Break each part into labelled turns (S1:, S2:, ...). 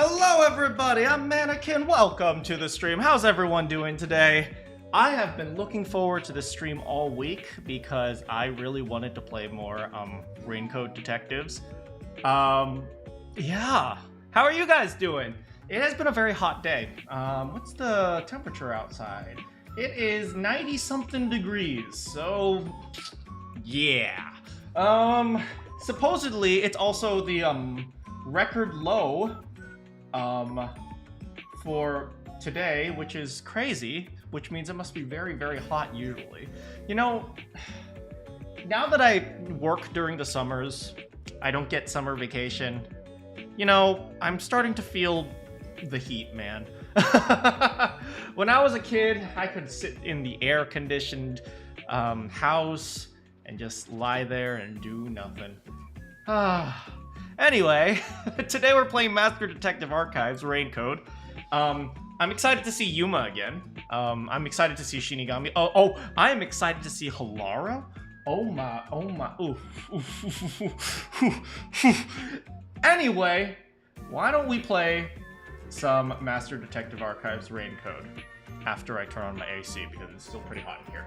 S1: Hello everybody, I'm Manakyn. Welcome to the stream. How's everyone doing today? I have been looking forward to this stream all week because I really wanted to play more Raincoat Detectives. Yeah. How are you guys doing? It has been a very hot day. What's the temperature outside? It is 90-something degrees, so yeah. Supposedly it's also the record low for today, which is crazy, which means it must be very, very hot usually. You know, now that I work during the summers, I don't get summer vacation, you know, I'm starting to feel the heat, man. When I was a kid, I could sit in the air-conditioned house and just lie there and do nothing. Anyway, today we're playing Master Detective Archives, Raincoat. I'm excited to see Yuma again. I'm excited to see Shinigami. I am excited to see Halara. Oh my, Anyway, why don't we play some Master Detective Archives Raincoat after I turn on my AC because it's still pretty hot in here.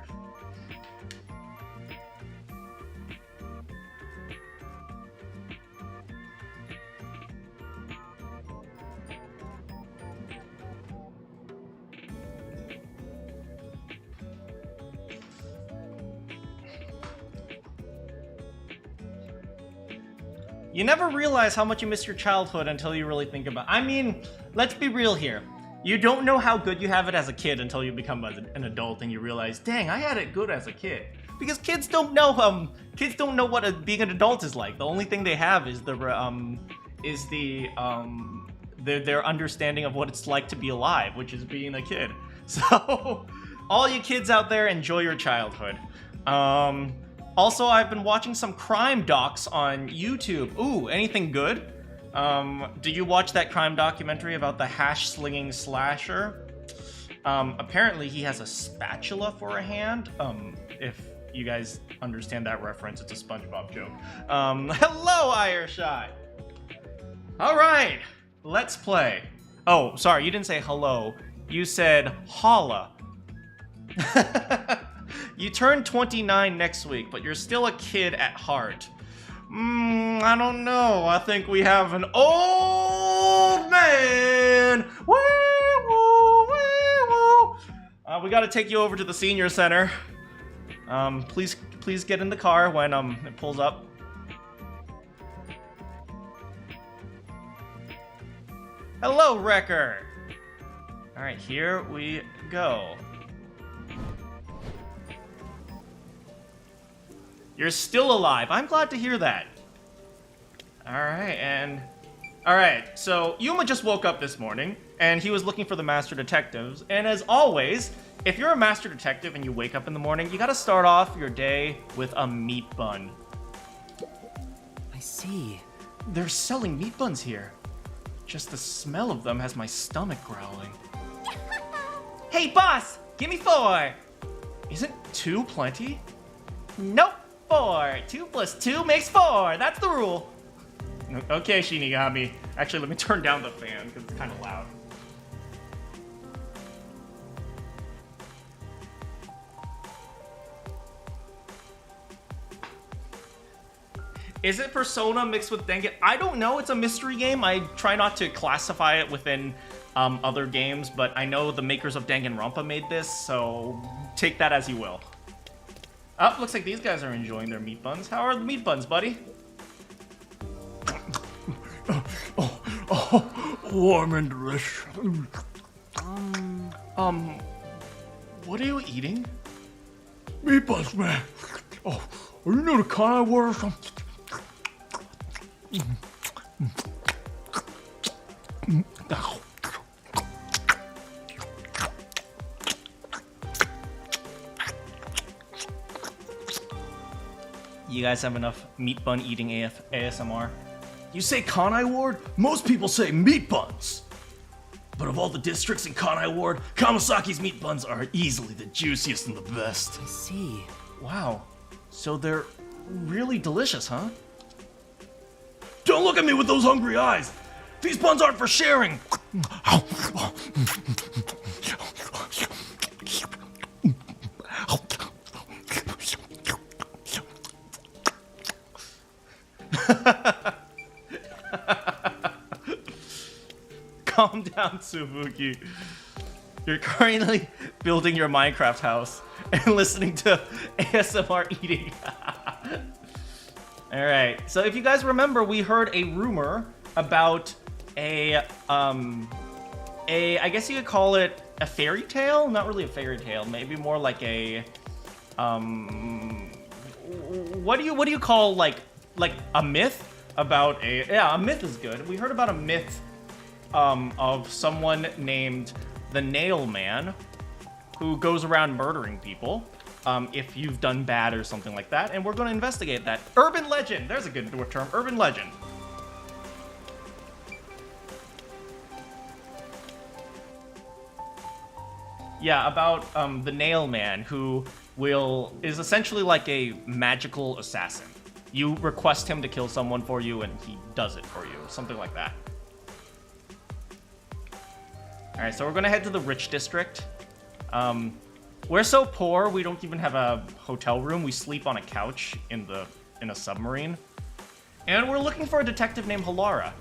S1: You never realize how much you miss your childhood until you really think about it. I mean, let's be real here. You don't know how good you have it as a kid until you become an adult and you realize, dang, I had it good as a kid. Because kids don't know what being an adult is like. The only thing they have is their understanding of what it's like to be alive, which is being a kid. So, all you kids out there, enjoy your childhood. Also, I've been watching some crime docs on YouTube. Ooh, anything good? Did you watch that crime documentary about the hash-slinging slasher? Apparently he has a spatula for a hand. If you guys understand that reference, it's a SpongeBob joke. Hello, Ireshot! Alright, let's play. Oh, sorry, you didn't say hello. You said holla. You turn 29 next week, but you're still a kid at heart. I don't know. I think we have an old man. Woo, woo, woo, woo. We gotta take you over to the senior center. Please get in the car when it pulls up. Hello, Wrecker. All right, here we go. You're still alive. I'm glad to hear that. Alright, so Yuma just woke up this morning, and he was looking for the Master Detectives, and as always, if you're a Master Detective and you wake up in the morning, you gotta start off your day with a meat bun.
S2: I see.
S1: They're selling meat buns here. Just the smell of them has my stomach growling. Hey, boss! Give me 4! Isn't 2 plenty? Nope! 4. 2 plus 2 makes 4. That's the rule. Okay, Shinigami. Actually, let me turn down the fan because it's kind of loud. Is it Persona mixed with Dangan? I don't know. It's a mystery game. I try not to classify it within other games, but I know the makers of Danganronpa made this, so take that as you will. Oh, looks like these guys are enjoying their meat buns. How are the meat buns, buddy?
S3: Warm and delicious.
S1: What are you eating?
S3: Meat buns, man. Oh, are you know the Kanai Ward or something?
S1: You guys have enough meat bun eating ASMR?
S3: You say Kanai Ward? Most people say meat buns. But of all the districts in Kanai Ward, Kamasaki's meat buns are easily the juiciest and the best.
S2: I see.
S1: Wow. So they're really delicious, huh?
S3: Don't look at me with those hungry eyes. These buns aren't for sharing!
S1: Calm down, Tsubuki. You're currently building your Minecraft house and listening to ASMR eating. Alright, so if you guys remember, we heard a rumor about I guess you could call it a fairy tale? Not really a fairy tale, maybe more like a, what do you call, like a myth about a myth is good. We heard about a myth, of someone named the Nail Man, who goes around murdering people, if you've done bad or something like that, and we're going to investigate that. Urban legend! There's a good term. Urban legend. Yeah, about the Nail Man, who is essentially like a magical assassin. You request him to kill someone for you, and he does it for you. Something like that. Alright, so we're gonna head to the rich district. We're so poor, we don't even have a hotel room. We sleep on a couch in a submarine. And we're looking for a detective named Halara.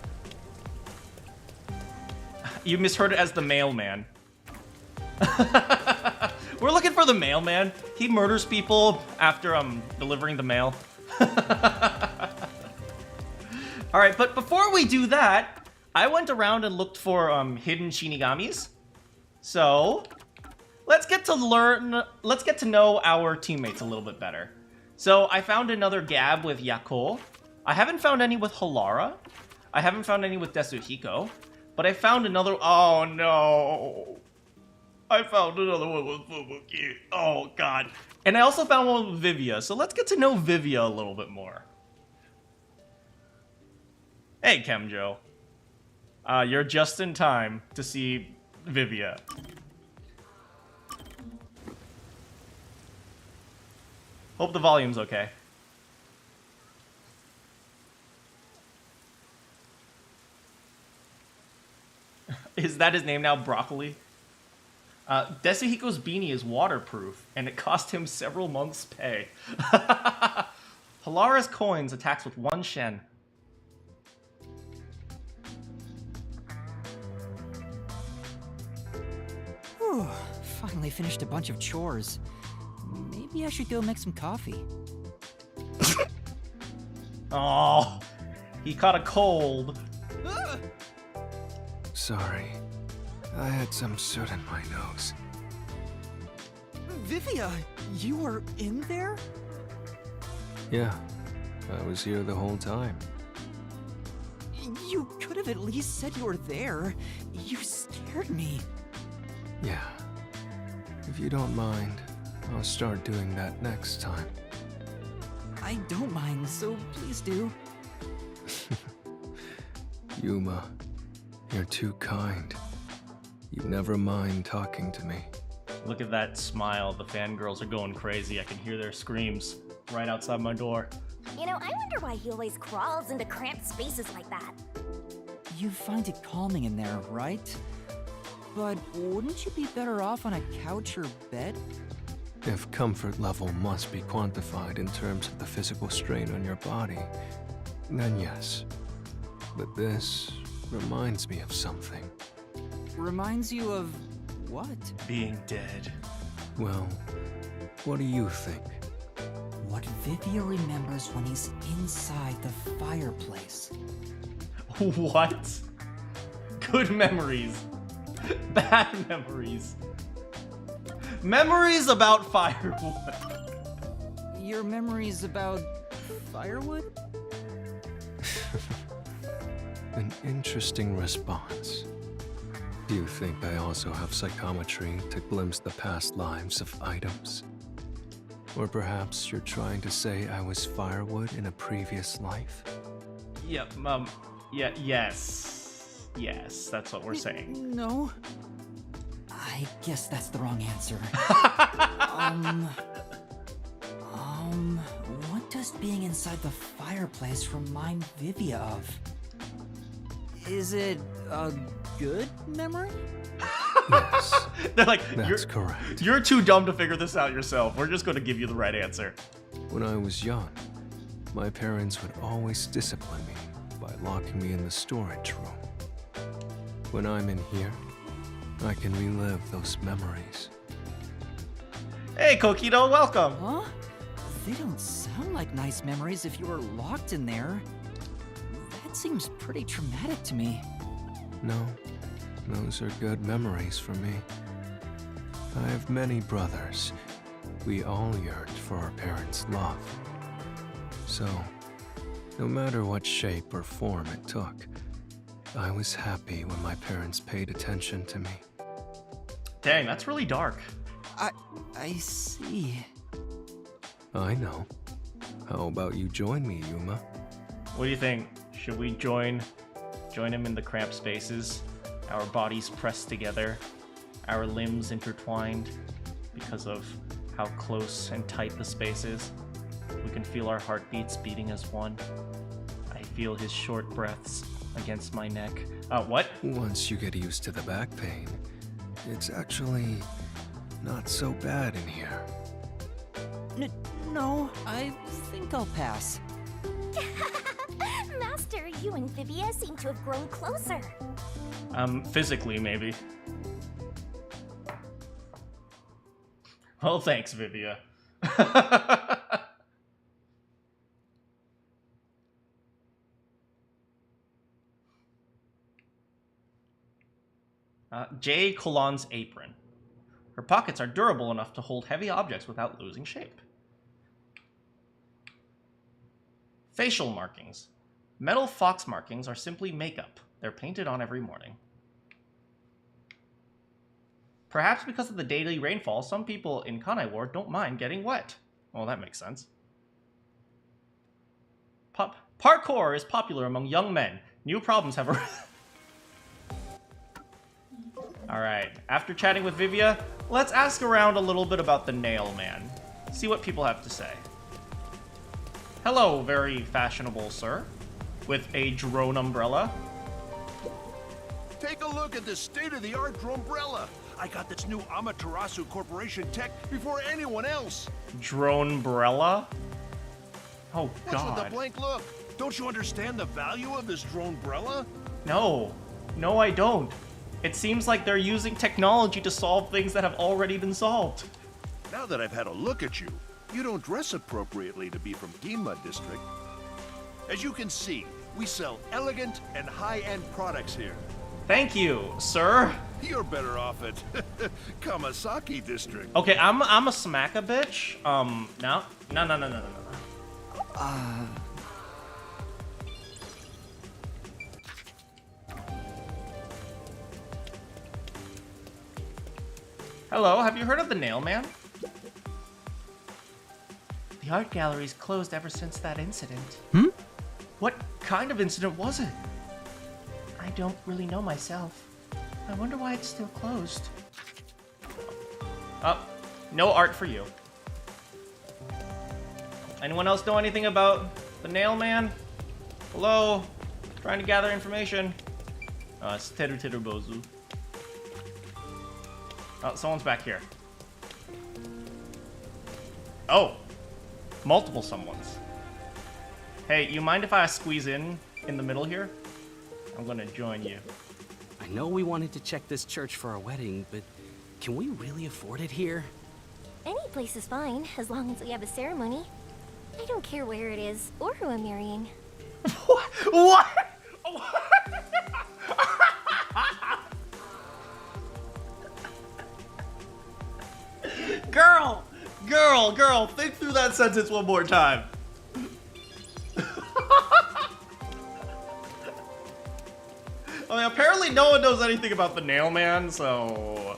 S1: You misheard it as the mailman. We're looking for the mailman. He murders people after delivering the mail. Alright, but before we do that, I went around and looked for hidden Shinigamis. So let's get to know our teammates a little bit better. So I found another Gab with Yako. I haven't found any with Halara. I haven't found any with Desuhiko. But I found another. Oh no! I found another one with Fubuki. Oh god! And I also found one with Vivia. So let's get to know Vivia a little bit more. Hey, Kemjo. You're just in time to see Vivia. Hope the volume's okay. Is that his name now, Broccoli? Desuhiko's beanie is waterproof, and it cost him several months' pay. Halara's coins attacks with 1 shen.
S2: Whew, finally finished a bunch of chores. Maybe I should go make some coffee.
S1: Oh, he caught a cold.
S4: Sorry. I had some soot in my nose.
S2: Vivia, you were in there?
S4: Yeah, I was here the whole time.
S2: You could have at least said you were there. You scared me.
S4: Yeah. If you don't mind, I'll start doing that next time.
S2: I don't mind, so please do.
S4: Yuma, you're too kind. You never mind talking to me.
S1: Look at that smile. The fangirls are going crazy. I can hear their screams right outside my door.
S5: You know, I wonder why he always crawls into cramped spaces like that.
S2: You find it calming in there, right? But wouldn't you be better off on a couch or bed?
S4: If comfort level must be quantified in terms of the physical strain on your body, then yes. But this reminds me of something.
S2: Reminds you of what?
S1: Being dead.
S4: Well, what do you think?
S2: What Vivia remembers when he's inside the fireplace.
S1: What? Good memories. Bad memories. Memories about firewood.
S2: Your memories about firewood?
S4: An interesting response. Do you think I also have psychometry to glimpse the past lives of items? Or perhaps you're trying to say I was firewood in a previous life?
S1: Yep, yes. Yes, that's what we're saying.
S2: No. I guess that's the wrong answer. What does being inside the fireplace remind Vivia of? Is it a good memory?
S4: Yes,
S1: They're like,
S4: that's correct.
S1: you're too dumb to figure this out yourself. We're just going to give you the right answer.
S4: When I was young, my parents would always discipline me by locking me in the storage room. When I'm in here, I can relive those memories.
S1: Hey, Kokito, welcome.
S2: Huh? They don't sound like nice memories if you were locked in there. That seems pretty traumatic to me.
S4: No, those are good memories for me. I have many brothers. We all yearned for our parents' love. So, no matter what shape or form it took, I was happy when my parents paid attention to me.
S1: Dang, that's really dark.
S2: I see.
S4: I know. How about you join me, Yuma?
S1: What do you think? Should we join him in the cramped spaces? Our bodies pressed together, our limbs intertwined because of how close and tight the space is. We can feel our heartbeats beating as one. I feel his short breaths against my neck. What?
S4: Once you get used to the back pain, it's actually not so bad in here.
S2: No, I think I'll pass.
S5: Master, you and Vivia seem to have grown closer.
S1: Physically, maybe. Well, thanks, Vivia. J. Colon's apron. Her pockets are durable enough to hold heavy objects without losing shape. Facial markings. Metal fox markings are simply makeup. They're painted on every morning. Perhaps because of the daily rainfall, some people in Kanai Ward don't mind getting wet. Well, that makes sense. Parkour is popular among young men. New problems have arisen. Alright, after chatting with Vivia, let's ask around a little bit about the Nail Man. See what people have to say. Hello, very fashionable sir. With a drone umbrella.
S6: Take a look at this state-of-the-art drone-brella. I got this new Amaterasu Corporation tech before anyone else.
S1: Drone-brella? Oh,
S6: What's with the
S1: God.
S6: blank look? Don't you understand the value of this drone-brella?
S1: No. No, I don't. It seems like they're using technology to solve things that have already been solved.
S6: Now that I've had a look at you, you don't dress appropriately to be from Ginma District. As you can see, we sell elegant and high-end products here.
S1: Thank you, sir.
S6: You're better off at Kamasaki District.
S1: Okay, I'm a smack a bitch. No. Hello, have you heard of the Nail Man? The art gallery's closed ever since that incident. What kind of incident was it? I don't really know myself. I wonder why it's still closed. Oh, no art for you. Anyone else know anything about the Nail Man? Hello? Trying to gather information. It's Teru Bozu. Oh, someone's back here. Oh! Multiple someones. Hey, you mind if I squeeze in the middle here? I'm gonna join you.
S7: I know we wanted to check this church for our wedding, but can we really afford it here?
S5: Any place is fine, as long as we have a ceremony. I don't care where it is, or who I'm marrying.
S1: What? Girl, think through that sentence one more time. I mean, apparently no one knows anything about the Nail Man, so...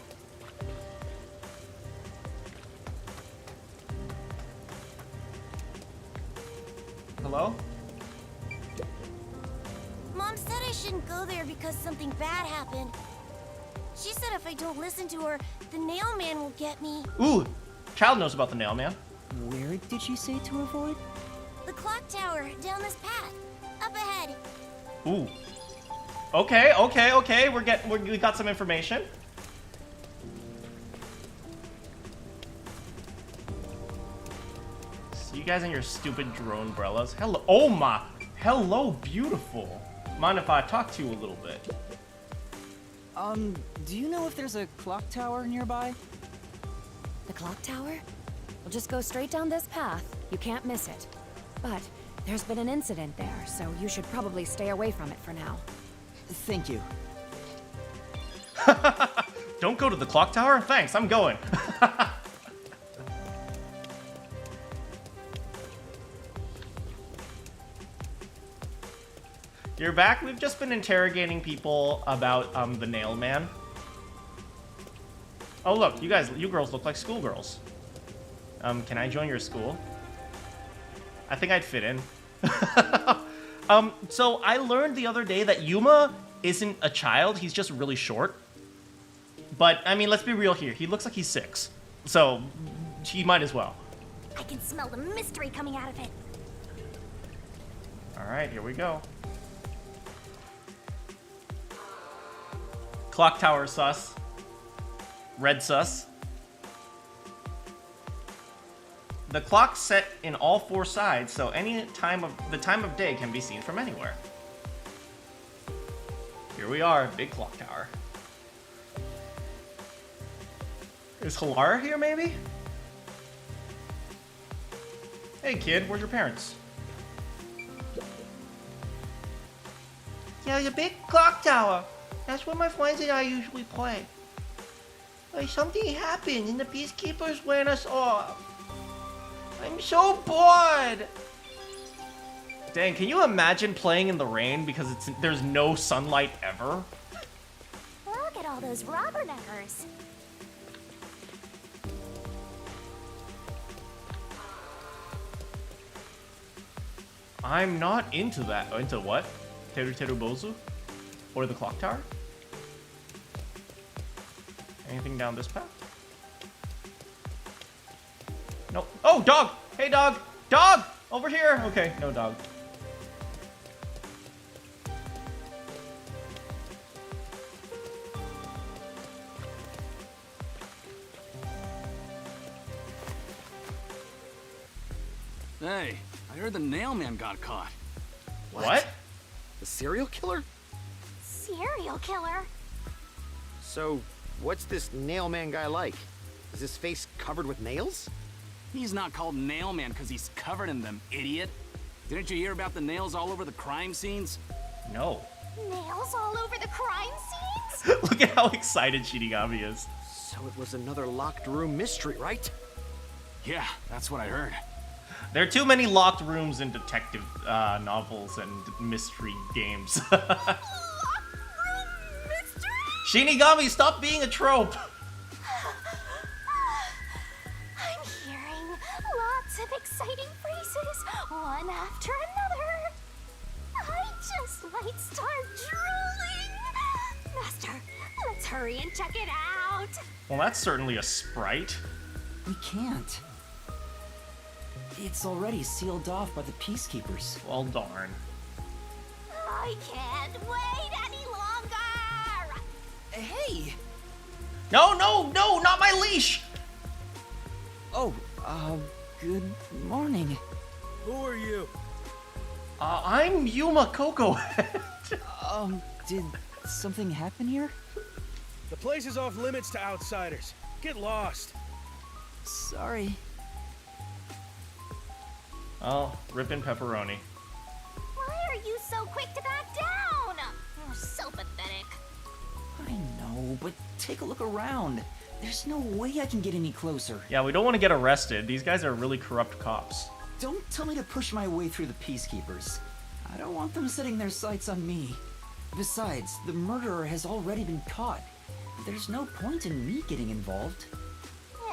S1: Hello?
S5: Mom said I shouldn't go there because something bad happened. She said if I don't listen to her, the Nail Man will get me.
S1: Ooh, Child knows about the Nail Man.
S2: Where did she say to avoid?
S5: The clock tower, down this path. Up ahead.
S1: Ooh. Okay. We got some information. See you guys in your stupid drone umbrellas. Hello, oh my, hello, beautiful. Mind if I talk to you a little bit?
S2: Do you know if there's a clock tower nearby?
S8: The clock tower? We'll just go straight down this path. You can't miss it. But there's been an incident there, so you should probably stay away from it for now.
S2: Thank you.
S1: Don't go to the clock tower? Thanks, I'm going. You're back? We've just been interrogating people about the nail man. Oh look, you girls look like schoolgirls. Can I join your school? I think I'd fit in. So I learned the other day that Yuma isn't a child, he's just really short. But, I mean, let's be real here. He looks like he's 6. So, he might as well.
S5: I can smell the mystery coming out of it.
S1: Alright, here we go. Clock tower sus. Red sus. The clock's set in all 4 sides, so any time of the time of day can be seen from anywhere. Here we are, big clock tower. Is Halara here, maybe? Hey kid, where's your parents? Yeah, the big clock tower. That's where my friends and I usually play. Like, something happened and the peacekeepers ran us off. I'm so bored! Dang, can you imagine playing in the rain because there's no sunlight ever?
S5: Look at all those rubberneckers.
S1: I'm not into that. Into what? Teru Teru Bozu? Or the clock tower? Anything down this path? Nope. Oh, dog! Hey, dog! Dog! Over here! Okay, no dog.
S7: Hey, I heard the nail man got caught.
S1: What?
S9: The serial killer?
S5: Serial killer?
S9: So, what's this nail man guy like? Is his face covered with nails?
S7: He's not called nail man because he's covered in them, idiot. Didn't you hear about the nails all over the crime scenes?
S1: No.
S5: Nails all over the crime scenes?
S1: Look at how excited Shinigami is.
S9: So it was another locked room mystery, right?
S7: Yeah, that's what I heard.
S1: There are too many locked rooms in detective novels and mystery games.
S5: Locked room mystery?
S1: Shinigami, stop being a trope!
S5: I'm hearing lots of exciting phrases, one after another. I just might start drooling. Master, let's hurry and check it out.
S1: Well, that's certainly a sprite.
S2: We can't. It's already sealed off by the peacekeepers.
S1: Well, darn.
S5: I can't wait any longer.
S2: Hey!
S1: No, not my leash!
S2: Oh, good morning.
S10: Who are you?
S1: I'm Yuma Coco.
S2: Did something happen here?
S10: The place is off limits to outsiders. Get lost.
S2: Sorry.
S1: Oh, rippin' pepperoni.
S5: Why are you so quick to back down? You're so pathetic.
S2: I know, but take a look around. There's no way I can get any closer.
S1: Yeah, we don't want to get arrested. These guys are really corrupt cops.
S2: Don't tell me to push my way through the peacekeepers. I don't want them setting their sights on me. Besides, the murderer has already been caught. There's no point in me getting involved.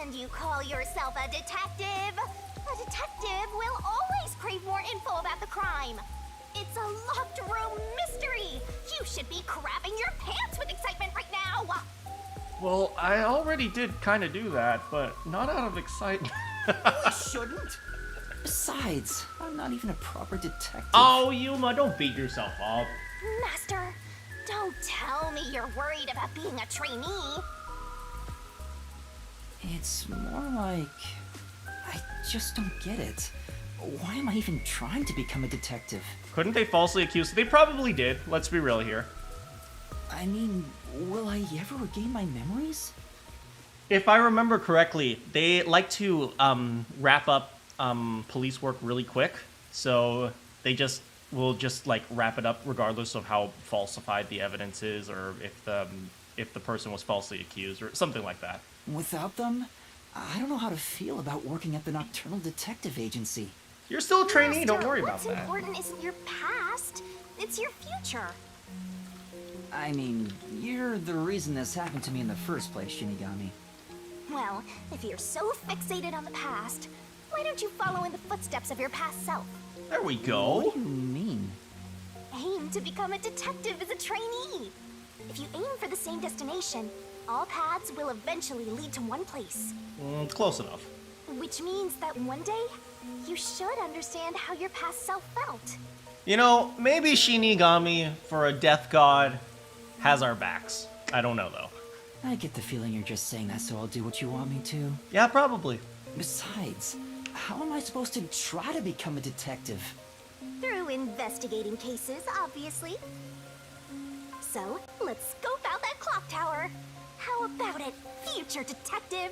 S5: And you call yourself a detective? A detective will always crave more info about the crime. It's a locked room mystery. You should be crapping your pants with excitement right now.
S1: Well, I already did kind of do that, but not out of excitement.
S2: You shouldn't. Besides, I'm not even a proper detective.
S1: Oh, Yuma, don't beat yourself up.
S5: Master, Don't tell me you're worried about being a trainee.
S2: It's more like... I just don't get it. Why am I even trying to become a detective?
S1: Couldn't they falsely accuse? They probably did. Let's be real here.
S2: I mean, will I ever regain my memories?
S1: If I remember correctly, they like to wrap up police work really quick, so they will just like wrap it up regardless of how falsified the evidence is, or if the person was falsely accused, or something like that.
S2: Without them, I don't know how to feel about working at the Nocturnal Detective Agency.
S1: You're still a trainee, don't worry about
S5: What's
S1: that.
S5: important isn't your past, it's your future.
S2: I mean, you're the reason this happened to me in the first place, Shinigami.
S5: Well, if you're so fixated on the past, why don't you follow in the footsteps of your past self?
S1: There we
S2: What
S1: go.
S2: do you mean?
S5: Aim to become a detective as a trainee. If you aim for the same destination, all paths will eventually lead to one place.
S1: Close enough.
S5: Which means that one day, you should understand how your past self felt.
S1: You know, maybe Shinigami, for a death god, has our backs. I don't know, though.
S2: I get the feeling you're just saying that so I'll do what you want me to.
S1: Yeah, probably.
S2: Besides, how am I supposed to try to become a detective?
S5: Through investigating cases, obviously. So, let's scope out that clock tower. How about it, future detective?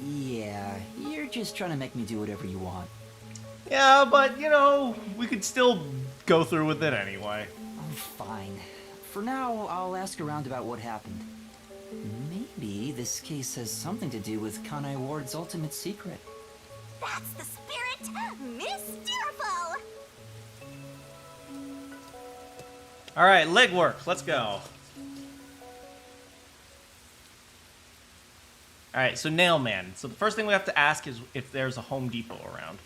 S2: Yeah, you're just trying to make me do whatever you want.
S1: Yeah, but, you know, we could still go through with it anyway.
S2: Oh, fine. For now, I'll ask around about what happened. Maybe this case has something to do with Kanai Ward's ultimate secret.
S5: That's the spirit, Mysterful!
S1: Alright, legwork. Let's go. Alright, so Nailman. So the first thing we have to ask is if there's a Home Depot around.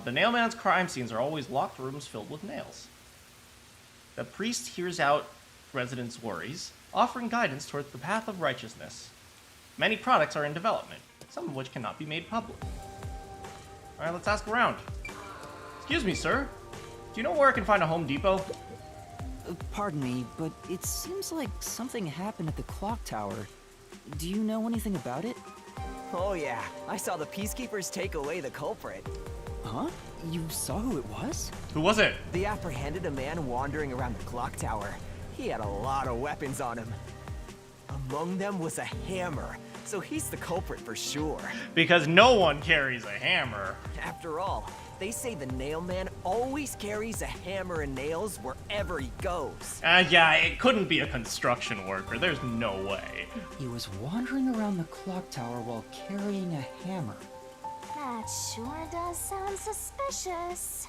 S1: The Nailman's crime scenes are always locked rooms filled with nails. The priest hears out residents' worries, offering guidance towards the path of righteousness. Many products are in development, some of which cannot be made public. Alright, let's ask around. Excuse me, sir. Do you know where I can find a Home Depot?
S2: Pardon me, but it seems like something happened at the clock tower. Do you know anything about it?
S11: Oh yeah, I saw the Peacekeepers take away the culprit.
S2: Huh? You saw who it was?
S1: Who was it?
S11: They apprehended a man wandering around the clock tower. He had a lot of weapons on him. Among them was a hammer, so he's the culprit for sure.
S1: Because no one carries a hammer.
S11: After all, they say the Nailman always carries a hammer and nails wherever he goes.
S1: Yeah, it couldn't be a construction worker. There's no way.
S2: He was wandering around the clock tower while carrying a hammer.
S5: That sure does sound suspicious.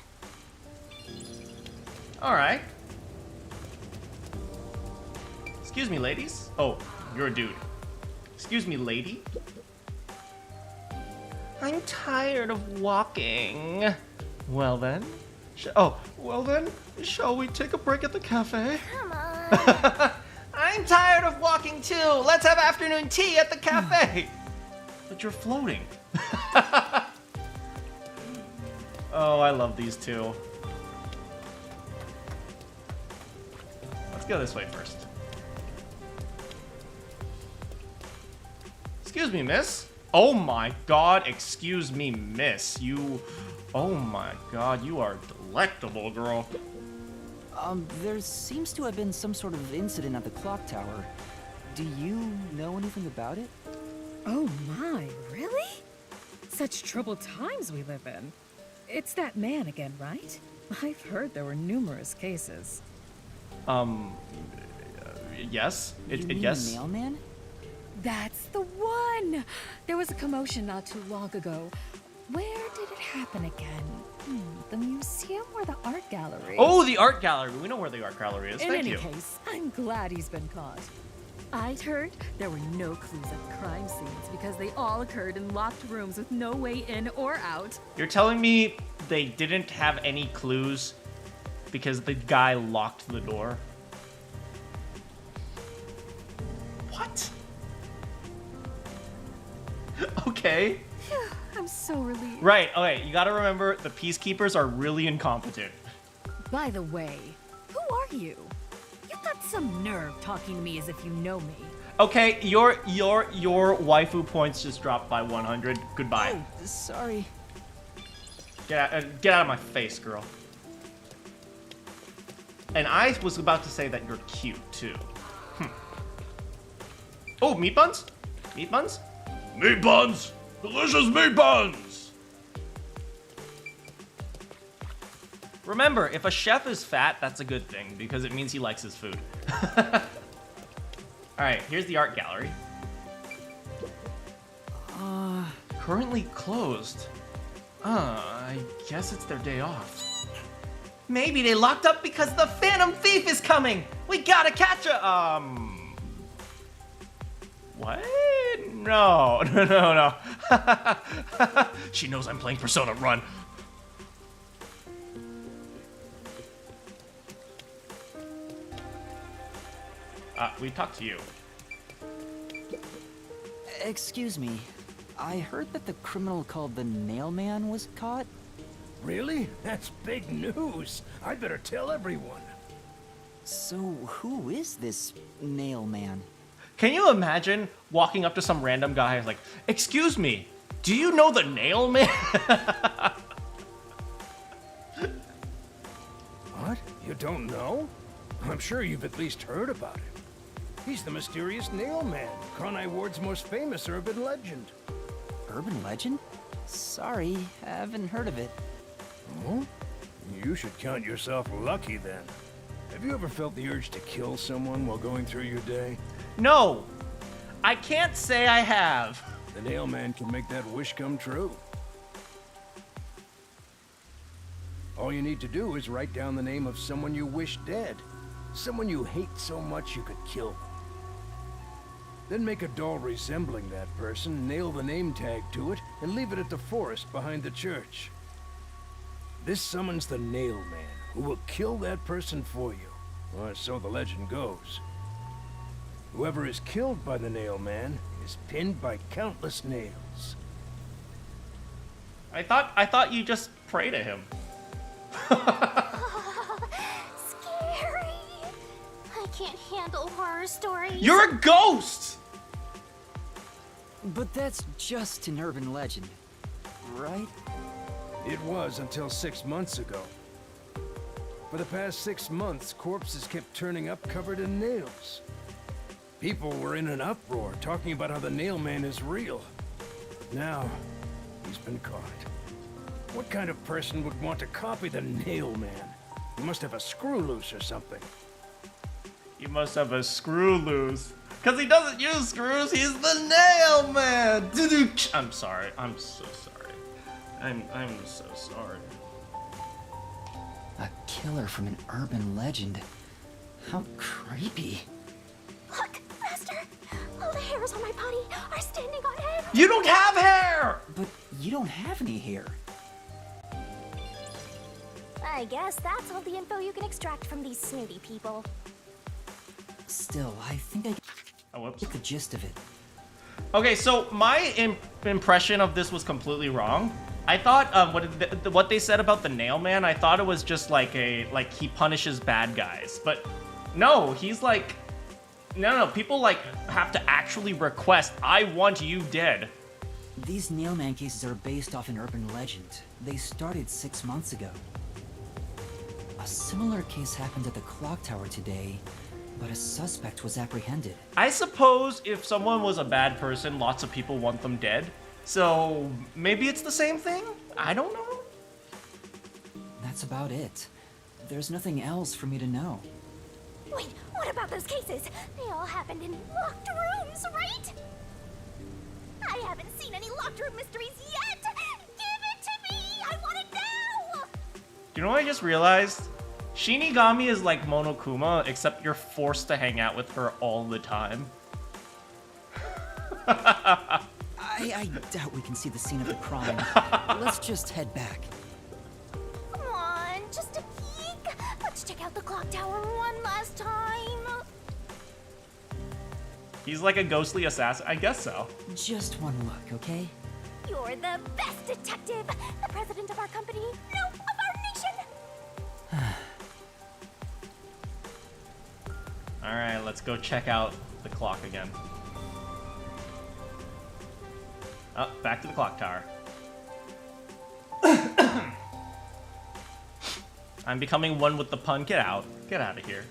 S1: Alright. Excuse me, ladies. Oh, you're a dude. Excuse me, lady. I'm tired of walking. Well then. Well then, shall we take a break at the cafe?
S5: Come on.
S1: I'm tired of walking too. Let's have afternoon tea at the cafe. But you're floating. Oh, I love these two. Let's go this way first. Excuse me, miss. Oh my god, excuse me, miss. Oh my god, you are delectable, girl.
S2: There seems to have been some sort of incident at the clock tower. Do you know anything about it?
S12: Oh my, really? Such troubled times we live in. It's that man again, right? I've heard there were numerous cases.
S1: Yes.
S2: You mean
S1: Yes.
S2: the mailman?
S12: That's the one! There was a commotion not too long ago. Where did it happen again? The museum or the art gallery?
S1: Oh, the art gallery. We know where the art gallery is.
S12: In
S1: Thank
S12: any
S1: you.
S12: case, I'm glad he's been caught. I'd heard there were no clues at the crime scenes because they all occurred in locked rooms with no way in or out.
S1: You're telling me they didn't have any clues because the guy locked the door? What? Okay.
S12: I'm I'm so relieved.
S1: Right, okay, you gotta remember the peacekeepers are really incompetent.
S12: By the way, who are you? You've got some nerve talking to me as if you know me.
S1: Okay, your waifu points just dropped by 100. Goodbye.
S2: Oh, sorry.
S1: Get out of my face, girl. And I was about to say that you're cute, too. Oh, meat buns? Meat buns?
S3: Meat buns! Delicious meat buns!
S1: Remember, if a chef is fat, that's a good thing, because it means he likes his food. Alright, here's the art gallery. Currently closed. I guess it's their day off. Maybe they locked up because the Phantom Thief is coming! We gotta catch her! What? No.
S3: She knows I'm playing Persona, run.
S1: We talked to you.
S2: Excuse me. I heard that the criminal called the Nail Man was caught.
S10: Really? That's big news. I'd better tell everyone.
S2: So who is this Nail Man?
S1: Can you imagine walking up to some random guy like, excuse me, do you know the Nail Man?
S10: What? You don't know? I'm sure you've at least heard about him. He's the mysterious Nail Man, Kanai Ward's most famous urban legend.
S2: Urban legend? Sorry, haven't heard of it.
S10: Oh? You should count yourself lucky then. Have you ever felt the urge to kill someone while going through your day?
S1: No, I can't say I have.
S10: The Nail Man can make that wish come true. All you need to do is write down the name of someone you wish dead. Someone you hate so much you could kill them. Then make a doll resembling that person, nail the name tag to it, and leave it at the forest behind the church. This summons the Nail Man, who will kill that person for you. Or so the legend goes. Whoever is killed by the Nail Man is pinned by countless nails.
S1: I thought you just pray to him.
S5: Scary. I can't handle horror stories.
S1: You're a ghost!
S2: But that's just an urban legend, right?
S10: It was until 6 months ago. For the past 6 months, corpses kept turning up covered in nails. People were in an uproar, talking about how the Nail Man is real. Now, he's been caught. What kind of person would want to copy the Nail Man? He must have a screw loose or something.
S1: You must have a screw loose. Because he doesn't use screws, he's the Nail Man! I'm sorry, I'm so sorry. I'm so sorry.
S2: A killer from an urban legend. How creepy.
S5: Look, Master! All the hairs on my body are standing on end.
S1: You don't have hair!
S2: But you don't have any hair.
S5: I guess that's all the info you can extract from these snooty people.
S2: Still, I think I
S1: whoops.
S2: get the gist of it.
S1: Okay, so my impression of this was completely wrong. I thought what they said about the Nail Man, I thought it was just like he punishes bad guys. But no, he's like, no, people like have to actually request, I want you dead.
S2: These Nail Man cases are based off an urban legend. They started 6 months ago. A similar case happened at the clock tower today, but a suspect was apprehended.
S1: I suppose if someone was a bad person, lots of people want them dead. So maybe it's the same thing? I don't know.
S2: That's about it. There's nothing else for me to know.
S5: Wait, what about those cases? They all happened in locked rooms, right? I haven't seen any locked room mysteries yet! Give it to me! I want it now!
S1: You know what I just realized? Shinigami is like Monokuma, except you're forced to hang out with her all the time.
S2: I doubt we can see the scene of the crime. Let's just head back.
S5: Come on, just a peek. Let's check out the clock tower one last time.
S1: He's like a ghostly assassin. I guess so.
S2: Just one look, okay?
S5: You're the best detective! The president of our company, no, of our nation!
S1: Alright, let's go check out the clock again. Oh, back to the clock tower. I'm becoming one with the pun. Get out. Get out of here.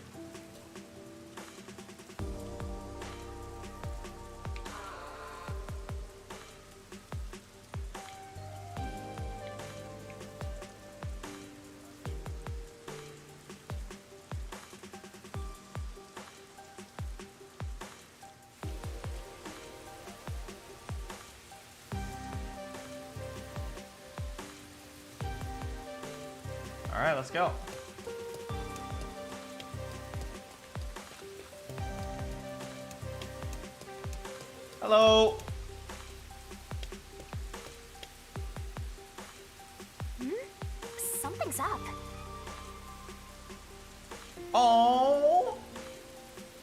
S1: Alright, let's go. Hello.
S5: Something's up.
S1: Oh.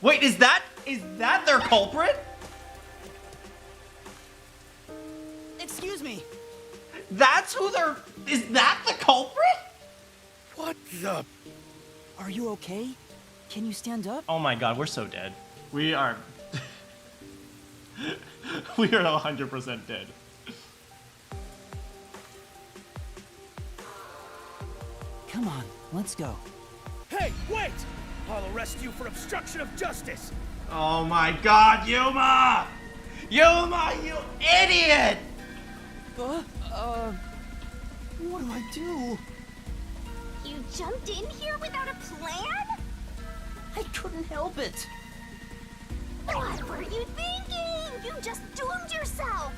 S1: Wait, is that their culprit?
S2: Excuse me.
S1: That's who they're... Is that the culprit?
S10: What the?
S2: Are you okay? Can you stand up?
S1: Oh my god, we're so dead. We are... we are 100% dead.
S2: Come on, let's go.
S10: Hey, wait! I'll arrest you for obstruction of justice.
S1: Oh my god, Yuma! Yuma, you idiot!
S2: What do I do?
S5: You jumped in here without a plan?
S2: I couldn't help it.
S5: What were you thinking? You just doomed yourself!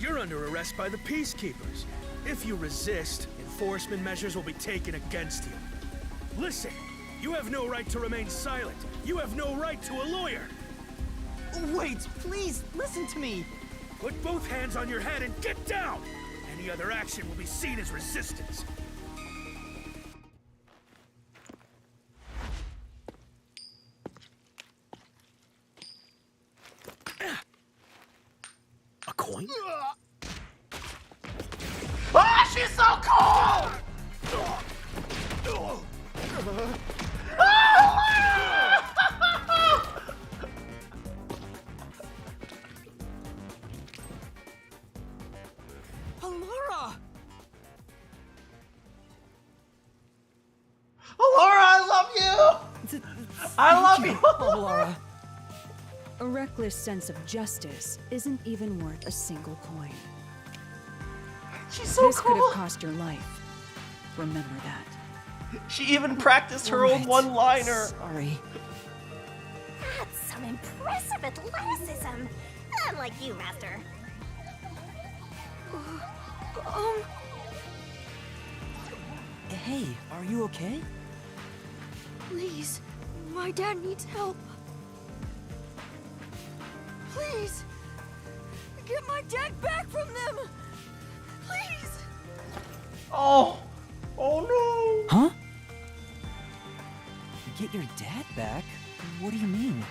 S10: You're under arrest by the Peacekeepers. If you resist, enforcement measures will be taken against you. Listen, you have no right to remain silent. You have no right to a lawyer.
S2: Wait, please, listen to me.
S10: Put both hands on your head and get down! Any other action will be seen as resistance. A coin?
S1: Ah, she's so cool!
S2: Laura!
S1: Laura, I love you! I love you!
S2: Laura.
S12: A reckless sense of justice isn't even worth a single coin.
S1: She's so
S12: This could
S1: cool!
S12: have cost your life. Remember that.
S1: She even practiced her own
S2: Right.
S1: one-liner.
S2: Sorry.
S5: That's some impressive athleticism. Unlike you, Master.
S2: Hey, are you okay?
S12: Please, my dad needs help. Please, get my dad back from them. Please.
S1: Oh no!
S2: Huh? Get your dad back? What do you mean?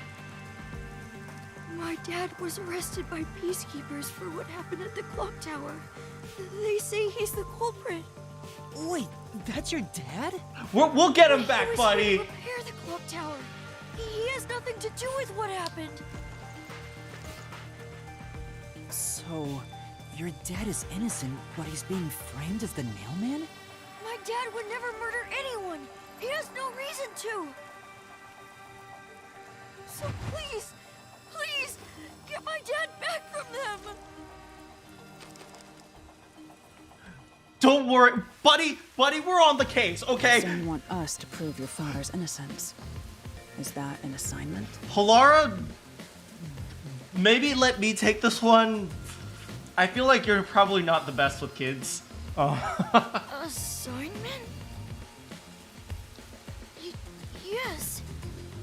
S12: My dad was arrested by peacekeepers for what happened at the clock tower. They say he's the culprit.
S2: Wait, that's your dad?
S1: We'll get him
S12: He
S1: back,
S12: was
S1: buddy!
S12: here to repair the clock tower. He has nothing to do with what happened.
S2: So, your dad is innocent, but he's being framed as the nailman?
S12: My dad would never murder anyone. He has no reason to. So please, please, get my dad back from them.
S1: Don't worry, buddy, we're on the case, okay?
S12: So you want us to prove your father's innocence? Is that an assignment?
S1: Halara, maybe let me take this one. I feel like you're probably not the best with kids. Oh.
S12: Assignment? Yes.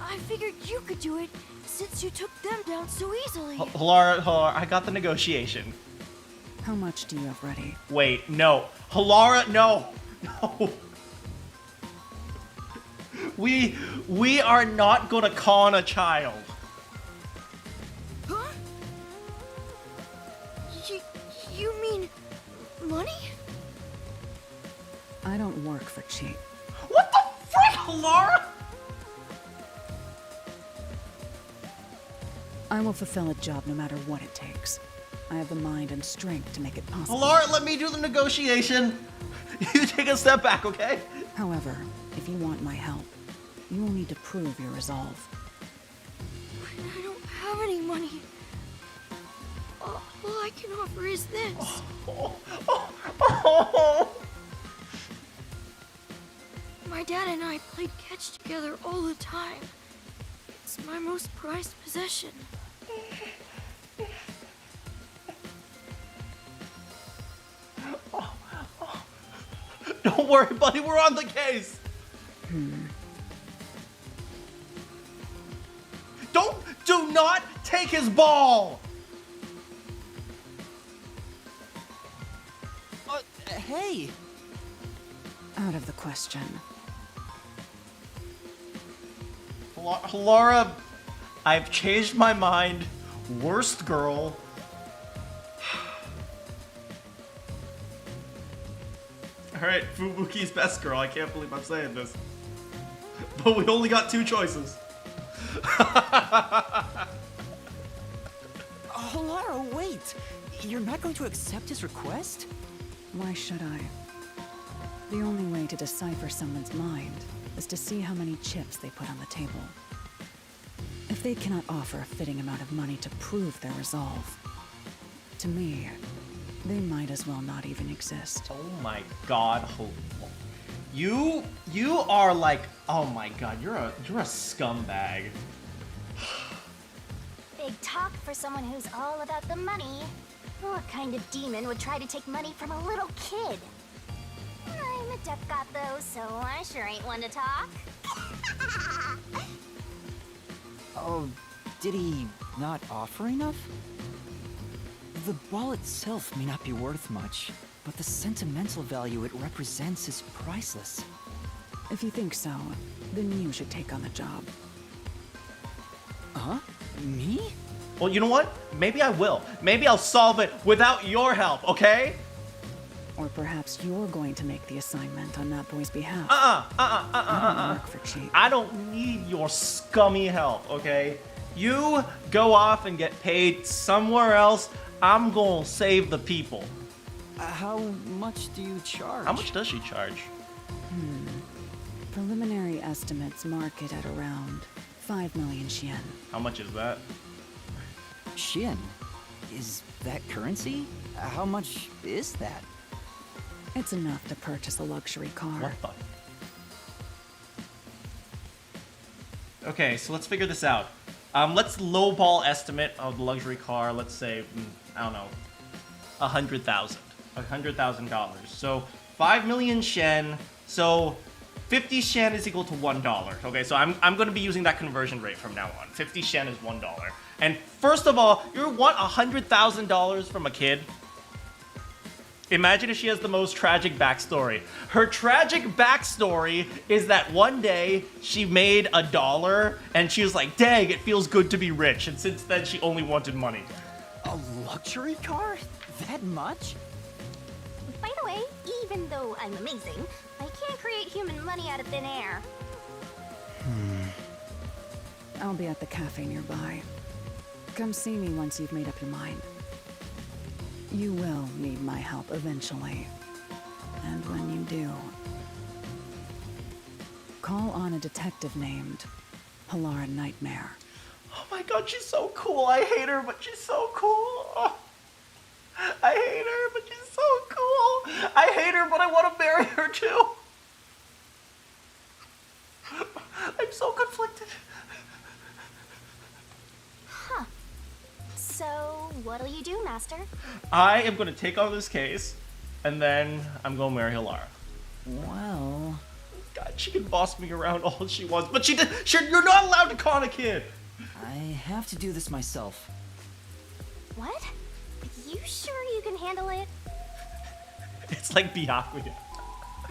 S12: I figured you could do it since you took them down so easily.
S1: Halara, I got the negotiation.
S12: How much do you have ready?
S1: Wait, no. Halara, no. No. We are not gonna con a child.
S12: Huh? You mean
S13: I don't work for cheap.
S1: What the frick, Laura?
S13: I will fulfill a job no matter what it takes. I have the mind and strength to make it possible.
S1: Laura, let me do the negotiation. You take a step back, okay?
S13: However, if you want my help, you will need to prove your resolve.
S12: I don't have any money. All I can offer is this. My dad and I played catch together all the time. It's my most prized possession.
S1: Don't worry, buddy, we're on the case. Do not take his ball.
S2: Hey!
S13: Out of the question.
S1: Laura, I've changed my mind. Worst girl. Alright, Fubuki's best girl. I can't believe I'm saying this. But we only got 2 choices.
S2: Oh, Lara, wait! You're not going to accept his request?
S13: Why should I? The only way to decipher someone's mind is to see how many chips they put on the table. If they cannot offer a fitting amount of money to prove their resolve, to me, they might as well not even exist.
S1: Oh my god, you are like, oh my god, you're a scumbag.
S5: Big talk for someone who's all about the money. What kind of demon would try to take money from a little kid? I'm a deaf god though, so I sure ain't one to talk.
S2: Oh, did he not offer enough? The ball itself may not be worth much, but the sentimental value it represents is priceless.
S13: If you think so, then you should take on the job.
S2: Huh? Me?
S1: Well, you know what? Maybe I will. Maybe I'll solve it without your help, okay?
S13: Or perhaps you're going to make the assignment on that boy's behalf.
S1: I
S13: don't work for cheap.
S1: I don't need your scummy help, okay? You go off and get paid somewhere else. I'm gonna save the people.
S2: How much do you charge?
S1: How much does she charge?
S13: Preliminary estimates mark it at around 5 million yen.
S1: How much is that?
S2: Shin? Is that currency? How much is that?
S13: It's enough to purchase a luxury car.
S1: What the? Okay, so let's figure this out. Let's lowball estimate of the luxury car. Let's say, I don't know, $100,000. So 5 million yen. So 50 yen is equal to $1. Okay, so I'm going to be using that conversion rate from now on. 50 yen is $1. And first of all, you want $100,000 from a kid? Imagine if she has the most tragic backstory. Her tragic backstory is that one day she made $1 and she was like, dang, it feels good to be rich. And since then, she only wanted money.
S2: A luxury car? That much?
S5: By the way, even though I'm amazing, I can't create human money out of thin air.
S13: I'll be at the cafe nearby. Come see me once you've made up your mind. You will need my help eventually. And when you do, call on a detective named Polar Nightmare.
S1: Oh my god, she's so cool. I hate her, but she's so cool. Oh. I hate her, but she's so cool. I hate her, but I want to marry her too. I'm so conflicted.
S5: Huh. So, what'll you do, Master?
S1: I am going to take on this case, and then I'm going to marry Hilara.
S2: Well...
S1: God, she can boss me around all she wants, but you're not allowed to con a kid.
S2: I have to do this myself.
S5: What? You sure you can handle it?
S1: It's like Byakuya.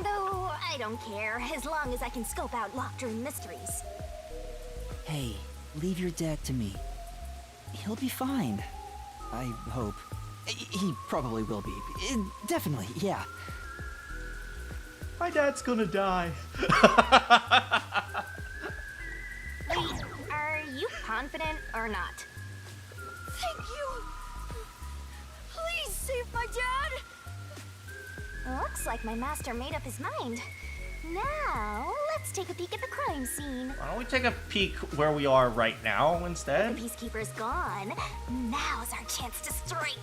S5: Though, I don't care, as long as I can scope out locked-room mysteries.
S2: Hey, leave your dad to me. He'll be fine. I hope. He probably will be. Definitely, yeah.
S1: My dad's gonna die.
S5: Wait, are you confident or not?
S12: Thank you! Please save my dad!
S5: Looks like my master made up his mind. Now, let's take a peek at the crime scene.
S1: Why don't we take a peek where we are right now instead?
S5: The Peacekeeper's gone. Now's our chance to strike.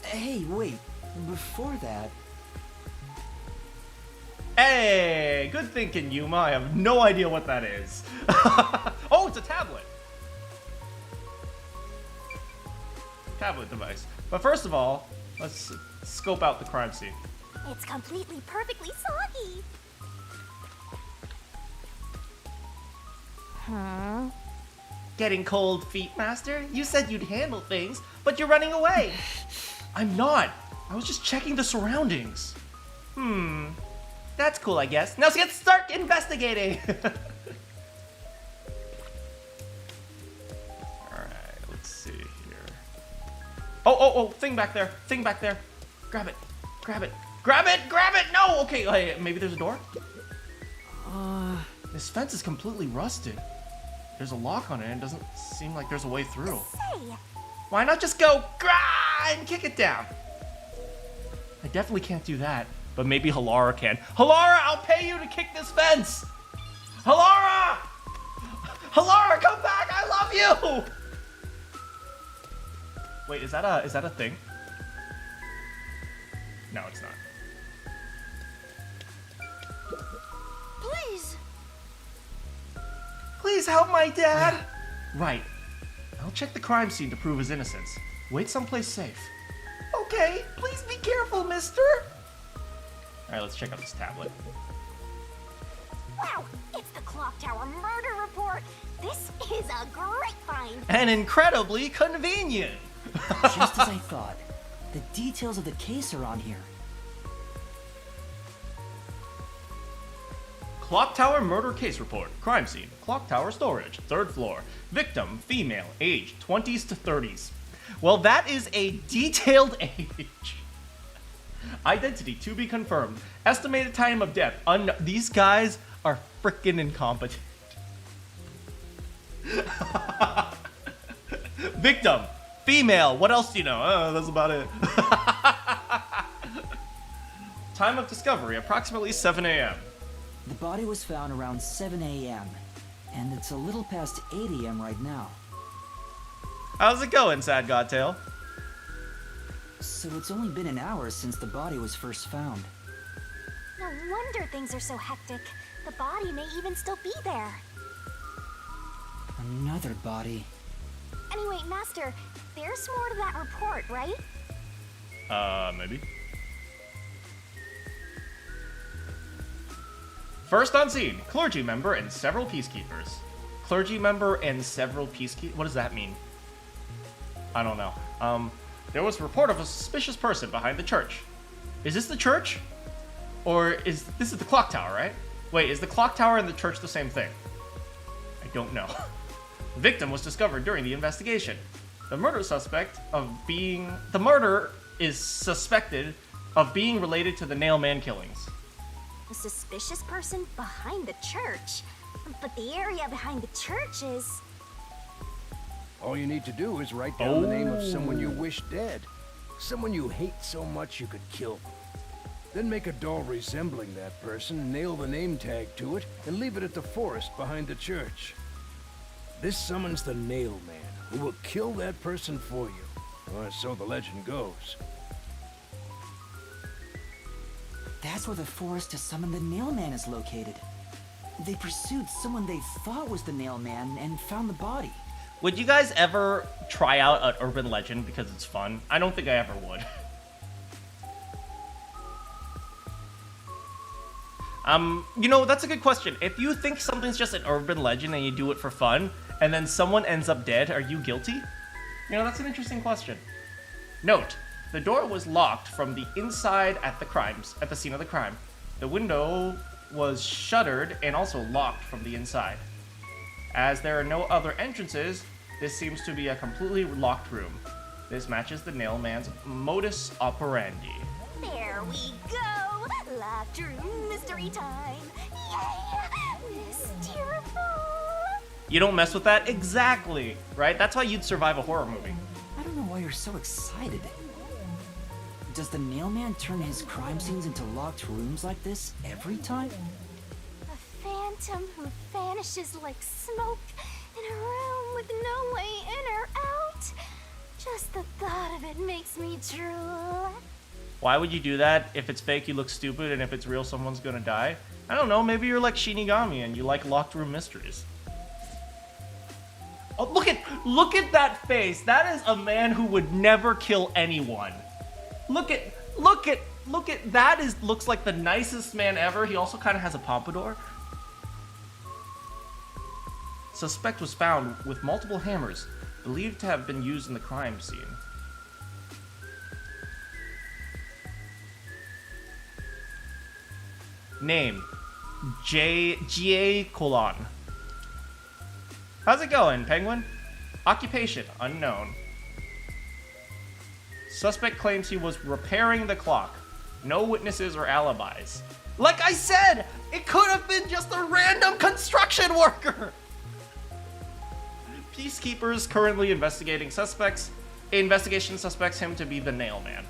S2: Hey, wait. Before that...
S1: Hey, good thinking, Yuma. I have no idea what that is. Oh, it's a tablet. Tablet device. But first of all, let's scope out the crime scene.
S5: It's completely perfectly soggy. Huh?
S1: Getting cold feet, Master? You said you'd handle things, but you're running away. I'm not. I was just checking the surroundings. That's cool, I guess. Now let's start investigating. Alright, let's see here. Oh, thing back there. Thing back there. Grab it. Grab it. Grab it! Grab it! No! Okay, hey, maybe there's a door? This fence is completely rusted. There's a lock on it and it doesn't seem like there's a way through.
S5: Say,
S1: Why not just go and kick it down? I definitely can't do that, but maybe Halara can. Halara, I'll pay you to kick this fence! Halara! Halara, come back! I love you! Wait, is that a thing? No, it's not.
S5: please.
S1: Please help my dad! Right. I'll check the crime scene to prove his innocence. Wait someplace safe. Okay, please be careful, mister! Alright, let's check out this tablet.
S5: Wow, it's the Clock Tower murder report. This is a great find.
S1: And incredibly convenient!
S2: Just as I thought. The details of the case are on here.
S1: Clock Tower murder case report. Crime scene. Clock Tower storage. 3rd floor. Victim, female, age 20s to 30s. Well, that is a detailed age. Identity to be confirmed. Estimated time of death. These guys are freaking incompetent. Victim, female. What else do you know? Oh, that's about it. Time of discovery, approximately 7 a.m.
S2: The body was found around 7 a.m. And it's a little past 8 a.m. right now.
S1: How's it going, Sad Godtail?
S2: So it's only been an hour since the body was first found.
S5: No wonder things are so hectic. The body may even still be there.
S2: Another body.
S5: Anyway, Master, there's more to that report, right?
S1: Maybe. First on scene, clergy member and several peacekeepers. Clergy member and several peacekeepers? What does that mean? I don't know. There was a report of a suspicious person behind the church. Is this the church? Or is this the clock tower, right? Wait, is the clock tower and the church the same thing? I don't know. The victim was discovered during the investigation. The murder is suspected of being related to the Nailman killings.
S5: A suspicious person behind the church. But the area behind the church is...
S10: All you need to do is write down the name of someone you wish dead. Someone you hate so much you could kill them. Then make a doll resembling that person, nail the name tag to it, and leave it at the forest behind the church. This summons the Nail Man, who will kill that person for you. Or so the legend goes.
S2: That's where the forest to summon the Nailman is located. They pursued someone they thought was the Nailman and found the body.
S1: Would you guys ever try out an urban legend because it's fun? I don't think I ever would. You know, that's a good question. If you think something's just an urban legend and you do it for fun, and then someone ends up dead, are you guilty? You know, that's an interesting question. Note, the door was locked from the inside at the scene of the crime. The window was shuttered and also locked from the inside. As there are no other entrances, this seems to be a completely locked room. This matches the Nailman's modus operandi.
S5: There we go! La locked room mystery time. Yay! Mysteriful!
S1: You don't mess with that? Exactly, right? That's how you'd survive a horror movie.
S2: I don't know why you're so excited. Does the Nailman turn his crime scenes into locked rooms like this every time?
S5: A phantom who vanishes like smoke in a room with no way in or out. Just the thought of it makes me drool.
S1: Why would you do that? If it's fake, you look stupid, and if it's real, someone's gonna die? I don't know, maybe you're like Shinigami and you like locked room mysteries. Oh, look at that face. That is a man who would never kill anyone. Look at that looks like the nicest man ever. He also kind of has a pompadour. Suspect was found with multiple hammers, believed to have been used in the crime scene. Name: G.A. Colon. How's it going, Penguin? Occupation: unknown. Suspect claims he was repairing the clock. No witnesses or alibis. Like I said, it could have been just a random construction worker! Peacekeepers currently investigating suspects. Investigation suspects him to be the Nailman.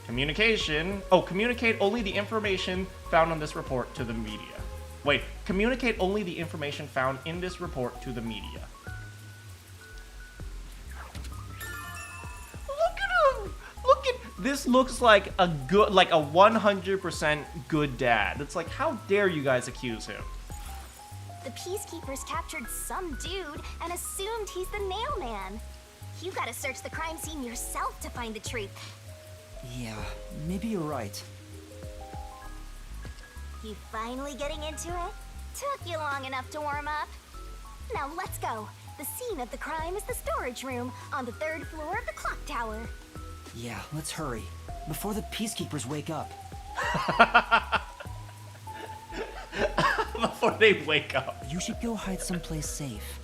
S1: Communication. Oh, communicate only the information found on this report to the media. Wait, communicate only the information found in this report to the media. Look at him! Look at this. Looks like a 100% good dad. It's like, how dare you guys accuse him?
S5: The peacekeepers captured some dude and assumed he's the Nailman. You gotta search the crime scene yourself to find the truth.
S2: Yeah, maybe you're right.
S5: You finally getting into it? Took you long enough to warm up. Now let's go. The scene of the crime is the storage room on the 3rd floor of the clock tower.
S2: Yeah, let's hurry. Before the peacekeepers wake up.
S1: Before they wake up.
S2: You should go hide someplace safe.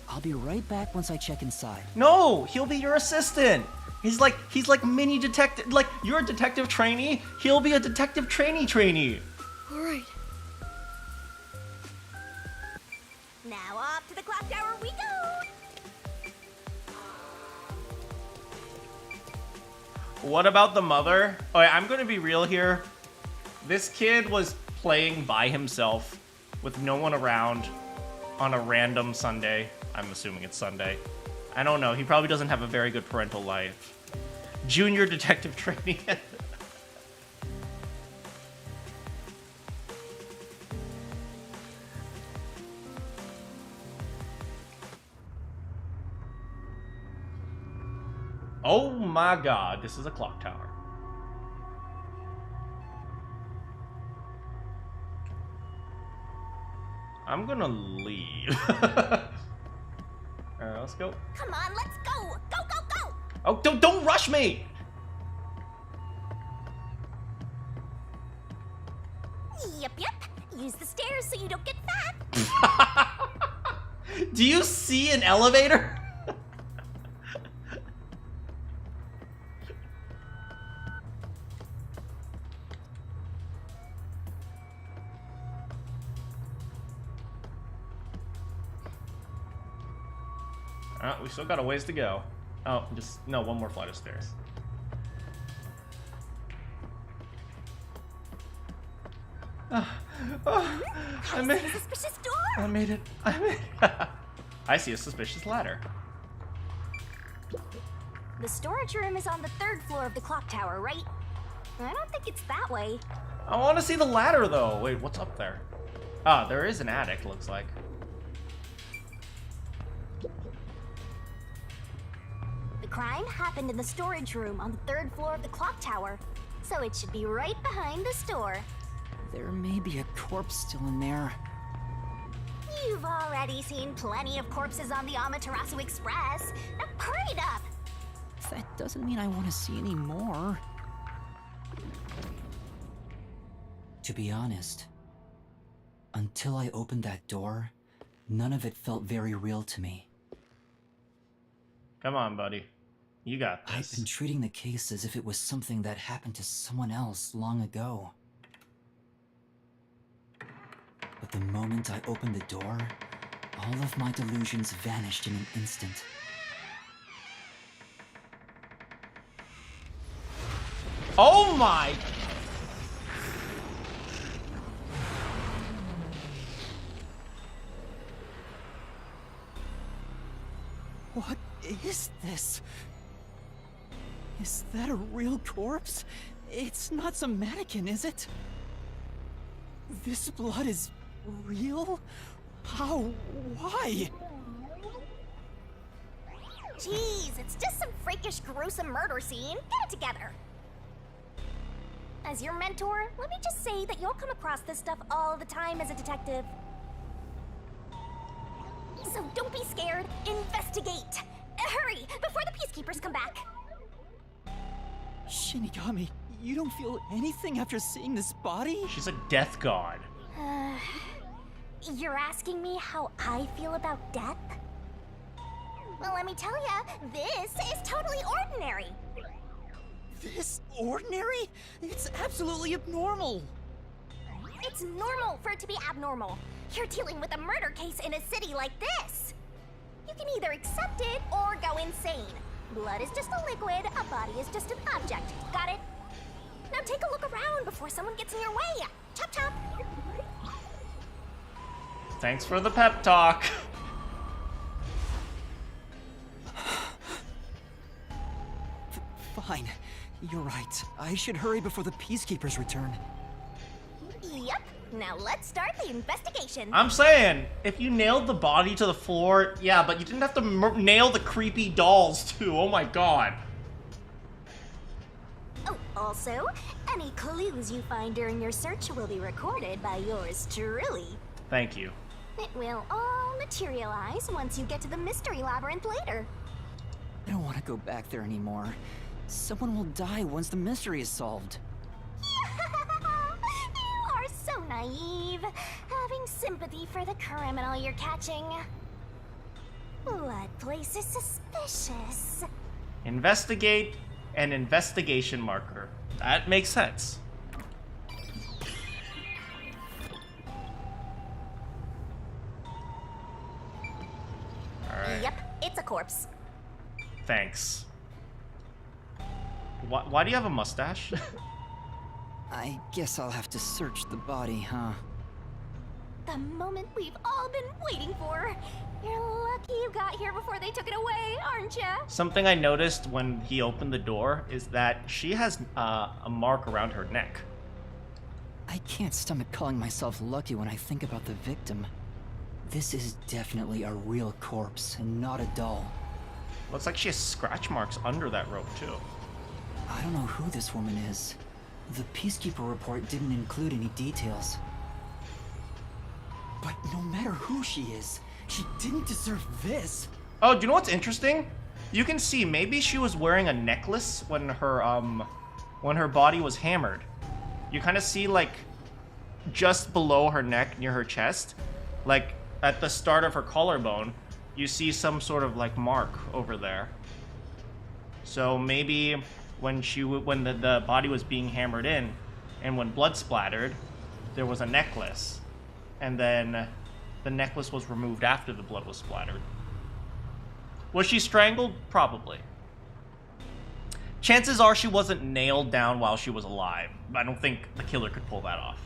S2: I'll be right back once I check inside.
S1: No, he'll be your assistant. He's like mini detective. Like, you're a detective trainee. He'll be a detective trainee.
S12: All right.
S5: Now off to the clock tower we go.
S1: What about the mother? Okay, I'm gonna be real here. This kid was playing by himself with no one around on a random Sunday. I'm assuming it's Sunday. I don't know. He probably doesn't have a very good parental life. Junior detective trainee. Oh my god, this is a clock tower. I'm gonna leave. Alright, let's go.
S5: Come on, let's go. Go, go, go.
S1: Oh, don't rush me!
S5: Yep. Use the stairs so you don't get fat.
S1: Do you see an elevator? We still got a ways to go. Oh, one more flight of stairs. I made it.
S5: Suspicious door.
S1: I made it. I see a suspicious ladder.
S5: The storage room is on the 3rd floor of the clock tower, right? I don't think it's that way.
S1: I want to see the ladder, though. Wait, what's up there? Ah, there is an attic, looks like.
S5: The crime happened in the storage room on the 3rd floor of the clock tower, so it should be right behind the store.
S2: There may be a corpse still in there.
S5: You've already seen plenty of corpses on the Amaterasu Express. Now hurry it up!
S2: That doesn't mean I want to see any more. To be honest, until I opened that door, none of it felt very real to me.
S1: Come on, buddy. You got this.
S2: I've been treating the case as if it was something that happened to someone else long ago. But the moment I opened the door, all of my delusions vanished in an instant.
S1: Oh my!
S11: What is this? Is that a real corpse? It's not some mannequin, is it? This blood is real? How? Why?
S5: Jeez, it's just some freakish, gruesome murder scene. Get it together. As your mentor, let me just say that you'll come across this stuff all the time as a detective. So don't be scared. Investigate. Hurry, before the peacekeepers come back.
S11: Shinigami, you don't feel anything after seeing this body?
S1: She's a death god.
S5: You're asking me how I feel about death? Well, let me tell ya, this is totally ordinary.
S11: This ordinary? It's absolutely abnormal.
S5: It's normal for it to be abnormal. You're dealing with a murder case in a city like this. You can either accept it or go insane. Blood is just a liquid, a body is just an object. Got it? Now take a look around before someone gets in your way. Chop chop.
S1: Thanks for the pep talk.
S11: Fine. You're right. I should hurry before the peacekeepers return.
S5: Yep. Now let's start the investigation.
S1: I'm saying, if you nailed the body to the floor, yeah, but you didn't have to nail the creepy dolls too. Oh my god.
S5: Oh, also, any clues you find during your search will be recorded by yours truly.
S1: Thank you.
S5: It will all materialize once you get to the mystery labyrinth later.
S2: I don't want to go back there anymore. Someone will die once the mystery is solved.
S5: You are so naive, having sympathy for the criminal you're catching. What place is suspicious?
S1: Investigate an investigation marker. That makes sense. Alright.
S5: Yep, it's a corpse.
S1: Thanks. Why do you have a mustache?
S2: I guess I'll have to search the body, huh?
S5: The moment we've all been waiting for. You're lucky you got here before they took it away, aren't ya?
S1: Something I noticed when he opened the door is that she has a mark around her neck.
S2: I can't stomach calling myself lucky when I think about the victim. This is definitely a real corpse and not a doll.
S1: Looks like she has scratch marks under that rope too.
S2: I don't know who this woman is. The Peacekeeper report didn't include any details. But no matter who she is, she didn't deserve this.
S1: Oh, do you know what's interesting? You can see maybe she was wearing a necklace when her body was hammered. You kind of see like just below her neck near her chest, like at the start of her collarbone, you see some sort of like mark over there. So maybe when the body was being hammered in and when blood splattered, there was a necklace. And then the necklace was removed after the blood was splattered. Was she strangled? Probably. Chances are she wasn't nailed down while she was alive. I don't think the killer could pull that off.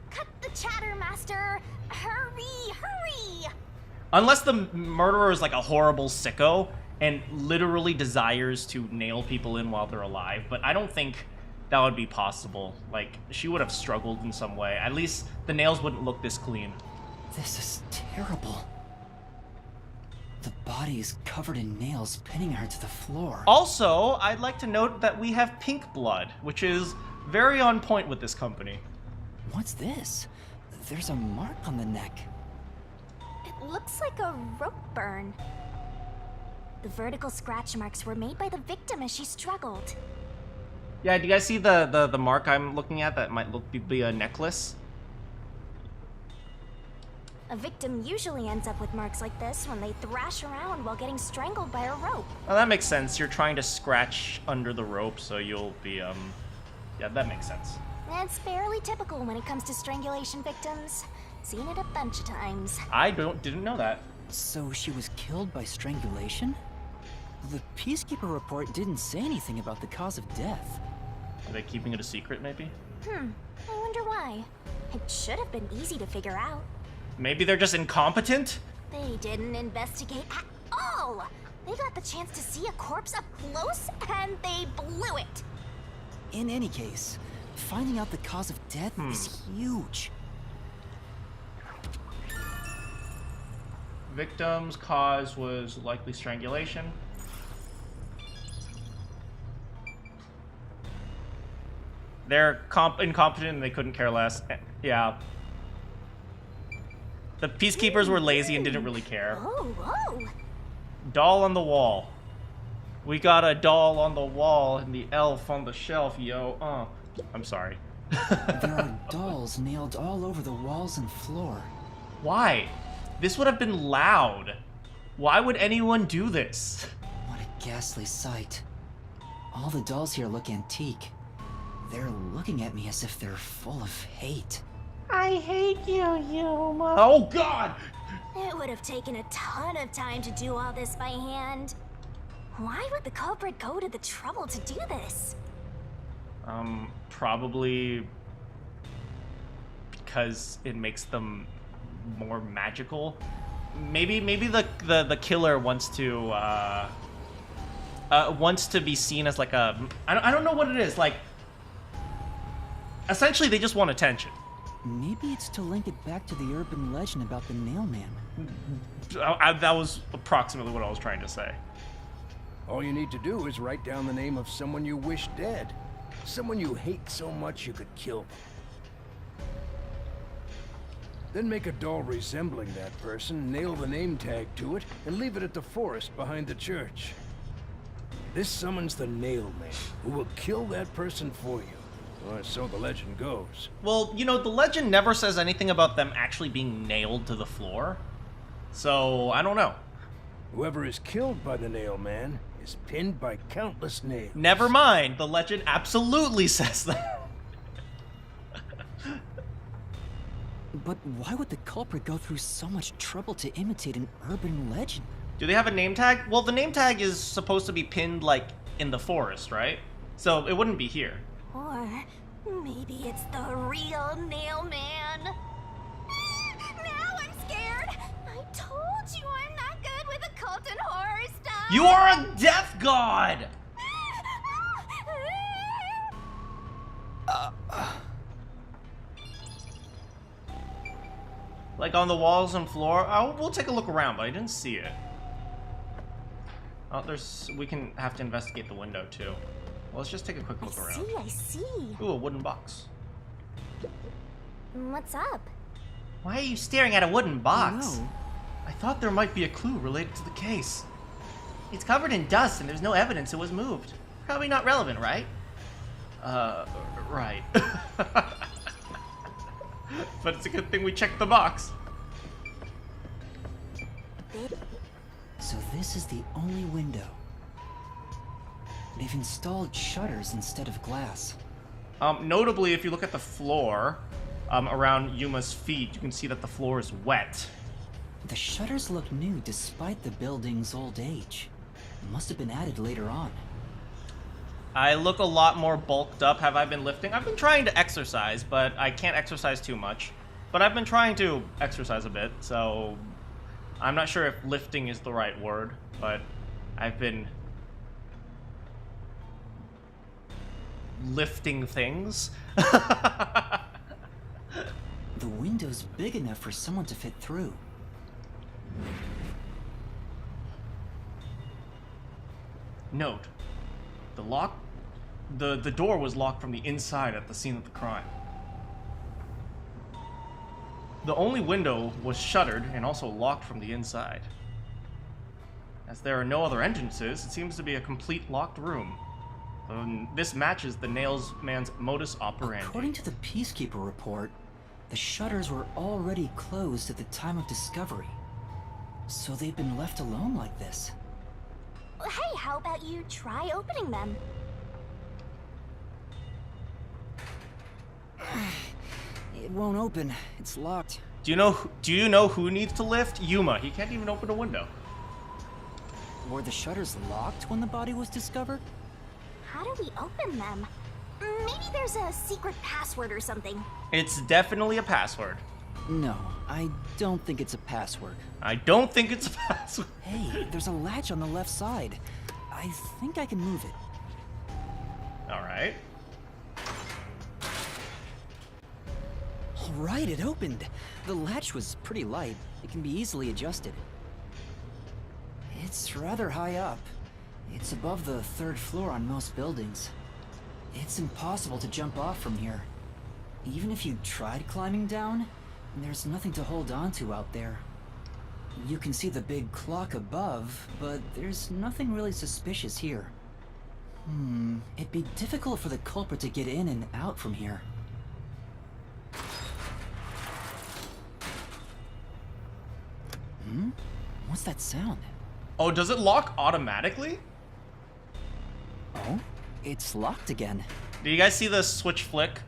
S5: Cut the chatter, Master! Hurry, hurry!
S1: Unless the murderer is like a horrible sicko and literally desires to nail people in while they're alive, but I don't think that would be possible. Like, she would have struggled in some way. At least the nails wouldn't look this clean.
S2: This is terrible. The body is covered in nails pinning her to the floor.
S1: Also, I'd like to note that we have pink blood, which is very on point with this company.
S2: What's this? There's a mark on the neck.
S5: It looks like a rope burn. The vertical scratch marks were made by the victim as she struggled.
S1: Yeah, do you guys see the mark I'm looking at that might be a necklace?
S5: A victim usually ends up with marks like this when they thrash around while getting strangled by a rope.
S1: Well, that makes sense. You're trying to scratch under the rope, so you'll be, yeah, that makes sense.
S5: It's fairly typical when it comes to strangulation victims. Seen it a bunch of times.
S1: I didn't know that.
S2: So she was killed by strangulation? The Peacekeeper report didn't say anything about the cause of death.
S1: Are they keeping it a secret, maybe?
S5: I wonder why. It should have been easy to figure out.
S1: Maybe they're just incompetent?
S5: They didn't investigate at all! They got the chance to see a corpse up close, and they blew it!
S2: In any case, finding out the cause of death is huge.
S1: Victim's cause was likely strangulation. They're incompetent and they couldn't care less. Yeah. The Peacekeepers were lazy and didn't really care.
S5: Oh.
S1: Doll on the wall. We got a doll on the wall and the elf on the shelf, yo. I'm sorry.
S2: There are dolls nailed all over the walls and floor.
S1: Why? This would have been loud. Why would anyone do this?
S2: What a ghastly sight. All the dolls here look antique. They're looking at me as if they're full of hate.
S1: I hate you, Yuma. Oh, God!
S5: It would have taken a ton of time to do all this by hand. Why would the culprit go to the trouble to do this?
S1: Probably because it makes them more magical. Maybe the killer wants to be seen as like a I don't know what it is, like essentially they just want attention.
S2: Maybe it's to link it back to the urban legend about the Nailman.
S1: That was approximately what I was trying to say.
S10: All you need to do is write down the name of someone you wish dead. Someone you hate so much you could kill them. Then make a doll resembling that person, nail the name tag to it, and leave it at the forest behind the church. This summons the Nailman, who will kill that person for you. Or so the legend goes.
S1: Well, you know, the legend never says anything about them actually being nailed to the floor. So, I don't know.
S10: Whoever is killed by the Nailman is pinned by countless nails.
S1: Never mind, the legend absolutely says that.
S2: But why would the culprit go through so much trouble to imitate an urban legend?
S1: Do they have a name tag? Well, the name tag is supposed to be pinned, like, in the forest, right? So, it wouldn't be here.
S5: Or maybe it's the real Nailman. Now I'm scared. I told you I'm not good with occult and horror stuff.
S1: You are a death god! Like on the walls and floor? We'll take a look around, but I didn't see it. Oh, we can have to investigate the window too. Well, let's just take a quick look around.
S5: I see.
S1: Ooh, a wooden box.
S5: What's up?
S1: Why are you staring at a wooden box?
S2: No.
S1: I thought there might be a clue related to the case. It's covered in dust and there's no evidence it was moved. Probably not relevant, right? Right. But it's a good thing we checked the box.
S2: So this is the only window. They've installed shutters instead of glass.
S1: Notably, if you look at the floor, around Yuma's feet, you can see that the floor is wet.
S2: The shutters look new despite the building's old age. Must have been added later on.
S1: I look a lot more bulked up. Have I been lifting? I've been trying to exercise, but I can't exercise too much. But I've been trying to exercise a bit, so I'm not sure if lifting is the right word, but I've been lifting things.
S2: The window's big enough for someone to fit through.
S1: Note, the door was locked from the inside at the scene of the crime. The only window was shuttered and also locked from the inside. As there are no other entrances, it seems to be a complete locked room. This matches the Nailsman's modus operandi.
S2: According to the Peacekeeper report, the shutters were already closed at the time of discovery. So they've been left alone like this.
S5: Hey, how about you try opening them?
S2: won't open. It's locked.
S1: Do you know who needs to lift? Yuma. He can't even open a window.
S2: Were the shutters locked when the body was discovered?
S5: How do we open them? Maybe there's a secret password or something.
S1: It's definitely a password.
S2: No, I don't think it's a password.
S1: I don't think it's a password.
S2: Hey, there's a latch on the left side. I think I can move it.
S1: Alright.
S2: Alright, it opened. The latch was pretty light. It can be easily adjusted. It's rather high up. It's above the 3rd floor on most buildings. It's impossible to jump off from here. Even if you tried climbing down, there's nothing to hold on to out there. You can see the big clock above, but there's nothing really suspicious here. It'd be difficult for the culprit to get in and out from here. What's that sound?
S1: Oh, does it lock automatically?
S2: Oh, it's locked again.
S1: Do you guys see the switch flick?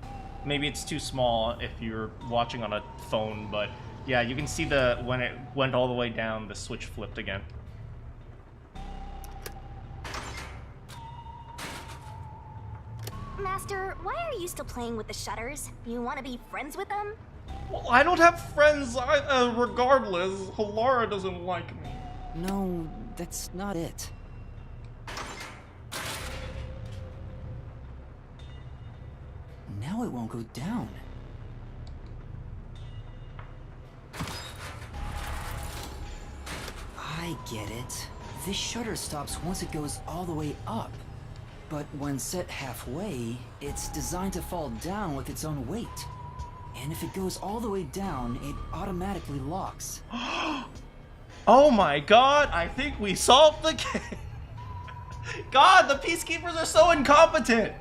S1: Maybe it's too small if you're watching on a phone, but yeah, you can see when it went all the way down, the switch flipped again.
S5: Master, why are you still playing with the shutters? You want to be friends with them?
S1: Well, I don't have friends regardless. Halara doesn't like me.
S2: No, that's not it. Now it won't go down. I get it. This shutter stops once it goes all the way up. But when set halfway, it's designed to fall down with its own weight. And if it goes all the way down, it automatically locks.
S1: Oh my god, I think we solved the game. God, the peacekeepers are so incompetent.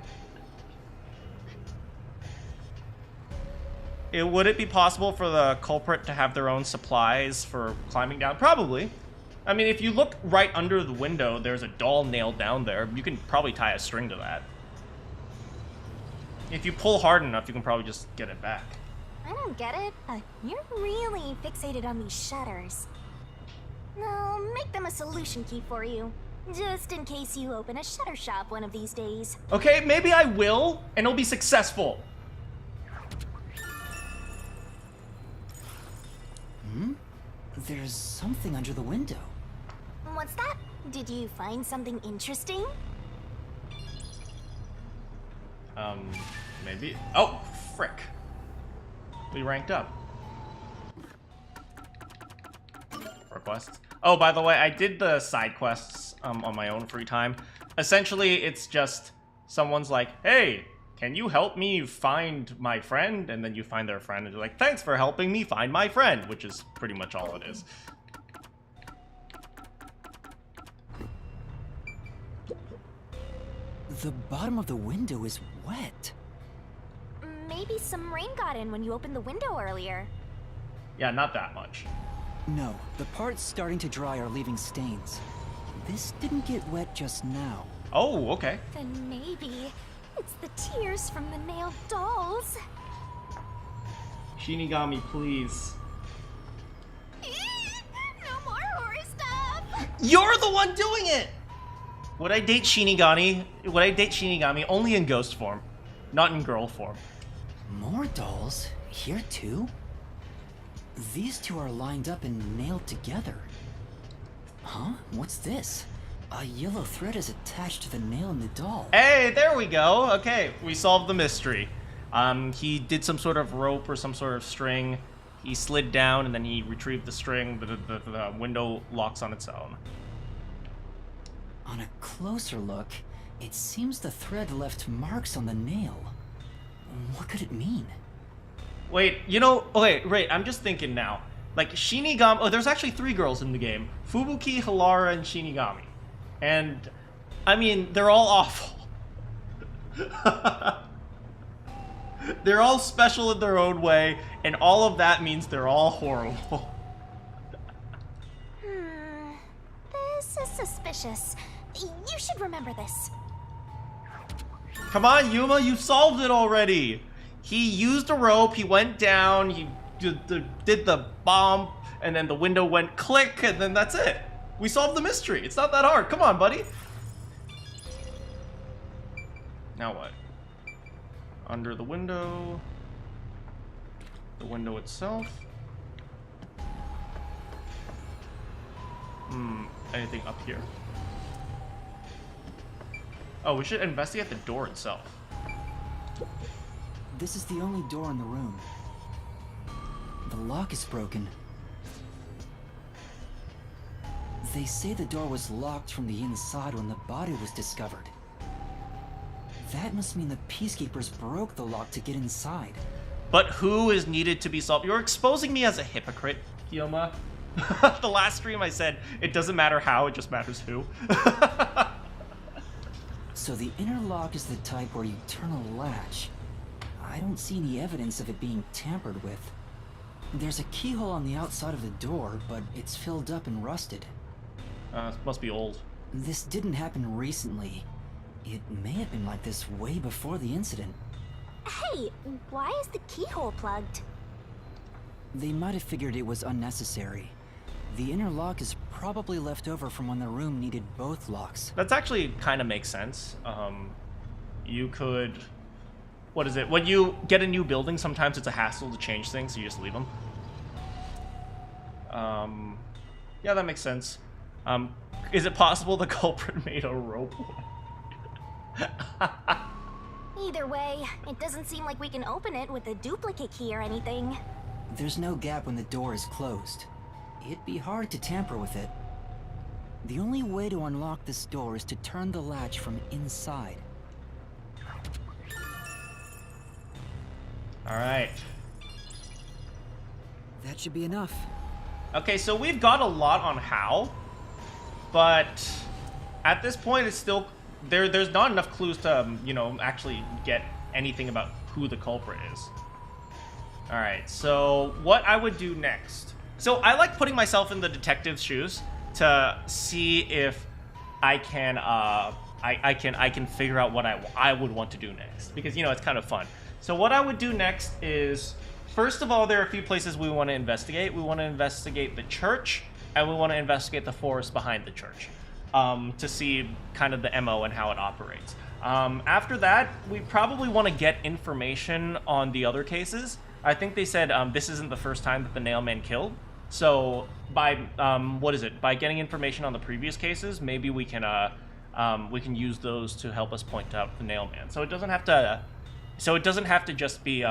S1: Would it be possible for the culprit to have their own supplies for climbing down? Probably. I mean, if you look right under the window, there's a doll nailed down there. You can probably tie a string to that. If you pull hard enough, you can probably just get it back.
S5: I don't get it. You're really fixated on these shutters. I'll make them a solution key for you. Just in case you open a shutter shop one of these days.
S1: Okay, maybe I will, and it'll be successful.
S2: There's something under the window.
S5: What's that? Did you find something interesting?
S1: Maybe. Oh, frick. We ranked up. Requests. Oh, by the way, I did the side quests on my own free time. Essentially, it's just someone's like, hey, can you help me find my friend? And then you find their friend and you're like, thanks for helping me find my friend, which is pretty much all it is.
S2: The bottom of the window is wet.
S5: Maybe some rain got in when you opened the window earlier.
S1: Yeah, not that much.
S2: No, the parts starting to dry are leaving stains. This didn't get wet just now.
S1: Oh, okay.
S5: Then maybe it's the tears from the nailed dolls.
S1: Shinigami, please.
S5: No more horror stuff.
S1: You're the one doing it! Would I date Shinigami? Would I date Shinigami only in ghost form, not in girl form?
S2: More dolls? Here too? These two are lined up and nailed together. Huh? What's this? A yellow thread is attached to the nail in the doll.
S1: Hey, there we go. Okay, we solved the mystery. He did some sort of rope or some sort of string. He slid down and then he retrieved the string. The window locks on its own.
S2: On a closer look, it seems the thread left marks on the nail. What could it mean?
S1: Wait, you know, wait, I'm just thinking now. Like, Shinigami, oh, there's actually 3 girls in the game. Fubuki, Halara, and Shinigami. And, I mean, they're all awful. They're all special in their own way, and all of that means they're all horrible.
S5: This is suspicious. You should remember this.
S1: Come on, Yuma, you solved it already! He used a rope, he went down, he did the bomb, and then the window went click, and then that's it. We solved the mystery. It's not that hard. Come on, buddy. Now what? Under the window itself. Anything up here? Oh, we should investigate the door itself.
S2: This is the only door in the room. The lock is broken. They say the door was locked from the inside when the body was discovered. That must mean the Peacekeepers broke the lock to get inside.
S1: But who is needed to be solved? You're exposing me as a hypocrite, Yuma. The last stream I said, it doesn't matter how, it just matters who.
S2: So the inner lock is the type where you turn a latch. I don't see any evidence of it being tampered with. There's a keyhole on the outside of the door, but it's filled up and rusted.
S1: It must be old.
S2: This didn't happen recently. It may have been like this way before the incident.
S5: Hey, why is the keyhole plugged?
S2: They might have figured it was unnecessary. The inner lock is probably left over from when the room needed both locks.
S1: That's actually kind of makes sense. You could... What is it? When you get a new building, sometimes it's a hassle to change things, so you just leave them. Yeah, that makes sense. Is it possible the culprit made a rope?
S5: Either way, it doesn't seem like we can open it with a duplicate key or anything.
S2: There's no gap when the door is closed. It'd be hard to tamper with it. The only way to unlock this door is to turn the latch from inside.
S1: Alright.
S2: That should be enough.
S1: Okay, so we've got a lot on how, but at this point it's still... There's not enough clues to, you know, actually get anything about who the culprit is. Alright, so what I would do next. So I like putting myself in the detective's shoes to see if I can I can figure out what I would want to do next, because, you know, it's kind of fun. So what I would do next is, first of all, there are a few places we want to investigate. We want to investigate the church, and we want to investigate the forest behind the church, to see kind of the MO and how it operates. After that, we probably want to get information on the other cases. I think they said this isn't the first time that the Nailman killed. So by by getting information on the previous cases, maybe we can use those to help us point out the Nailman. So it doesn't have to. So it doesn't have to just be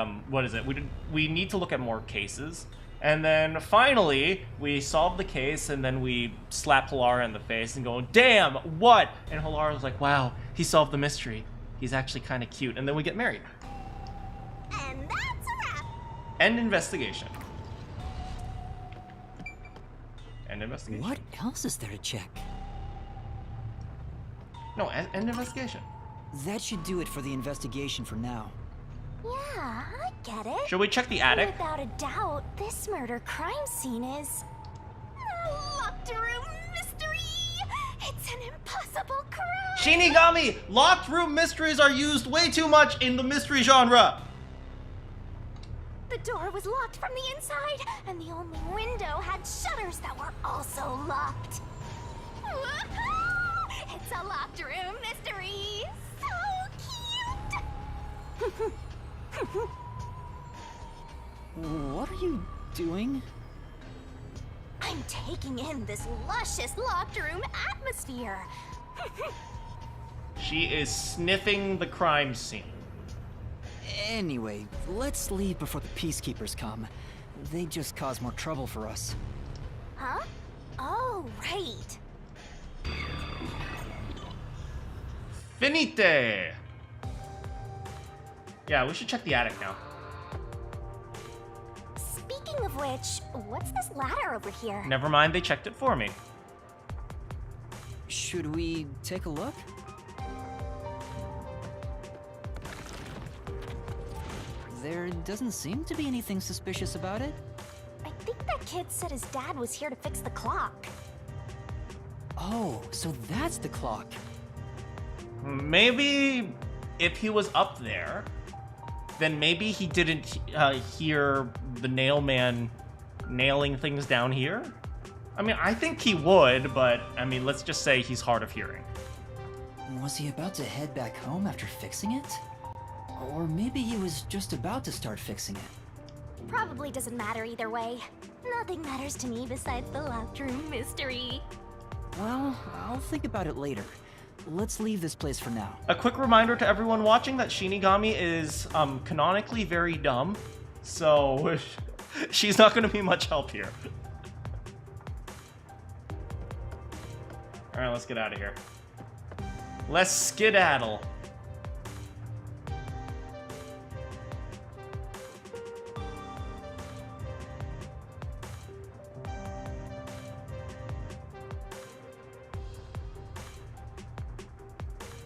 S1: we need to look at more cases. And then finally, we solve the case, and then we slap Halara in the face and go, "Damn, what?" And Halara's like, "Wow, he solved the mystery. He's actually kind of cute." And then we get married.
S5: And that's a wrap.
S1: End investigation. End investigation.
S2: What else is there to check?
S1: No, end investigation.
S2: That should do it for the investigation for now.
S5: Yeah, I get it.
S1: Should we check the attic?
S5: Without a doubt, this murder crime scene is a locked room mystery. It's an impossible crime.
S1: Shinigami! Locked room mysteries are used way too much in the mystery genre.
S5: The door was locked from the inside, and the only window had shutters that were also locked. Woohoo! It's a locked room mystery. So cute.
S2: What are you doing?
S5: I'm taking in this luscious locked room atmosphere.
S1: She is sniffing the crime scene.
S2: Anyway, let's leave before the Peacekeepers come. They just cause more trouble for us.
S5: Huh? Oh, right.
S1: Finite! Yeah, we should check the attic now.
S5: Speaking of which, what's this ladder over here?
S1: Never mind, they checked it for me.
S2: Should we take a look? There doesn't seem to be anything suspicious about it.
S5: I think that kid said his dad was here to fix the clock.
S2: Oh, so that's the clock.
S1: Maybe if he was up there, then maybe he didn't hear the nail man nailing things down here. I mean, I think he would, but I mean, let's just say he's hard of hearing.
S2: Was he about to head back home after fixing it? Or maybe he was just about to start fixing it.
S5: Probably doesn't matter either way. Nothing matters to me besides the locked room mystery.
S2: Well, I'll think about it later. Let's leave this place for now.
S1: A quick reminder to everyone watching that Shinigami is canonically very dumb, so she's not going to be much help here. Alright, let's get out of here. Let's skedaddle.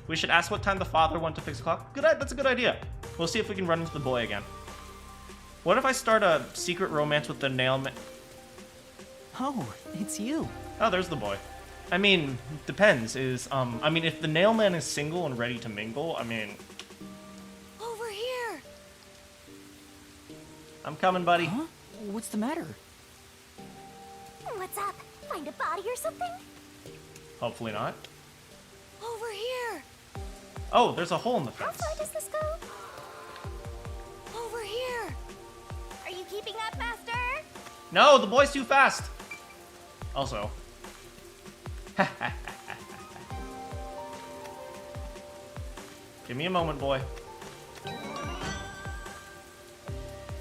S1: We should ask what time the father went to fix the clock. That's a good idea. We'll see if we can run into the boy again. What if I start a secret romance with the nailman?
S2: Oh, it's you.
S1: Oh, there's the boy. I mean, depends. I mean, if the nailman is single and ready to mingle, I mean...
S12: Over here!
S1: I'm coming, buddy.
S2: Huh? What's the matter?
S5: What's up? Find a body or something?
S1: Hopefully not.
S12: Over here!
S1: Oh, there's a hole in the
S5: How
S1: fence.
S5: far does this go?
S12: Over here!
S5: Are you keeping up, Master?
S1: No, the boy's too fast. Also. Give me a moment, boy.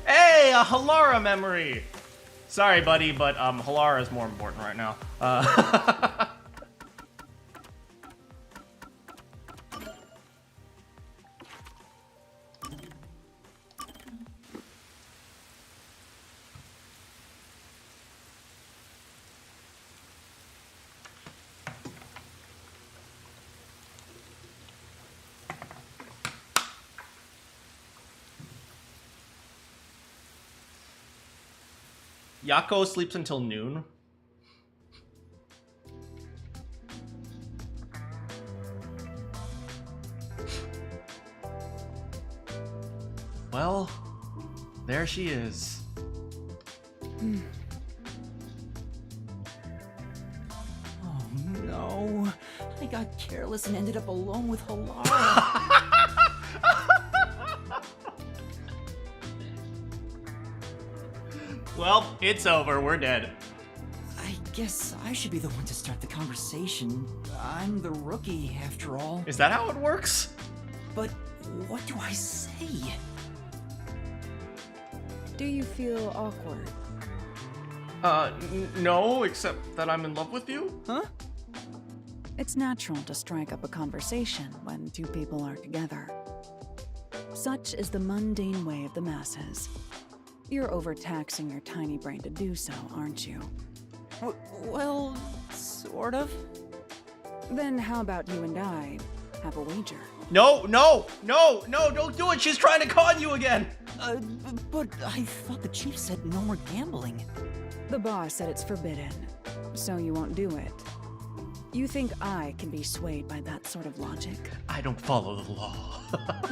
S1: Hey, a Halara memory! Sorry, buddy, but Halara is more important right now. Yako sleeps until noon. Well, there she is.
S2: Oh no. I got careless and ended up alone with Halara.
S1: Well, it's over. We're dead.
S2: I guess I should be the one to start the conversation. I'm the rookie, after all.
S1: Is that how it works?
S2: But what do I say?
S13: Do you feel awkward?
S1: No, except that I'm in love with you?
S2: Huh?
S13: It's natural to strike up a conversation when two people are together. Such is the mundane way of the masses. You're overtaxing your tiny brain to do so, aren't you?
S2: Well, sort of.
S13: Then how about you and I have a wager?
S1: No, don't do it. She's trying to con you again.
S2: But I thought the chief said no more gambling.
S13: The boss said it's forbidden, so you won't do it. You think I can be swayed by that sort of logic?
S1: I don't follow the law.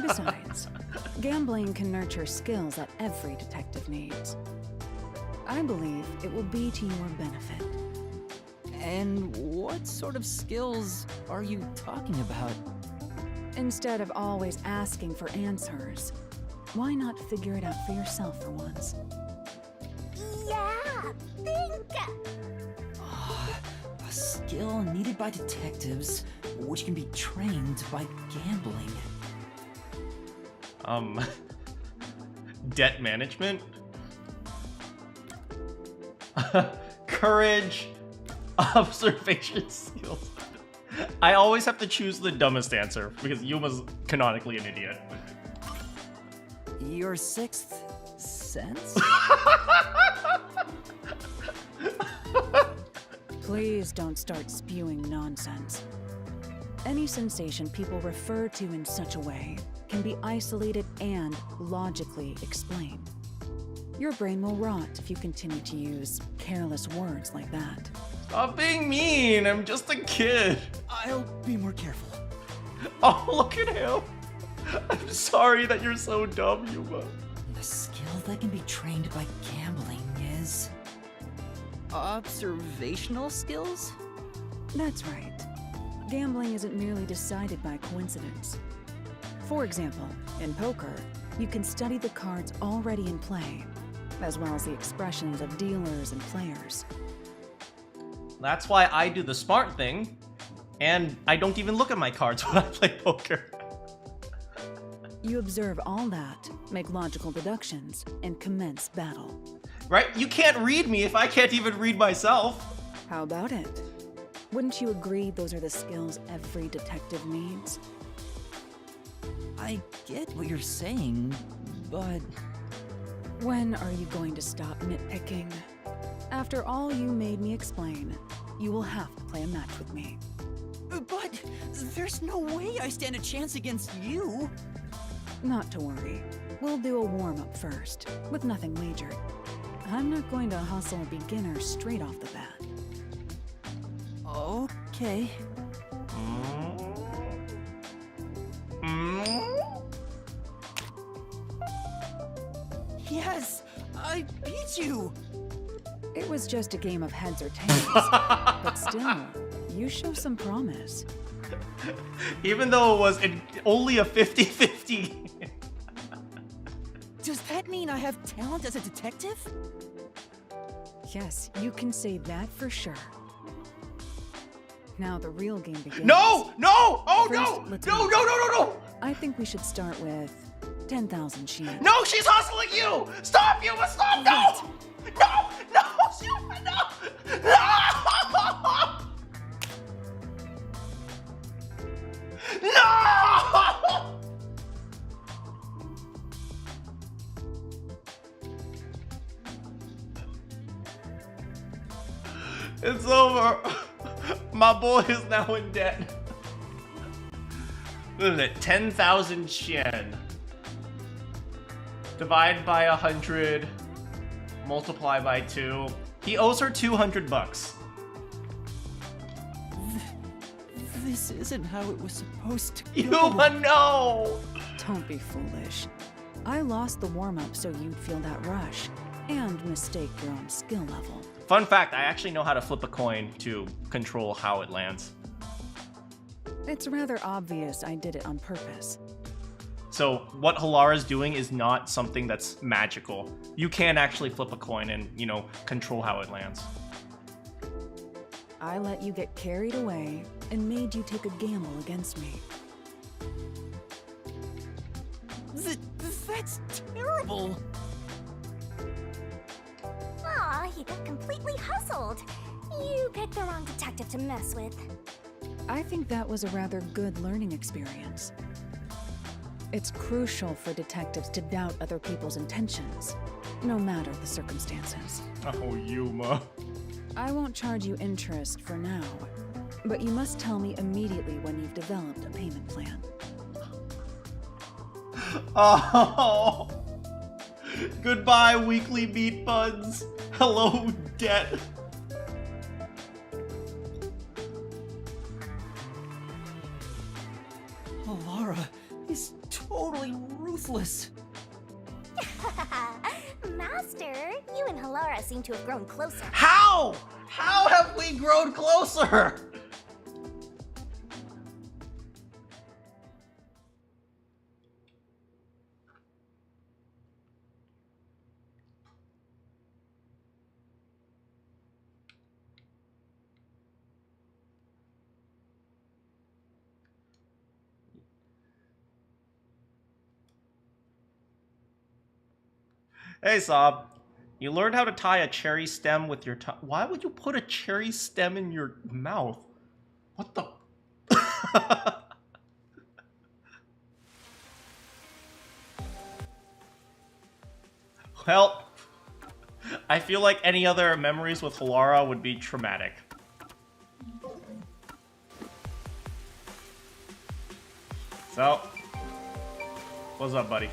S13: Besides, gambling can nurture skills that every detective needs. I believe it will be to your benefit.
S2: And what sort of skills are you talking about?
S13: Instead of always asking for answers, why not figure it out for yourself for once?
S5: Yeah, think.
S2: A skill needed by detectives, which can be trained by gambling.
S1: Debt management? Courage, observation skills. I always have to choose the dumbest answer because Yuma's canonically an idiot.
S2: Your sixth sense?
S13: Please don't start spewing nonsense. Any sensation people refer to in such a way can be isolated and logically explained. Your brain will rot if you continue to use careless words like that.
S1: Stop being mean, I'm just a kid.
S2: I'll be more careful.
S1: Oh, look at him. I'm sorry that you're so dumb, Yuma.
S2: The skill that can be trained by gambling is... observational skills?
S13: That's right. Gambling isn't merely decided by coincidence. For example, in poker, you can study the cards already in play, as well as the expressions of dealers and players.
S1: That's why I do the smart thing, and I don't even look at my cards when I play poker.
S13: You observe all that, make logical deductions, and commence battle.
S1: Right? You can't read me if I can't even read myself.
S13: How about it? Wouldn't you agree those are the skills every detective needs?
S2: I get what you're saying, but...
S13: When are you going to stop nitpicking? After all you made me explain, you will have to play a match with me.
S2: But there's no way I stand a chance against you.
S13: Not to worry. We'll do a warm-up first, with nothing wagered. I'm not going to hustle a beginner straight off the bat.
S2: Okay. Yes! I beat you!
S13: It was just a game of heads or tails, but still, you show some promise.
S1: Even though it was only a 50-50.
S2: Does that mean I have talent as a detective?
S13: Yes, you can say that for sure. Now the real game begins.
S1: No! No! Oh
S13: First,
S1: no!
S13: let's
S1: No,
S13: move.
S1: no, no, no, no!
S13: I think we should start with 10,000 Shin.
S1: No, she's hustling you! Stop, Yuma, stop! No! No! No! Yuma, no! No! No! It's over. My boy is now in debt. What is it? 10,000 Shin. Divide by 100. Multiply by 2. He owes her 200 bucks.
S2: This isn't how it was supposed to go.
S1: Yuma, no!
S13: Don't be foolish. I lost the warm-up so you'd feel that rush, and mistake your own skill level.
S1: Fun fact, I actually know how to flip a coin to control how it lands.
S13: It's rather obvious I did it on purpose.
S1: So what Halara's doing is not something that's magical. You can actually flip a coin and, you know, control how it lands.
S13: I let you get carried away and made you take a gamble against me.
S2: That's terrible!
S5: Aw, you got completely hustled. You picked the wrong detective to mess with.
S13: I think that was a rather good learning experience. It's crucial for detectives to doubt other people's intentions, no matter the circumstances.
S1: Oh, Yuma.
S13: I won't charge you interest for now, but you must tell me immediately when you've developed a payment plan.
S1: Oh. Goodbye, weekly meat buns. Hello, debt.
S2: Halara is totally ruthless.
S5: Master, you and Halara seem to have grown closer.
S1: How? How have we grown closer? Hey, Sob. You learned how to tie a cherry stem with your tongue. Why would you put a cherry stem in your mouth? What the? Well, I feel like any other memories with Halara would be traumatic. So, what's up, buddy?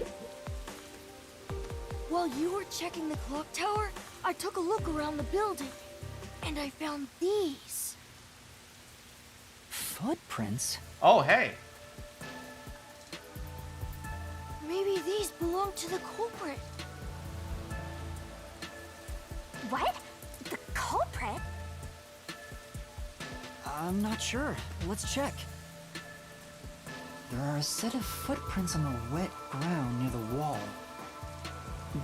S14: While you were checking the clock tower, I took a look around the building, and I found these.
S2: Footprints?
S1: Oh, hey.
S14: Maybe these belong to the culprit.
S5: What? The culprit?
S2: I'm not sure. Let's check. There are a set of footprints on the wet ground near the wall.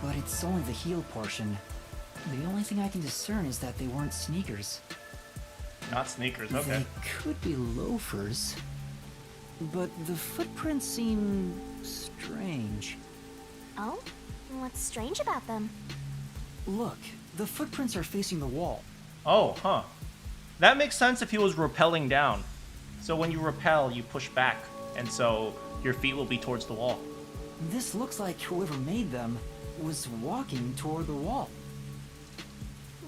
S2: But it's only the heel portion. The only thing I can discern is that they weren't sneakers.
S1: Not sneakers, okay.
S2: They could be loafers. But the footprints seem strange.
S5: Oh? What's strange about them?
S2: Look, the footprints are facing the wall.
S1: Oh, huh. That makes sense if he was rappelling down. So when you rappel, you push back, and so your feet will be towards the wall.
S2: This looks like whoever made them was walking toward the wall.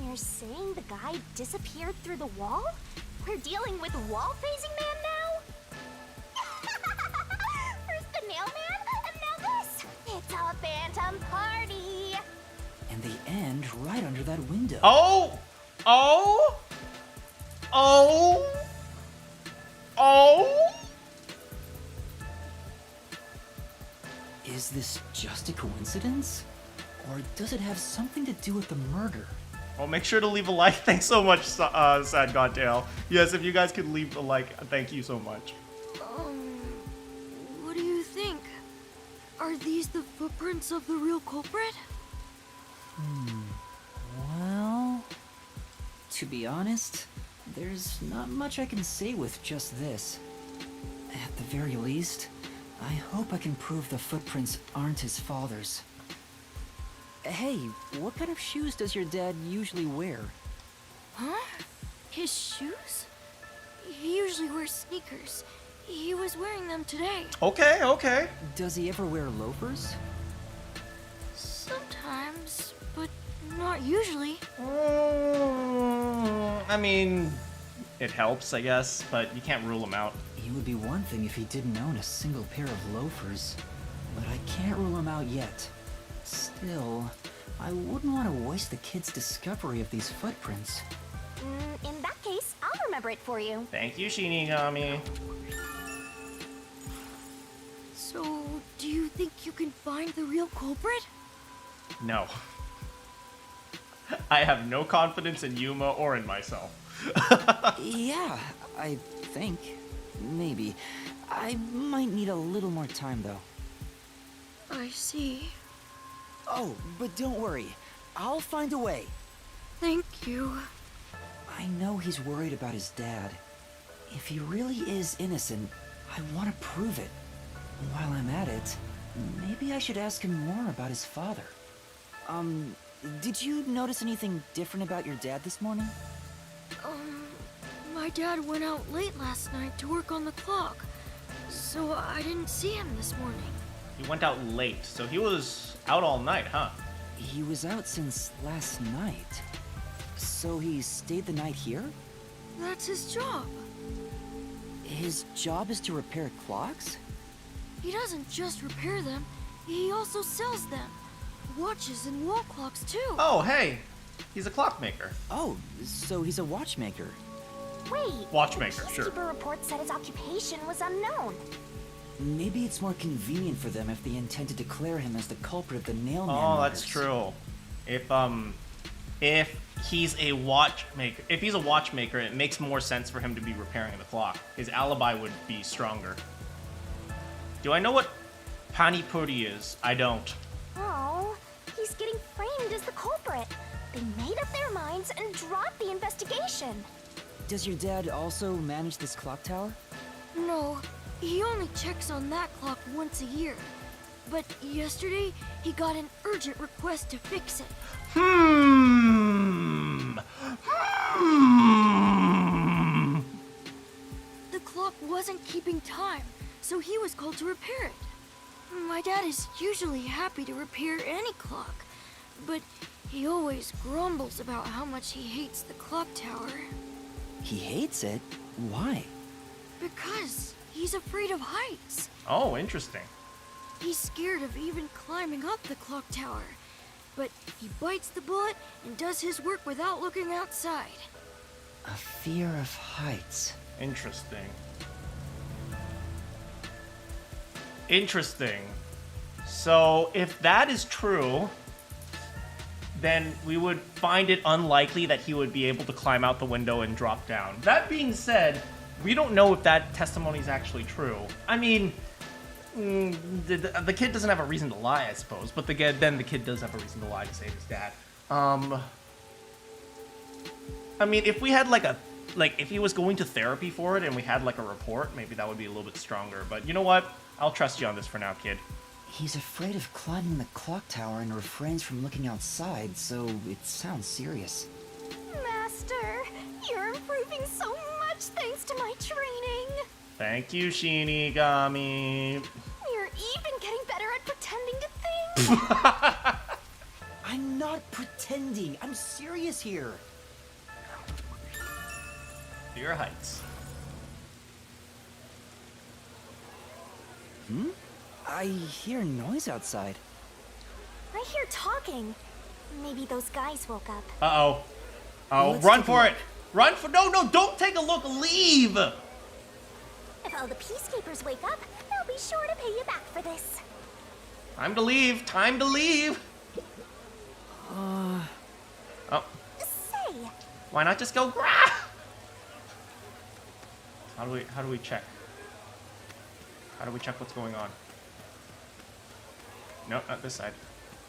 S5: You're saying the guy disappeared through the wall? We're dealing with wall-facing man now? First the nail man, and now this! It's a phantom party!
S2: And they end right under that window.
S1: Oh! Oh! Oh! Oh!
S2: Is this just a coincidence? Or does it have something to do with the murder?
S1: Well, make sure to leave a like. Thanks so much, Sad Godtail. Yes, if you guys could leave a like, thank you so much.
S14: What do you think? Are these the footprints of the real culprit?
S2: Well, to be honest, there's not much I can say with just this. At the very least, I hope I can prove the footprints aren't his father's. Hey, what kind of shoes does your dad usually wear?
S14: Huh? His shoes? He usually wears sneakers. He was wearing them today.
S1: Okay, okay.
S2: Does he ever wear loafers?
S14: Sometimes, but not usually.
S1: I mean, it helps, I guess, but you can't rule him out.
S2: It would be one thing if he didn't own a single pair of loafers, but I can't rule him out yet. Still, I wouldn't want to waste the kid's discovery of these footprints.
S5: In that case, I'll remember it for you.
S1: Thank you, Shinigami.
S14: So, do you think you can find the real culprit?
S1: No. I have no confidence in Yuma or in myself.
S2: Yeah, I think. Maybe. I might need a little more time, though.
S14: I see.
S2: Oh, but don't worry. I'll find a way.
S14: Thank you.
S2: I know he's worried about his dad. If he really is innocent, I want to prove it. While I'm at it, maybe I should ask him more about his father. Did you notice anything different about your dad this morning?
S14: My dad went out late last night to work on the clock, so I didn't see him this morning.
S1: He went out late, so he was out all night, huh?
S2: He was out since last night. So he stayed the night here?
S14: That's his job.
S2: His job is to repair clocks?
S14: He doesn't just repair them, he also sells them. Watches and wall clocks, too.
S1: Oh, hey! He's a clockmaker.
S2: Oh, so he's a watchmaker.
S5: Wait,
S1: Watchmaker,
S5: the
S1: sure.
S5: peacekeeper report said his occupation was unknown.
S2: Maybe it's more convenient for them if they intend to declare him as the culprit of the nailman
S1: Oh,
S2: murders.
S1: that's true. If he's a watchmaker, it makes more sense for him to be repairing the clock. His alibi would be stronger. Do I know what Panipuri is? I don't.
S5: Oh, he's getting framed as the culprit. They made up their minds and dropped the investigation.
S2: Does your dad also manage this clock tower?
S14: No, he only checks on that clock once a year. But yesterday, he got an urgent request to fix it. The clock wasn't keeping time, so he was called to repair it. My dad is usually happy to repair any clock, but he always grumbles about how much he hates the clock tower.
S2: He hates it? Why?
S14: Because he's afraid of heights.
S1: Oh, interesting.
S14: He's scared of even climbing up the clock tower, but he bites the bullet and does his work without looking outside.
S2: A fear of heights.
S1: Interesting. Interesting. So if that is true, then we would find it unlikely that he would be able to climb out the window and drop down. That being said, we don't know if that testimony is actually true. I mean, the kid doesn't have a reason to lie, I suppose, but then the kid does have a reason to lie to save his dad. I mean, if we had if he was going to therapy for it and we had like a report, maybe that would be a little bit stronger. But you know what? I'll trust you on this for now, kid.
S2: He's afraid of climbing the clock tower and refrains from looking outside, so it sounds serious.
S5: Master, you're improving so much thanks to my training.
S1: Thank you, Shinigami.
S5: You're even getting better at pretending to think.
S2: I'm not pretending. I'm serious here.
S1: Fear heights.
S2: I hear noise outside.
S5: I hear talking. Maybe those guys woke up.
S1: Uh-oh. Oh, run for it! Run for— No, don't take a look! Leave!
S5: If all the peacekeepers wake up, they'll be sure to pay you back for this.
S1: Time to leave! Time to leave! Oh.
S5: Say.
S1: Why not just go? How do we check? How do we check what's going on? No, not this side.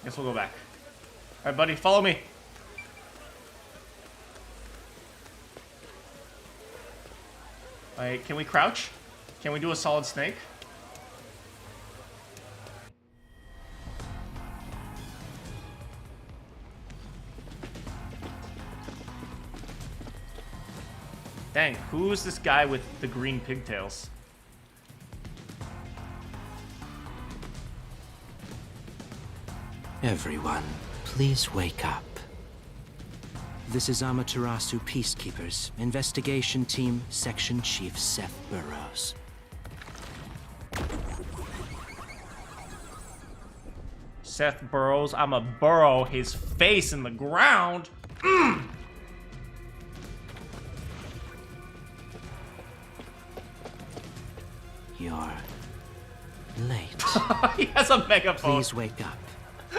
S1: Guess we'll go back. All right, buddy, follow me. Like, can we crouch? Can we do a solid snake? Dang, who's this guy with the green pigtails?
S15: Everyone, please wake up. This is Amaterasu Peacekeepers, Investigation Team, Section Chief Seth Burrows.
S1: Seth Burrows, I'ma burrow his face in the ground.
S15: You're late.
S1: He has a megaphone.
S15: Please wake up.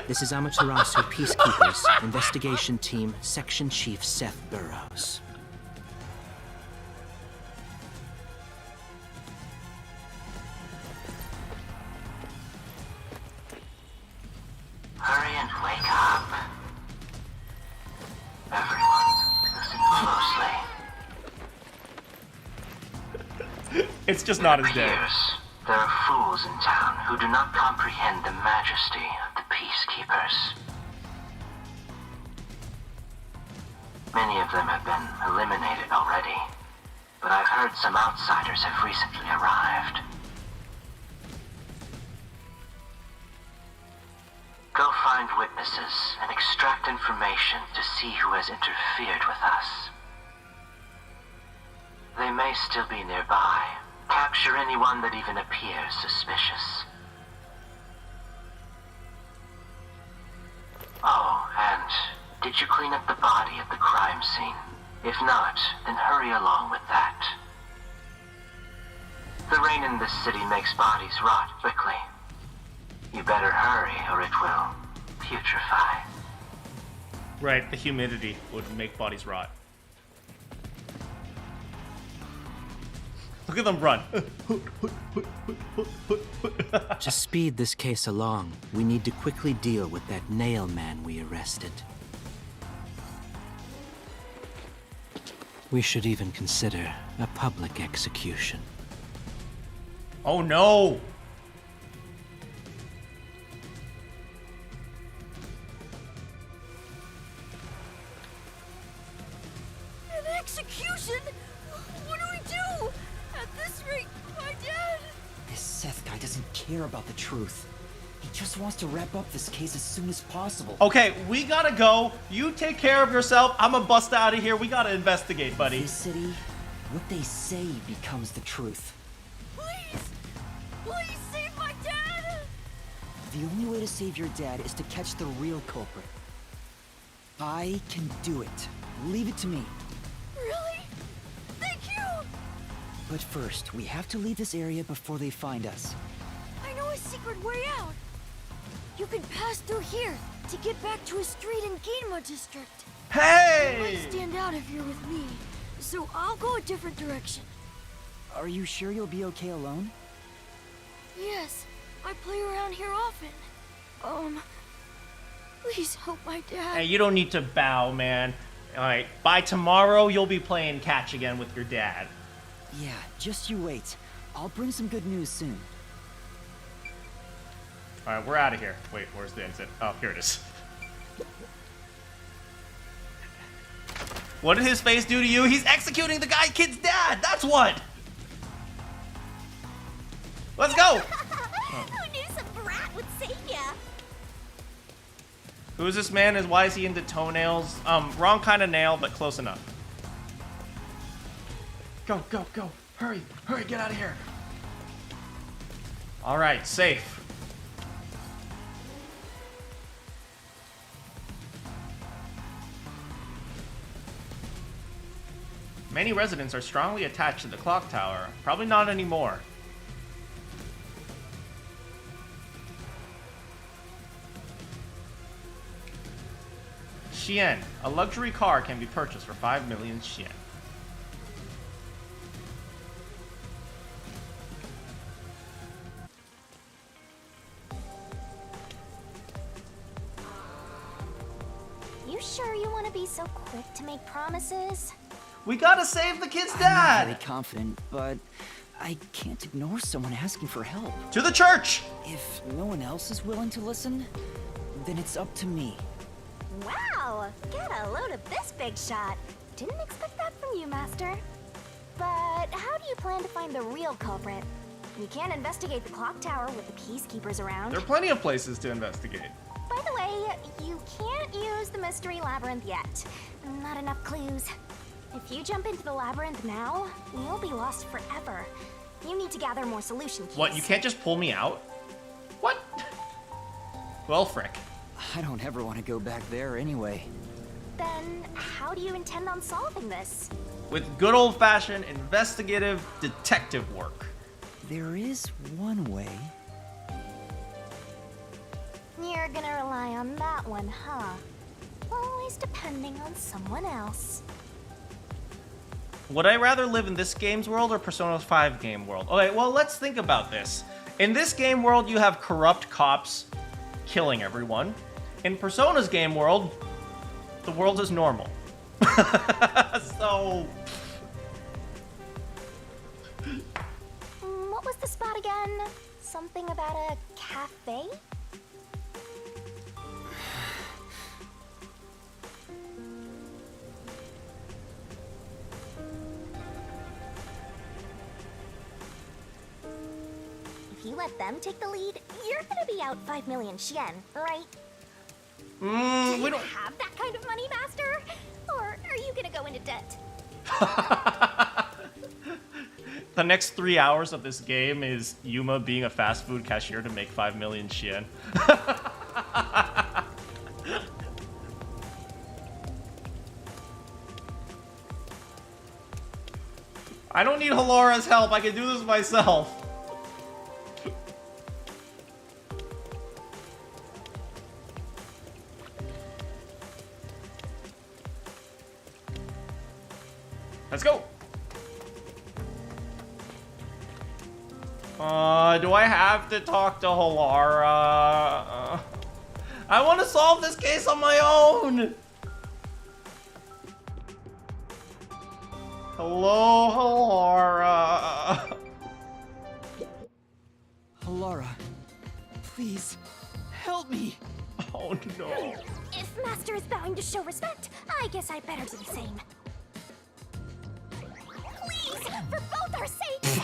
S15: This is Amaterasu Peacekeepers, Investigation Team, Section Chief Seth Burrows.
S16: Hurry and wake up. Everyone, listen closely.
S1: It's just not his day.
S16: There are fools in town who do not comprehend the majesty of the Peacekeepers. Many of them have been eliminated already, but I've heard some outsiders have recently arrived. Go find witnesses and extract information to see who has interfered with us. They may still be nearby. Capture anyone that even appears suspicious. Oh, and did you clean up the body at the crime scene? If not, then hurry along with that. The rain in this city makes bodies rot quickly. You better hurry or it will putrefy.
S1: Right, the humidity would make bodies rot. Look at them run.
S15: To speed this case along, we need to quickly deal with that nail man we arrested. We should even consider a public execution.
S1: Oh no!
S14: An execution? What do we do? At this rate, my dad...
S2: This Seth guy doesn't care about the truth. He just wants to wrap up this case as soon as possible.
S1: Okay, we gotta go. You take care of yourself. I'm gonna bust out of here. We gotta investigate, buddy.
S2: This city, what they say becomes the truth.
S14: Please! Please save my dad!
S2: The only way to save your dad is to catch the real culprit. I can do it. Leave it to me.
S14: Really? Thank you!
S2: But first, we have to leave this area before they find us.
S14: I know a secret way out. You can pass through here to get back to a street in Ginma District.
S1: Hey!
S14: It might stand out if you're with me, so I'll go a different direction.
S2: Are you sure you'll be okay alone?
S14: Yes, I play around here often. Please help my dad.
S1: Hey, you don't need to bow, man. Alright, by tomorrow, you'll be playing catch again with your dad.
S2: Yeah, just you wait. I'll bring some good news soon.
S1: Alright, we're out of here. Wait, where's the exit? Oh, here it is. What did his face do to you? He's executing the kid's dad! That's what! Let's go!
S5: Who knew some brat would save ya?
S1: Who is this man? Why is he into toenails? Wrong kind of nail, but close enough. Go, go, go. Hurry, hurry, get out of here. Alright, safe. Many residents are strongly attached to the clock tower. Probably not anymore. Shien. A luxury car can be purchased for 5 million Shien.
S5: You sure you want to be so quick to make promises?
S1: We gotta save the kid's
S2: I'm
S1: dad!
S2: not really confident, but I can't ignore someone asking for help.
S1: To the church!
S2: If no one else is willing to listen, then it's up to me.
S5: Wow! Get a load of this big shot. Didn't expect that from you, Master. But how do you plan to find the real culprit? You can't investigate the clock tower with the peacekeepers around.
S1: There are plenty of places to investigate.
S5: By the way, you can't use the mystery labyrinth yet. Not enough clues. If you jump into the labyrinth now, you'll be lost forever. You need to gather more solution keys.
S1: What, you can't just pull me out? What? Well, frick.
S2: I don't ever want to go back there anyway.
S5: Then how do you intend on solving this?
S1: With good old-fashioned investigative detective work.
S2: There is one way.
S5: You're gonna rely on that one, huh? Always depending on someone else.
S1: Would I rather live in this game's world or Persona 5 game world? Okay, well, let's think about this. In this game world, you have corrupt cops killing everyone. In Persona's game world, the world is normal. So...
S5: What was the spot again? Something about a cafe? If you let them take the lead, you're gonna be out 5 million Shien, right? Do you have that kind of money, Master? Or are you gonna go into debt?
S1: The next 3 hours of this game is Yuma being a fast food cashier to make 5 million Shien. I don't need Halora's help. I can do this myself. Let's go. Do I have to talk to Halora? I want to solve this case on my own. Hello, Halora.
S2: Halora, please, help me.
S1: Oh no.
S5: If Master is bowing to show respect, I guess I better do the same. Please, for both our sakes!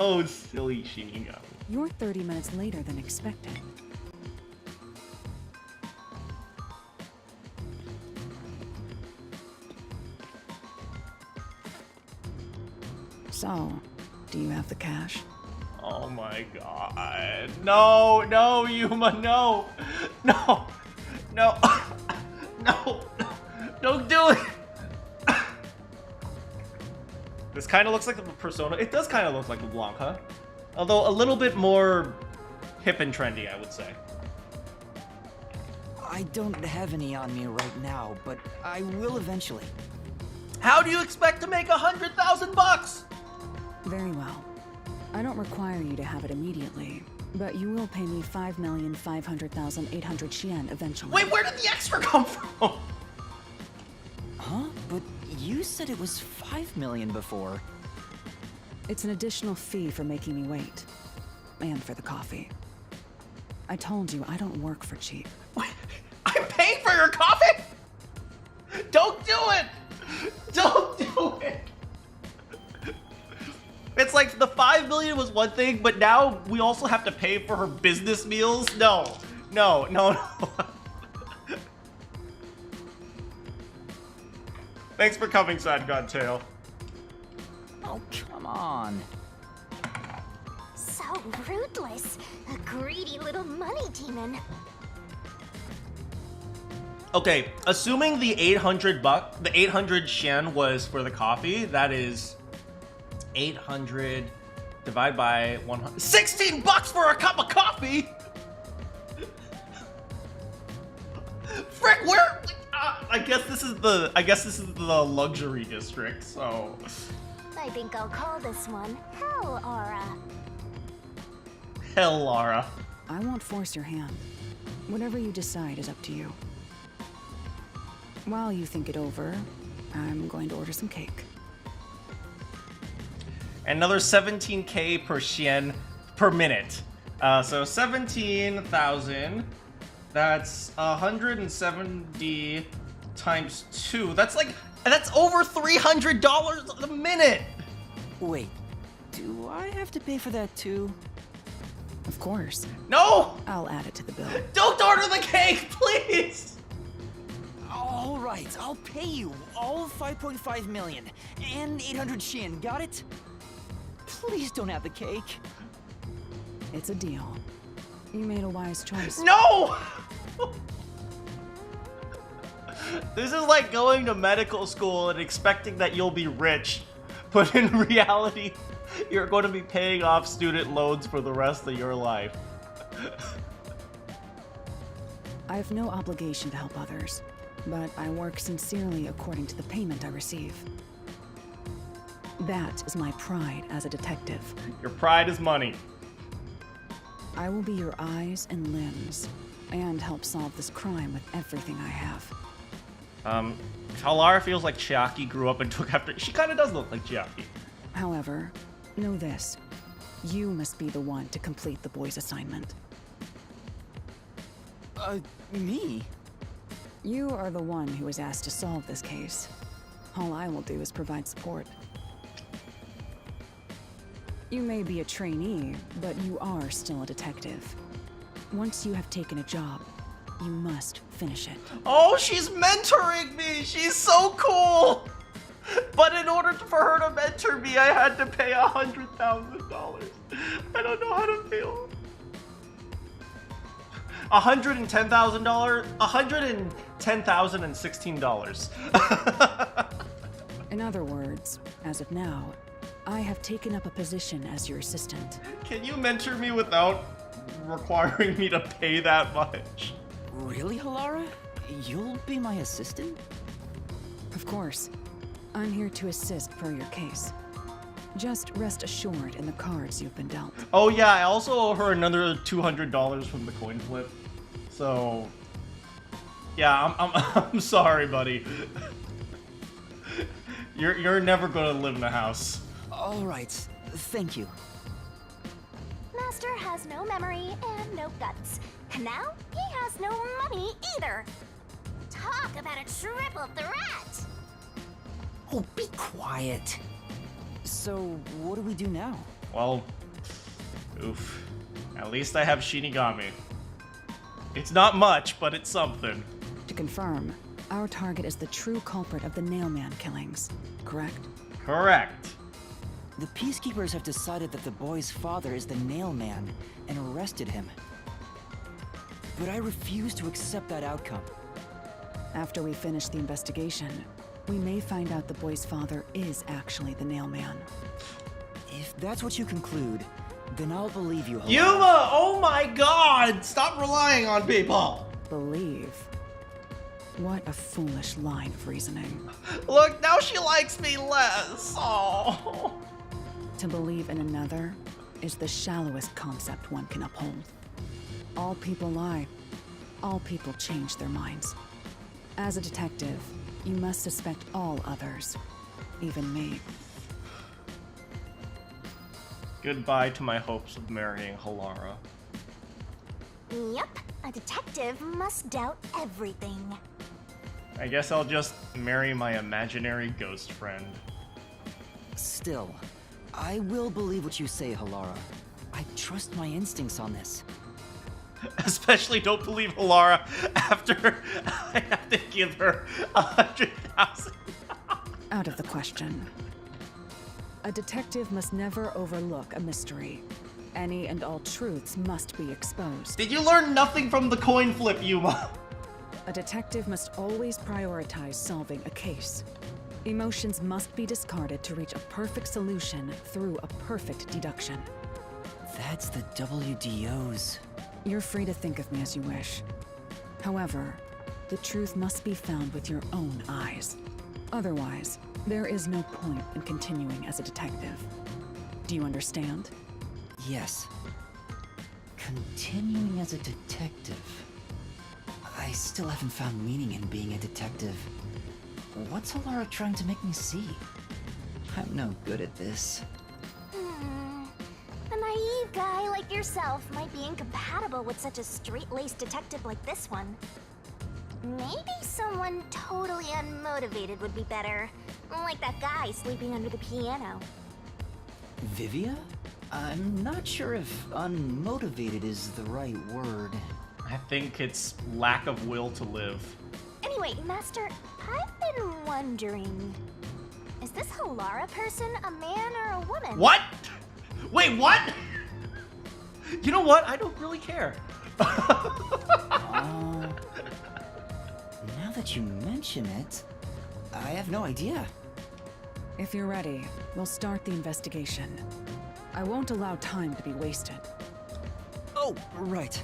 S1: Oh, silly Shinigami.
S13: You're 30 minutes later than expected. So, do you have the cash?
S1: Oh my god. No, no, Yuma, no. No. No. No. Don't do it. This kind of looks like the Persona. It does kind of look like LeBlanc, huh? Although a little bit more hip and trendy, I would say.
S2: I don't have any on me right now, but I will eventually.
S1: How do you expect to make $100,000?
S13: Very well. I don't require you to have it immediately, but you will pay me 5,500,800 yen eventually.
S1: Wait, where did the extra come from?
S2: Huh? But you said it was 5 million before.
S13: It's an additional fee for making me wait. And for the coffee. I told you I don't work for cheap.
S1: Wait, I'm paying for your coffee? Don't do it! Don't do it! It's like the 5 million was one thing, but now we also have to pay for her business meals? No. No, no, no. Thanks for coming, Sad Godtail.
S2: Oh, come on.
S5: So ruthless. A greedy little money demon.
S1: Okay, assuming the 800 shen was for the coffee, that is 800 divided by 100. 16 bucks for a cup of coffee? Frick, where? I guess this is the luxury district, so.
S5: I think I'll call this one Hell Aura.
S1: Hell, Laura.
S13: I won't force your hand. Whatever you decide is up to you. While you think it over, I'm going to order some cake.
S1: Another 17k per shen per minute. So 17,000. That's 170 times 2. That's over $300 a minute.
S2: Wait, do I have to pay for that too?
S13: Of course.
S1: No!
S13: I'll add it to the bill.
S1: Don't order the cake, please!
S2: All right, I'll pay you all 5.5 million and 800 shin, got it? Please don't have the cake.
S13: It's a deal. You made a wise choice.
S1: No! This is like going to medical school and expecting that you'll be rich, but in reality, you're going to be paying off student loans for the rest of your life.
S13: I have no obligation to help others, but I work sincerely according to the payment I receive. That is my pride as a detective.
S1: Your pride is money.
S13: I will be your eyes and limbs, and help solve this crime with everything I have.
S1: Talara feels like Chiaki grew up and took after. She kind of does look like Chiaki.
S13: However, know this. You must be the one to complete the boy's assignment.
S2: Me?
S13: You are the one who was asked to solve this case. All I will do is provide support. You may be a trainee, but you are still a detective. Once you have taken a job, you must finish it.
S1: Oh, she's mentoring me! She's so cool! But in order for her to mentor me, I had to pay $100,000. I don't know how to feel. $110,000? $110,016.
S13: In other words, as of now, I have taken up a position as your assistant.
S1: Can you mentor me without requiring me to pay that much?
S2: Really, Halara? You'll be my assistant?
S13: Of course. I'm here to assist per your case. Just rest assured in the cards you've been dealt.
S1: Oh yeah, I also owe her another $200 from the coin flip. So, yeah, I'm sorry, buddy. You're never gonna live in a house.
S2: All right, thank you.
S5: Master has no memory and no guts. And now he has no money either. Talk about a triple threat!
S2: Oh, be quiet. So, what do we do now?
S1: Well, oof. At least I have Shinigami. It's not much, but it's something.
S13: To confirm, our target is the true culprit of the Nailman killings, correct?
S1: Correct.
S2: The Peacekeepers have decided that the boy's father is the Nailman and arrested him. But I refuse to accept that outcome.
S13: After we finish the investigation, we may find out the boy's father is actually the Nailman.
S2: If that's what you conclude, Then I'll believe you, Halara.
S1: Yuma! Oh my god! Stop relying on people!
S13: Believe? What a foolish line of reasoning.
S1: Look, now she likes me less. Oh.
S13: To believe in another is the shallowest concept one can uphold. All people lie. All people change their minds. As a detective, you must suspect all others, even me.
S1: Goodbye to my hopes of marrying Halara.
S5: Yep, a detective must doubt everything.
S1: I guess I'll just marry my imaginary ghost friend.
S2: Still, I will believe what you say, Halara. I trust my instincts on this.
S1: Especially don't believe Halara after I have to give her 100,000.
S13: Out of the question. A detective must never overlook a mystery. Any and all truths must be exposed.
S1: Did you learn nothing from the coin flip, Yuma?
S13: A detective must always prioritize solving a case. Emotions must be discarded to reach a perfect solution through a perfect deduction.
S2: That's the WDOs.
S13: You're free to think of me as you wish. However, the truth must be found with your own eyes. Otherwise, there is no point in continuing as a detective. Do you understand?
S2: Yes. Continuing as a detective. I still haven't found meaning in being a detective. What's Halara trying to make me see? I'm no good at this.
S5: A naive guy like yourself might be incompatible with such a straight-laced detective like this one. Maybe someone totally unmotivated would be better. Like that guy sleeping under the piano.
S2: Vivia? I'm not sure if unmotivated is the right word.
S1: I think it's lack of will to live.
S5: Anyway, Master, I've been wondering... Is this Halara person a man or a woman?
S1: What? Wait, what? You know what? I don't really care.
S2: Now that you mention it, I have no idea.
S13: If you're ready, we'll start the investigation. I won't allow time to be wasted.
S2: Oh, right.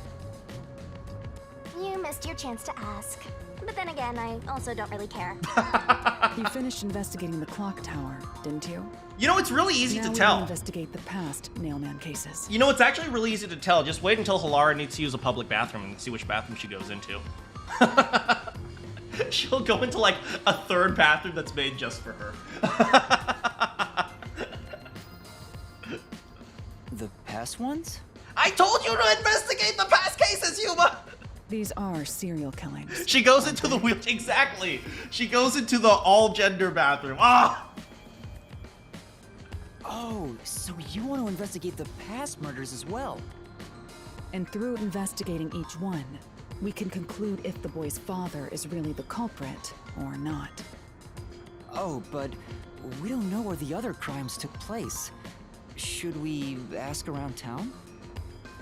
S5: You missed your chance to ask. But then again, I also don't really care.
S13: You finished investigating the clock tower, didn't you?
S1: You know, it's really easy
S13: now
S1: to
S13: we
S1: tell.
S13: will investigate the past Nailman cases.
S1: You know, it's actually really easy to tell. Just wait until Halara needs to use a public bathroom and see which bathroom she goes into. She'll go into like a third bathroom that's made just for her.
S2: The past ones?
S1: I told you to investigate the past cases, Yuma!
S13: These are serial killings.
S1: She goes into the wheel. Exactly. She goes into the all-gender bathroom. Ah!
S2: Oh, so you want to investigate the past murders as well?
S13: And through investigating each one, we can conclude if the boy's father is really the culprit or not.
S2: Oh, but we don't know where the other crimes took place. Should we ask around town?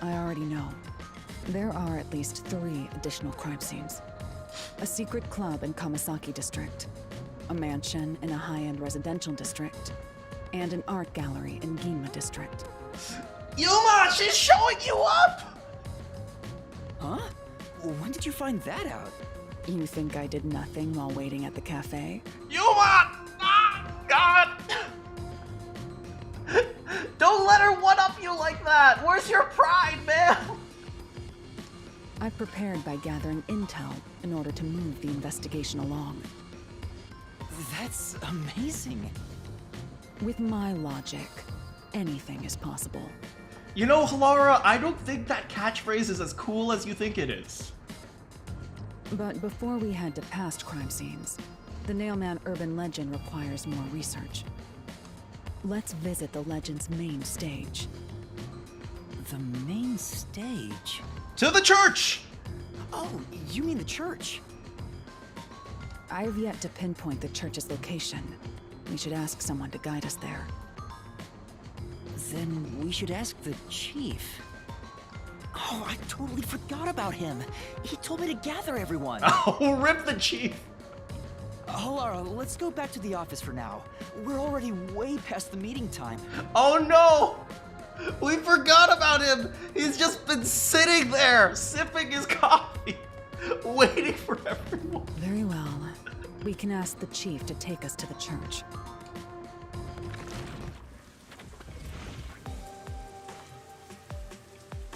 S13: I already know. There are at least 3 additional crime scenes. A secret club in Kamasaki district, a mansion in a high-end residential district, and an art gallery in Ginma district.
S1: Yuma, she's showing you up!
S2: Huh? When did you find that out?
S13: You think I did nothing while waiting at the cafe?
S1: Yuma! Ah, God! Don't let her one-up you like that! Where's your pride, man?
S13: I prepared by gathering intel in order to move the investigation along.
S2: That's amazing.
S13: With my logic, anything is possible.
S1: You know, Halara, I don't think that catchphrase is as cool as you think it is.
S13: But before we head to past crime scenes, the Nailman urban legend requires more research. Let's visit the legend's main stage.
S2: The main stage?
S1: To the church!
S2: Oh, you mean the church?
S13: I've yet to pinpoint the church's location. We should ask someone to guide us there.
S2: Then we should ask the chief. Oh, I totally forgot about him. He told me to gather everyone.
S1: Oh, rip the chief.
S2: Halara, let's go back to the office for now. We're already way past the meeting time.
S1: Oh no! We forgot about him! He's just been sitting there, sipping his coffee, waiting for everyone.
S13: Very well. We can ask the chief to take us to the church.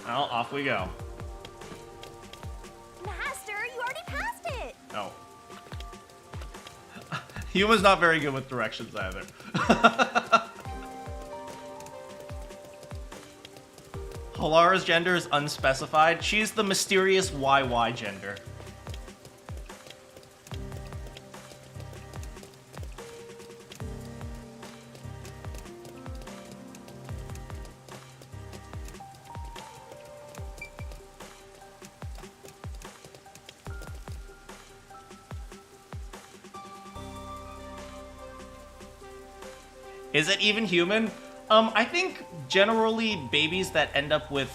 S1: Well, off we go.
S5: Master, you already passed it!
S1: Oh. Yuma's not very good with directions either. Halara's gender is unspecified. She's the mysterious YY gender. Is it even human? I think generally babies that end up with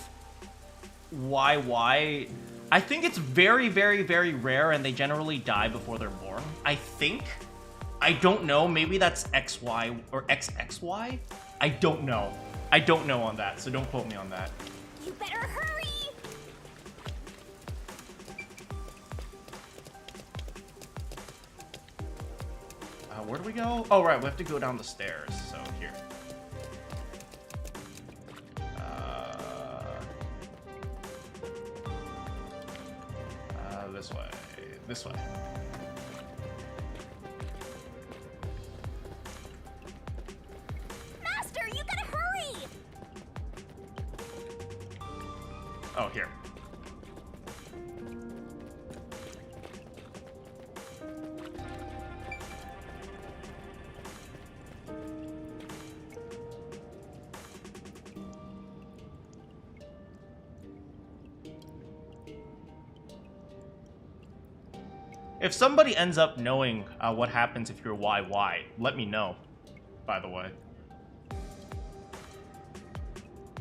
S1: YY, I think it's very, very, very rare and they generally die before they're born. I think. I don't know. Maybe that's XY or XXY? I don't know. I don't know on that, so don't quote me on that.
S5: You better hurry!
S1: Where do we go? Oh, right, we have to go down the stairs, so here. This way. This way.
S5: Master, you gotta hurry!
S1: Oh, here. If somebody ends up knowing what happens if you're YY, let me know, by the way.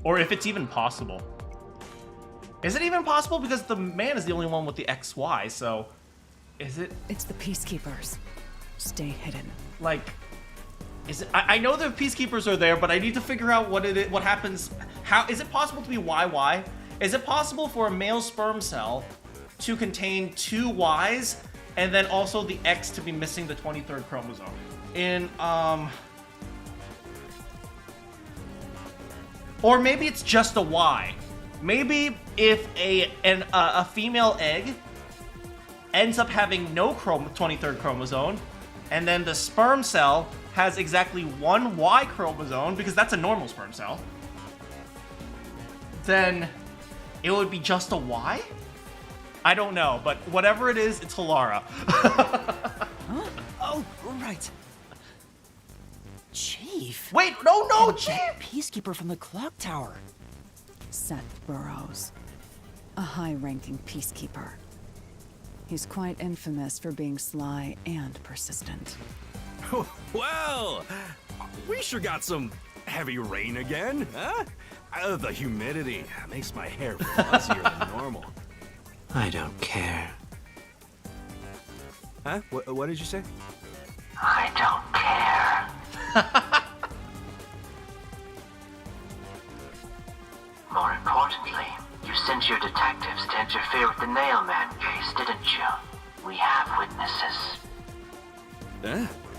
S1: Or if it's even possible. Is it even possible? Because the man is the only one with the XY, so... Is it?
S13: It's the Peacekeepers. Stay hidden.
S1: Like... Is it? I know the Peacekeepers are there, but I need to figure out what happens... How is it possible to be YY? Is it possible for a male sperm cell to contain 2 Ys, and then also the X to be missing the 23rd chromosome? Or maybe it's just a Y. Maybe if a female egg ends up having no 23rd chromosome, and then the sperm cell has exactly 1 Y chromosome, because that's a normal sperm cell, then it would be just a Y? I don't know, but whatever it is, it's Halara.
S2: Huh? Oh, right. Chief.
S1: Wait, no,
S2: And
S1: Chief!
S2: that Peacekeeper from the clock tower.
S13: Seth Burrows. A high-ranking Peacekeeper. He's quite infamous for being sly and persistent.
S17: Well, we sure got some heavy rain again, huh? The humidity makes my hair fuzzier than normal.
S15: I don't care.
S17: Huh? What did you say?
S16: I don't care. More importantly, you sent your detectives to interfere with the Nailman case, didn't you? We have witnesses.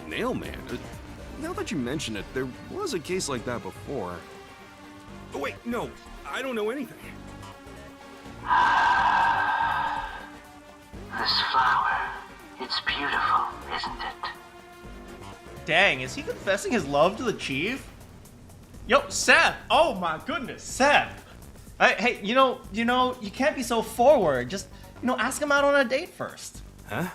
S17: Nailman? Now that you mention it, there was a case like that before. Oh, wait, no, I don't know anything.
S16: This flower, it's beautiful, isn't it?
S1: Dang, is he confessing his love to the Chief? Yo, Seth! Oh my goodness, Seth! Hey, you know, you can't be so forward. Just, ask him out on a date first.
S17: Huh?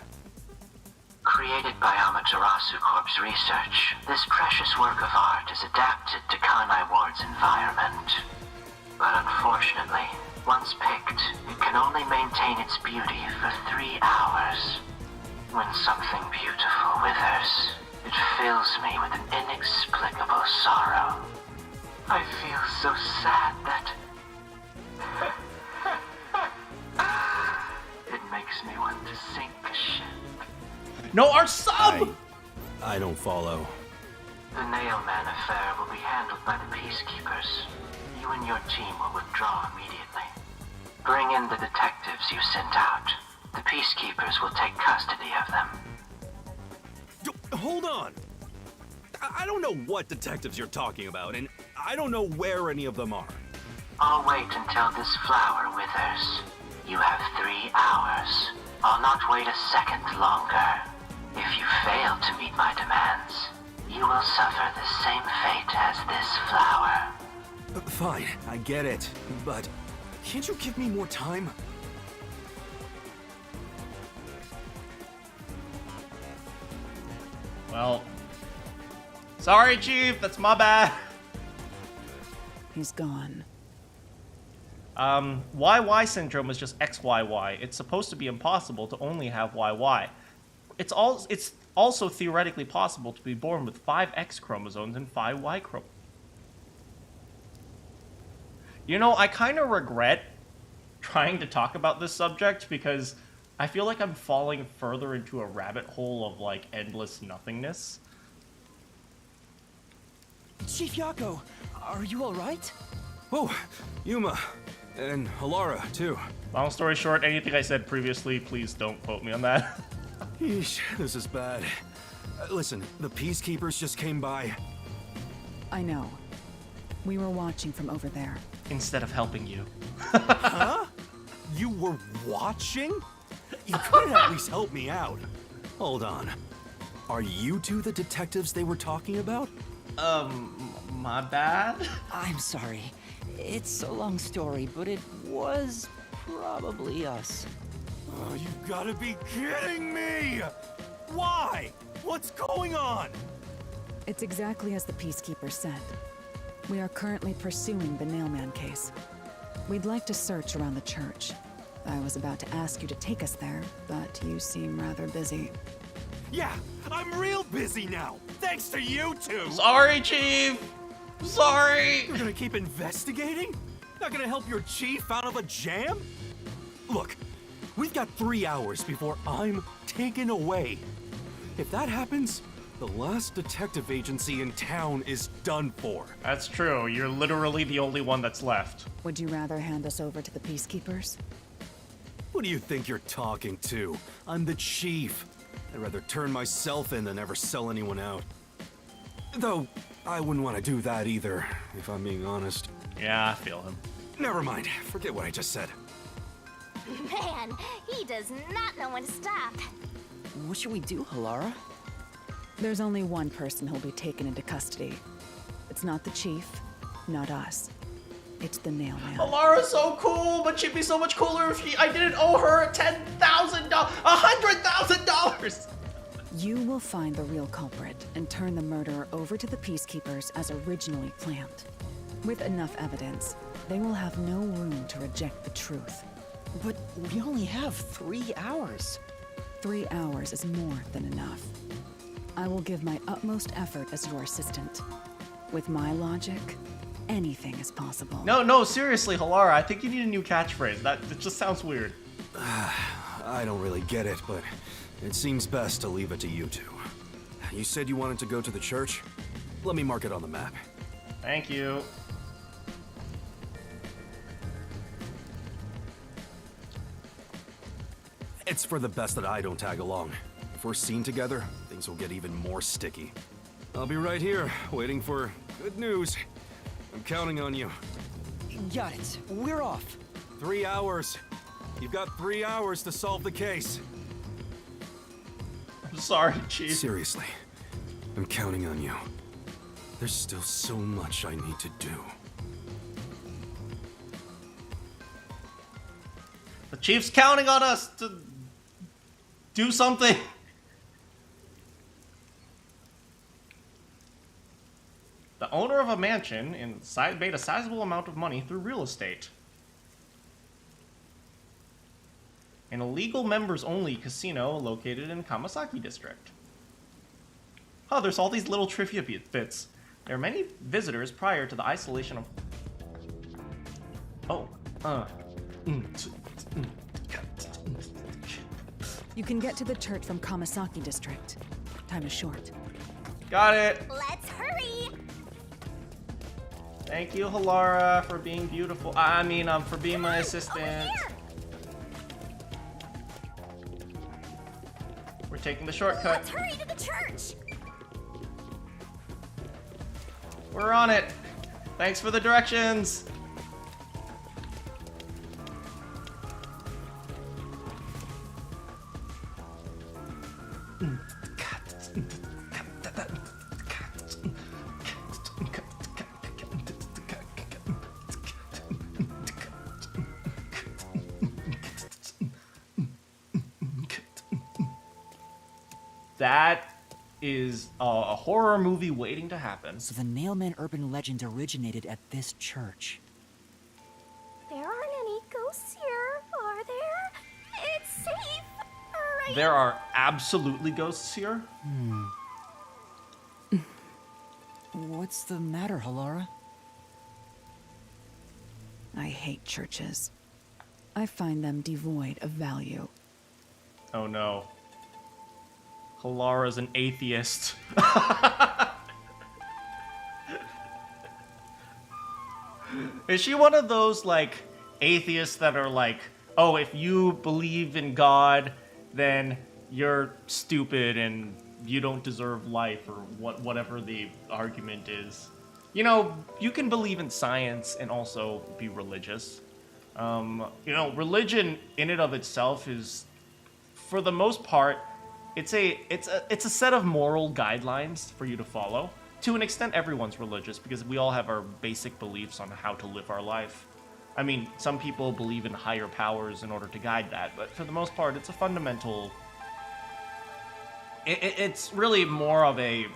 S16: Created by Amaterasu Corp's research, this precious work of art is adapted to Kanai Ward's environment. But unfortunately, once picked, it can only maintain its beauty for 3 hours. When something beautiful withers, it fills me with an inexplicable sorrow. I feel so sad that... it makes me want to sink a ship.
S1: No, our sub!
S17: I don't follow.
S16: The Nailman affair will be handled by the Peacekeepers. You You and your team will withdraw immediately. Bring in the detectives you sent out. The peacekeepers will take custody of them.
S17: Hold on! I don't know what detectives you're talking about, and I don't know where any of them are.
S16: I'll wait until this flower withers. You have 3 hours. I'll not wait a second longer. If you fail to meet my demands, you will suffer the same fate as this flower.
S17: Fine, I get it, but can't you give me more time?
S1: Well, sorry, Chief, that's my bad.
S13: He's gone.
S1: YY syndrome is just XYY. It's supposed to be impossible to only have YY. It's also theoretically possible to be born with 5 X chromosomes and 5 Y chromosomes. You know, I kind of regret trying to talk about this subject because I feel like I'm falling further into a rabbit hole of, like, endless nothingness.
S11: Chief Yako, are you alright?
S17: Oh, Yuma. And Halara, too.
S1: Long story short, anything I said previously, please don't quote me on that.
S17: Yeesh, this is bad. Listen, the peacekeepers just came by.
S13: I know. We were watching from over there.
S1: Instead of helping you.
S17: Huh? You were watching? You could at least help me out. Hold on. Are you two the detectives they were talking about?
S1: My bad?
S2: I'm sorry. It's a long story, but it was probably us.
S17: Oh, you gotta be kidding me! Why? What's going on?
S13: It's exactly as the Peacekeeper said. We are currently pursuing the Nailman case. We'd like to search around the church. I was about to ask you to take us there, but you seem rather busy.
S17: Yeah, I'm real busy now, thanks to you two!
S1: Sorry, Chief! Sorry!
S17: You're gonna keep investigating? Not gonna help your chief out of a jam? Look, we've got 3 hours before I'm taken away. If that happens, the last detective agency in town is done for.
S1: That's true. You're literally the only one that's left.
S13: Would you rather hand us over to the Peacekeepers?
S17: Who do you think you're talking to? I'm the chief. I'd rather turn myself in than ever sell anyone out. Though, I wouldn't want to do that either, if I'm being honest.
S1: Yeah, I feel him.
S17: Never mind. Forget what I just said.
S5: Man, he does not know when to stop.
S2: What should we do, Halara?
S13: There's only one person who'll be taken into custody. It's not the chief, not us. It's the Nailman.
S1: Halara's so cool, but she'd be so much cooler if I didn't owe her $10,000, $100,000!
S13: You will find the real culprit and turn the murderer over to the Peacekeepers as originally planned. With enough evidence, they will have no room to reject the truth.
S2: But we only have 3 hours.
S13: 3 hours is more than enough. I will give my utmost effort as your assistant. With my logic, anything is possible.
S1: No, seriously, Halara, I think you need a new catchphrase. That just sounds weird.
S17: I don't really get it, but it seems best to leave it to you two. You said you wanted to go to the church? Let me mark it on the map.
S1: Thank you.
S17: It's for the best that I don't tag along. If we're seen together, things will get even more sticky. I'll be right here, waiting for good news. I'm counting on you.
S2: Got it. We're off.
S17: 3 hours. You've got 3 hours to solve the case.
S1: I'm sorry, Chief.
S17: Seriously, I'm counting on you. There's still so much I need to do.
S1: The Chief's counting on us to do something. The owner of a mansion made a sizable amount of money through real estate. An illegal members-only casino located in Kamasaki District. Oh, there's all these little trivia bits. There are many visitors prior to the isolation of...
S13: You can get to the church from Kamasaki District. Time is short.
S1: Got it.
S5: Let's hurry.
S1: Thank you, Halara, for being beautiful. I mean, for being my assistant. We're taking the shortcut.
S5: Let's hurry to the church.
S1: We're on it. Thanks for the directions. That is a horror movie waiting to happen.
S2: So the Nailman urban legend originated at this church.
S5: There aren't any ghosts here, are there? It's safe, right?
S1: There are absolutely ghosts here.
S2: What's the matter, Halara?
S13: I hate churches. I find them devoid of value.
S1: Oh no. Halara's an atheist. Is she one of those, like, atheists that are like, oh, if you believe in God, then you're stupid and you don't deserve life, or whatever the argument is. You know, you can believe in science and also be religious. You know, religion in and of itself is, for the most part, it's a set of moral guidelines for you to follow. To an extent, everyone's religious because we all have our basic beliefs on how to live our life. I mean, some people believe in higher powers in order to guide that, but for the most part, it's a fundamental... It's really more of a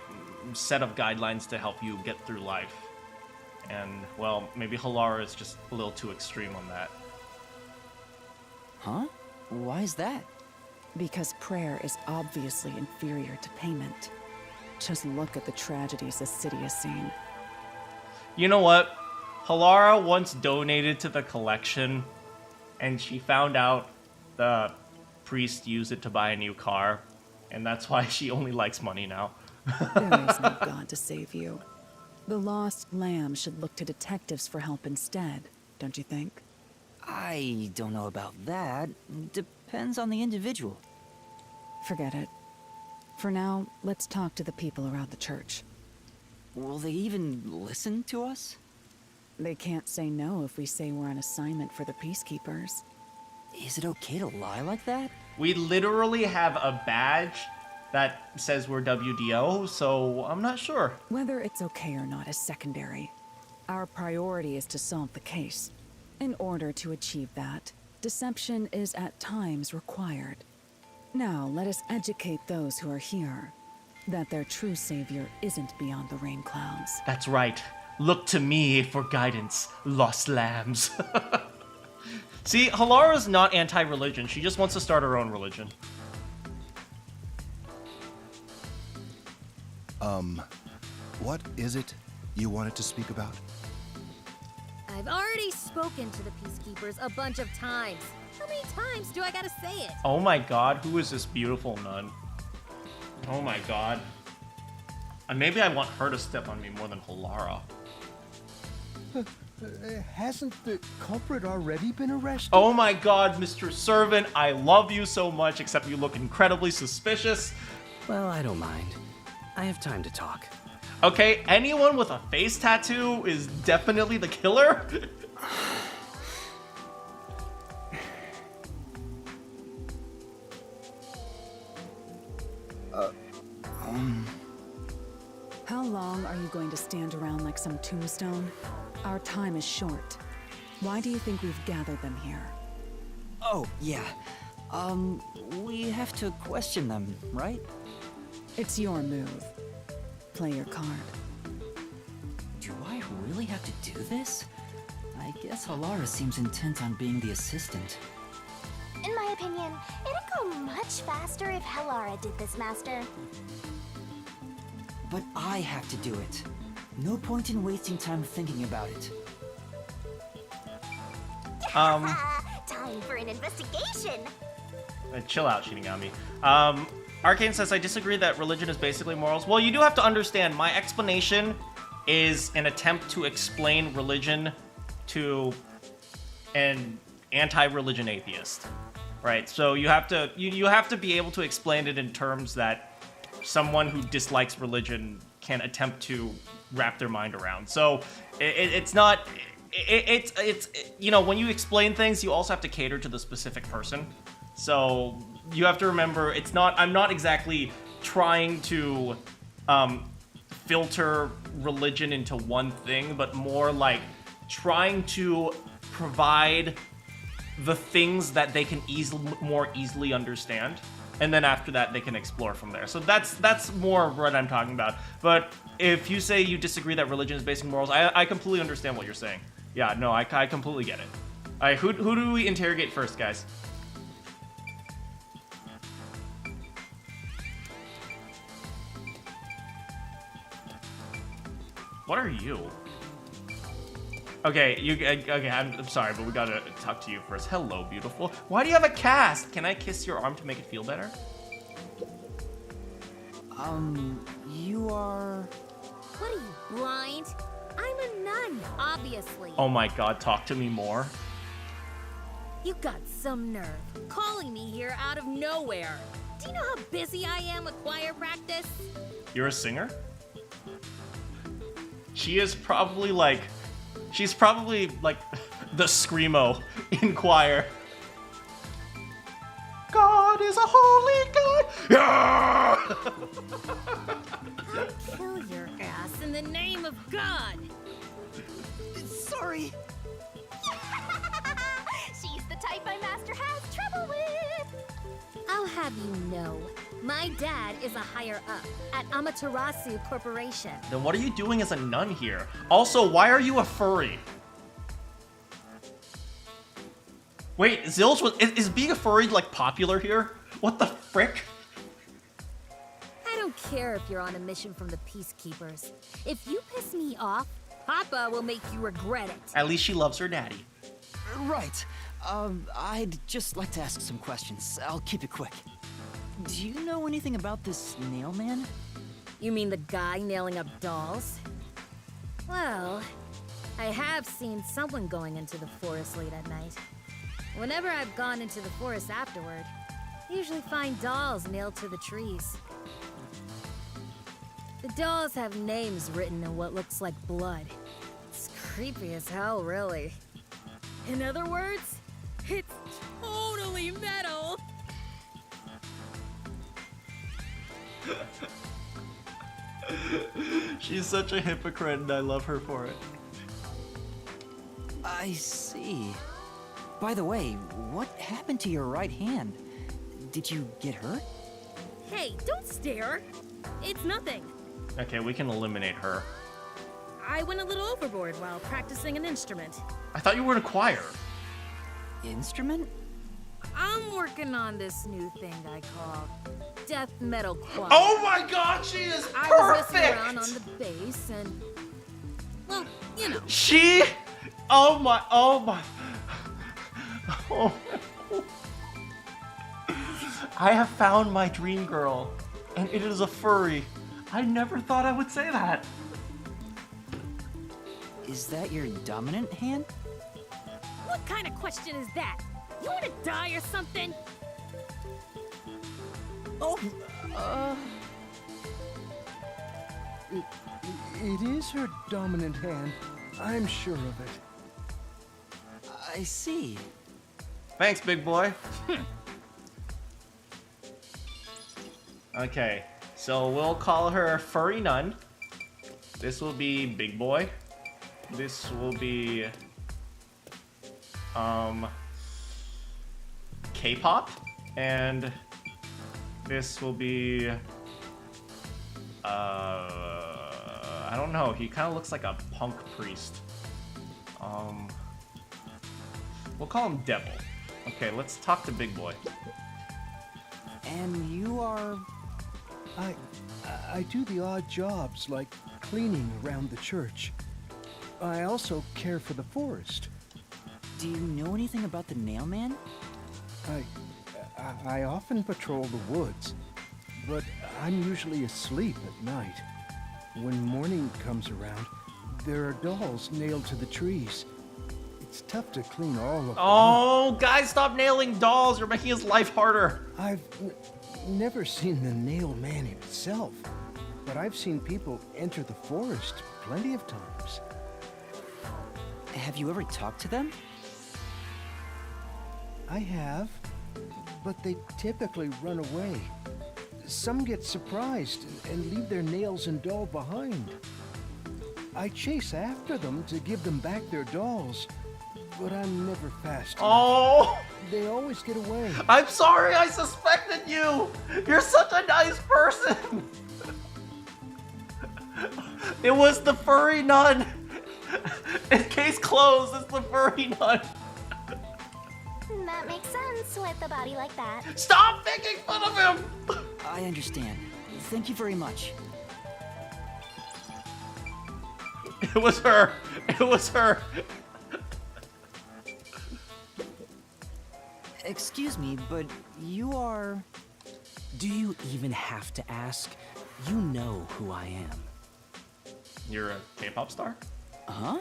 S1: set of guidelines to help you get through life. And, well, maybe Halara is just a little too extreme on that.
S2: Huh? Why is that?
S13: Because prayer is obviously inferior to payment. Just look at the tragedies the city has seen.
S1: You know what? Halara once donated to the collection, and she found out the priest used it to buy a new car, and that's why she only likes money now.
S13: There is no God to save you. The lost lamb should look to detectives for help instead, don't you think?
S2: I don't know about that. Depends on the individual.
S13: Forget it. For now, let's talk to the people around the church.
S2: Will they even listen to us?
S13: They can't say no if we say we're on assignment for the peacekeepers.
S2: Is it okay to lie like that?
S1: We literally have a badge that says we're WDO, so I'm not sure.
S13: Whether it's okay or not is secondary. Our priority is to solve the case. In order to achieve that, deception is at times required. Now, let us educate those who are here that their true savior isn't beyond the rain clouds.
S1: That's right. Look to me for guidance, lost lambs. See, Halara's not anti-religion. She just wants to start her own religion.
S18: What is it you wanted to speak about?
S19: I've already spoken to the peacekeepers a bunch of times. How many times do I gotta say it?
S1: Oh my god, who is this beautiful nun? Oh my god. And maybe I want her to step on me more than Halara.
S10: Hasn't the culprit already been arrested?
S1: Oh my god, Mr. Servant, I love you so much, except you look incredibly suspicious.
S15: Well, I don't mind. I have time to talk.
S1: Okay, anyone with a face tattoo is definitely the killer?
S13: How long are you going to stand around like some tombstone? Our time is short. Why do you think we've gathered them here?
S2: Oh, yeah. We have to question them, right?
S13: It's your move. Play your card.
S2: Do I really have to do this? I guess Halara seems intent on being the assistant.
S5: In my opinion, it'd go much faster if Halara did this, Master.
S2: But I have to do it. No point in wasting time thinking about it.
S5: Time for an investigation.
S1: Chill out, Shinigami. Arcane says, I disagree that religion is basically morals. Well, you do have to understand, my explanation is an attempt to explain religion to an anti-religion atheist, right? So you have to you have to be able to explain it in terms that someone who dislikes religion can attempt to wrap their mind around. So it's not it's you know, when you explain things, you also have to cater to the specific person. So you have to remember, it's not, I'm not exactly trying to filter religion into one thing, but more like trying to provide the things that they can more easily understand, and then after that they can explore from there. So that's more what I'm talking about. But if you say you disagree that religion is based on morals, I completely understand what you're saying. Yeah, no, I completely get it. All right, who do we interrogate first, guys? What are you? Okay, okay, I'm sorry, but we gotta talk to you first. Hello, beautiful. Why do you have a cast? Can I kiss your arm to make it feel better?
S2: You are...
S19: What are you, blind? I'm a nun, obviously.
S1: Oh my god, talk to me more.
S19: You got some nerve, calling me here out of nowhere. Do you know how busy I am with choir practice?
S1: You're a singer? She is probably like... She's probably like the Screamo in choir. God is a holy God! Yeah!
S19: I'll kill your ass in the name of God!
S11: Sorry.
S5: She's the type my master has trouble with.
S19: I'll have you know, my dad is a higher up at Amaterasu Corporation.
S1: Then what are you doing as a nun here? Also, why are you a furry? Wait, Zilch was is being a furry like popular here? What the frick?
S19: I don't care if you're on a mission from the Peacekeepers. If you piss me off, Papa will make you regret it.
S1: At least she loves her daddy.
S2: Right. I'd just like to ask some questions. I'll keep it quick. Do you know anything about this nail man?
S19: You mean the guy nailing up dolls? Well, I have seen someone going into the forest late at night. Whenever I've gone into the forest afterward, I usually find dolls nailed to the trees. The dolls have names written in what looks like blood. It's creepy as hell, really. In other words, it's totally metal!
S1: She's such a hypocrite and I love her for it.
S2: I see. By the way, what happened to your right hand? Did you get hurt?
S19: Hey, don't stare! It's nothing.
S1: Okay, we can eliminate her.
S19: I went a little overboard while practicing an instrument.
S1: I thought you were in a choir.
S2: Instrument?
S19: I'm working on this new thing I call death metal choir.
S1: Oh my god, she is perfect!
S19: I was messing around on the bass and, well, you know.
S1: She? Oh my. Oh. I have found my dream girl, and it is a furry. I never thought I would say that.
S2: Is that your dominant hand?
S19: What kind of question is that? You wanna die or something?
S10: Oh, it is her dominant hand. I'm sure of it.
S2: I see.
S1: Thanks, big boy. Okay, so we'll call her Furry Nun. This will be Big Boy. This will be K-pop, and this will be I don't know, he kind of looks like a punk priest. We'll call him Devil. Okay, let's talk to Big Boy.
S2: And you are...
S10: I do the odd jobs like cleaning around the church. I also care for the forest.
S2: Do you know anything about the nail man?
S10: I often patrol the woods, but I'm usually asleep at night. when morning comes around, there are dolls nailed to the trees. It's tough to clean all of them.
S1: Oh, guys, stop nailing dolls. You're making his life harder.
S10: I've never seen the nail man himself, but I've seen people enter the forest plenty of times.
S2: Have you ever talked to them?
S10: I have, but they typically run away. Some get surprised and leave their nails and doll behind. I chase after them to give them back their dolls, but I'm never fast enough.
S1: Oh!
S10: They always get away.
S1: I'm sorry, I suspected you! You're such a nice person! It was the furry nun! Case closed, it's the furry nun!
S5: That makes sense with a body like that.
S1: Stop making fun of him!
S2: I understand. Thank you very much.
S1: It was her! It was her!
S2: Excuse me, but you are...
S15: Do you even have to ask? You know who I am.
S1: You're a K-pop star?
S2: Huh?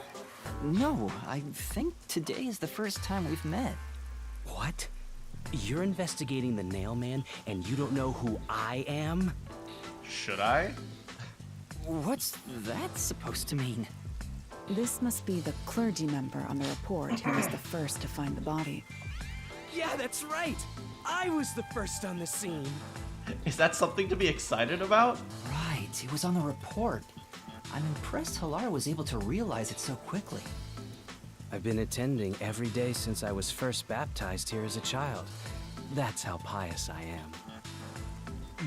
S2: No, I think today is the first time we've met.
S15: What? You're investigating the Nail Man and you don't know who I am?
S1: Should I?
S2: What's that supposed to mean?
S13: This must be the clergy member on the report who was the first to find the body.
S15: Yeah, that's right! I was the first on the scene!
S1: Is that something to be excited about?
S2: Right, it was on the report. I'm impressed Hilara was able to realize it so quickly.
S15: I've been attending every day since I was first baptized here as a child. That's how pious I am.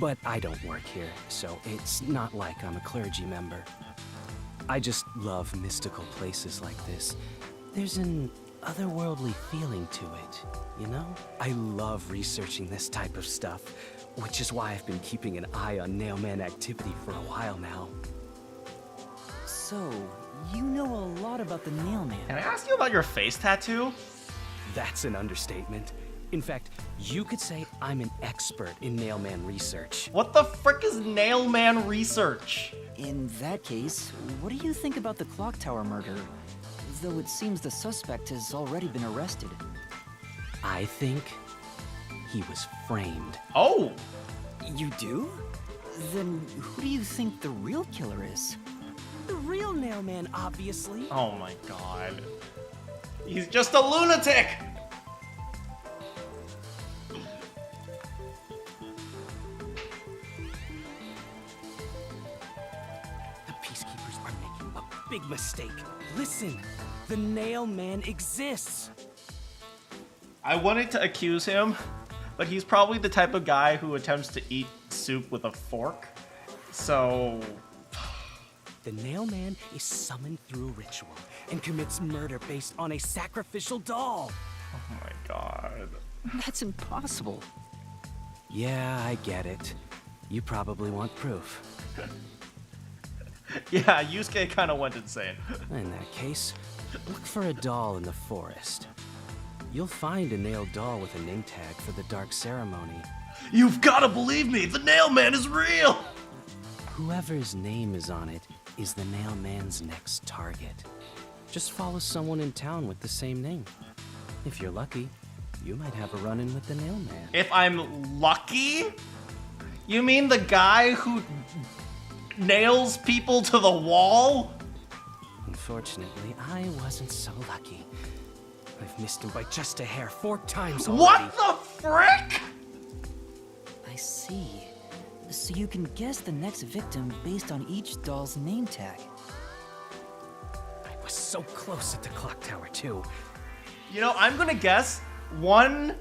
S15: But I don't work here, so it's not like I'm a clergy member. I just love mystical places like this. There's an otherworldly feeling to it, you know? I love researching this type of stuff, which is why I've been keeping an eye on Nailman activity for a while now.
S2: So, you know a lot about the Nailman.
S1: Can I ask you about your face tattoo?
S15: That's an understatement. In fact, you could say I'm an expert in Nailman research.
S1: What the frick is Nailman research?
S2: In that case, what do you think about the clock tower murder? Though it seems the suspect has already been arrested.
S15: I think he was framed.
S1: Oh!
S2: You do? Then who do you think the real killer is?
S15: The real Nailman, obviously.
S1: Oh my god. He's just a lunatic!
S15: The Peacekeepers are making a big mistake. Listen, the Nailman exists.
S1: I wanted to accuse him, but he's probably the type of guy who attempts to eat soup with a fork. So...
S15: The Nailman is summoned through a ritual and commits murder based on a sacrificial doll.
S1: Oh my god.
S2: That's impossible.
S15: Yeah, I get it. You probably want proof.
S1: Yeah, Yusuke kind of went insane.
S15: In that case, look for a doll in the forest. You'll find a nailed doll with a name tag for the Dark Ceremony.
S3: You've gotta believe me, the Nailman is real!
S15: Whoever's name is on it is the Nailman's next target. Just follow someone in town with the same name. If you're lucky, you might have a run-in with the Nailman.
S1: If I'm lucky? You mean the guy who nails people to the wall?
S15: Unfortunately, I wasn't so lucky. I've missed him by just a hair 4 times already.
S1: What the frick?
S2: I see. So you can guess the next victim based on each doll's name tag.
S15: I was so close at the clock tower, too.
S1: You know, I'm gonna guess one.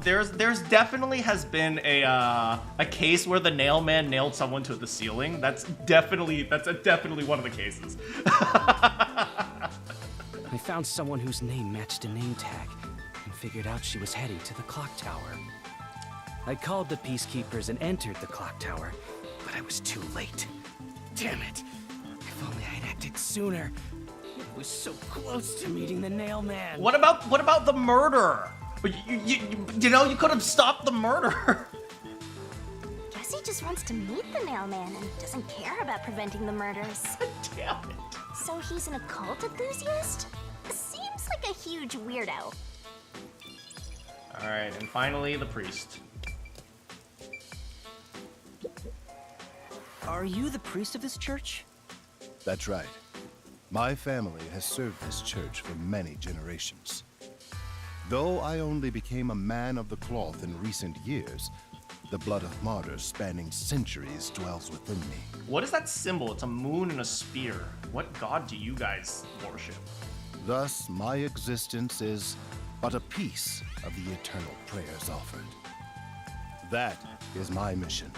S1: There's definitely has been a case where the Nailman nailed someone to the ceiling. That's definitely one of the cases.
S15: I found someone whose name matched a name tag and figured out she was heading to the clock tower. I called the Peacekeepers and entered the clock tower, but I was too late. Damn it! If only I'd acted sooner. I was so close to meeting the Nailman.
S1: What about the murder? You know, you could have stopped the murder.
S5: Guess he just wants to meet the Nailman and doesn't care about preventing the murders.
S1: Damn it.
S5: So he's an occult enthusiast? Seems like a huge weirdo.
S1: Alright, and finally, the priest.
S2: Are you the priest of this church?
S18: That's right. My family has served this church for many generations. Though I only became a man of the cloth in recent years, the blood of martyrs spanning centuries dwells within me.
S1: What is that symbol? It's a moon and a spear. What god do you guys worship?
S18: Thus, my existence is but a piece of the eternal prayers offered. That is my mission,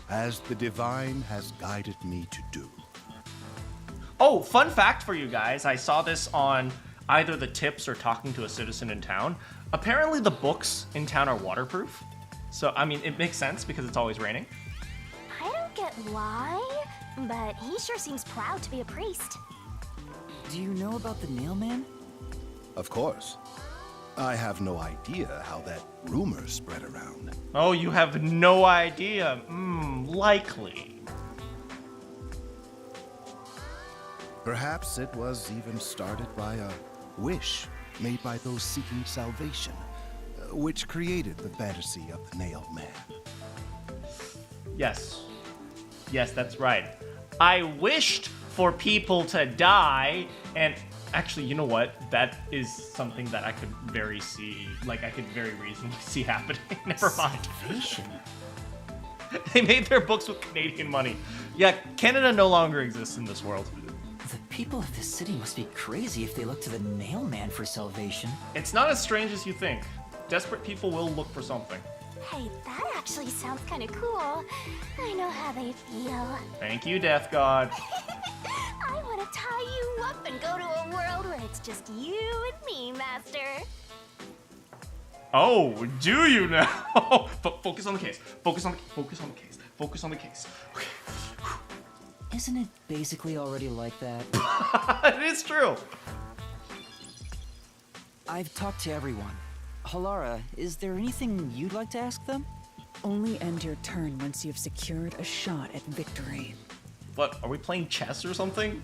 S18: as the divine has guided me to do.
S1: Oh, fun fact for you guys. I saw this on either the tips or talking to a citizen in town. Apparently the books in town are waterproof. So, I mean, it makes sense because it's always raining.
S5: I don't get why, but he sure seems proud to be a priest.
S2: Do you know about the Nailman?
S18: Of course. I have no idea how that rumor spread around.
S1: Oh, you have no idea. Likely.
S18: Perhaps it was even started by a wish made by those seeking salvation, which created the fantasy of the Nail Man.
S1: Yes. Yes, that's right. I wished for people to die, and actually, you know what? That is something that I could very reasonably see happening. Never mind.
S2: Salvation?
S1: They made their books with Canadian money. Yeah, Canada no longer exists in this world.
S2: The people of this city must be crazy if they look to the Nailman for salvation.
S1: It's not as strange as you think. Desperate people will look for something.
S5: Hey, that actually sounds kind of cool. I know how they feel.
S1: Thank you, Death God.
S5: I want to tie you up and go to a world where it's just you and me, Master.
S1: Oh, do you now? Focus on the case. Focus on the case. Focus on the case. Okay.
S2: Isn't it basically already like that?
S1: It is true.
S2: I've talked to everyone. Halara, is there anything you'd like to ask them?
S13: Only end your turn once you've secured a shot at victory.
S1: What, are we playing chess or something?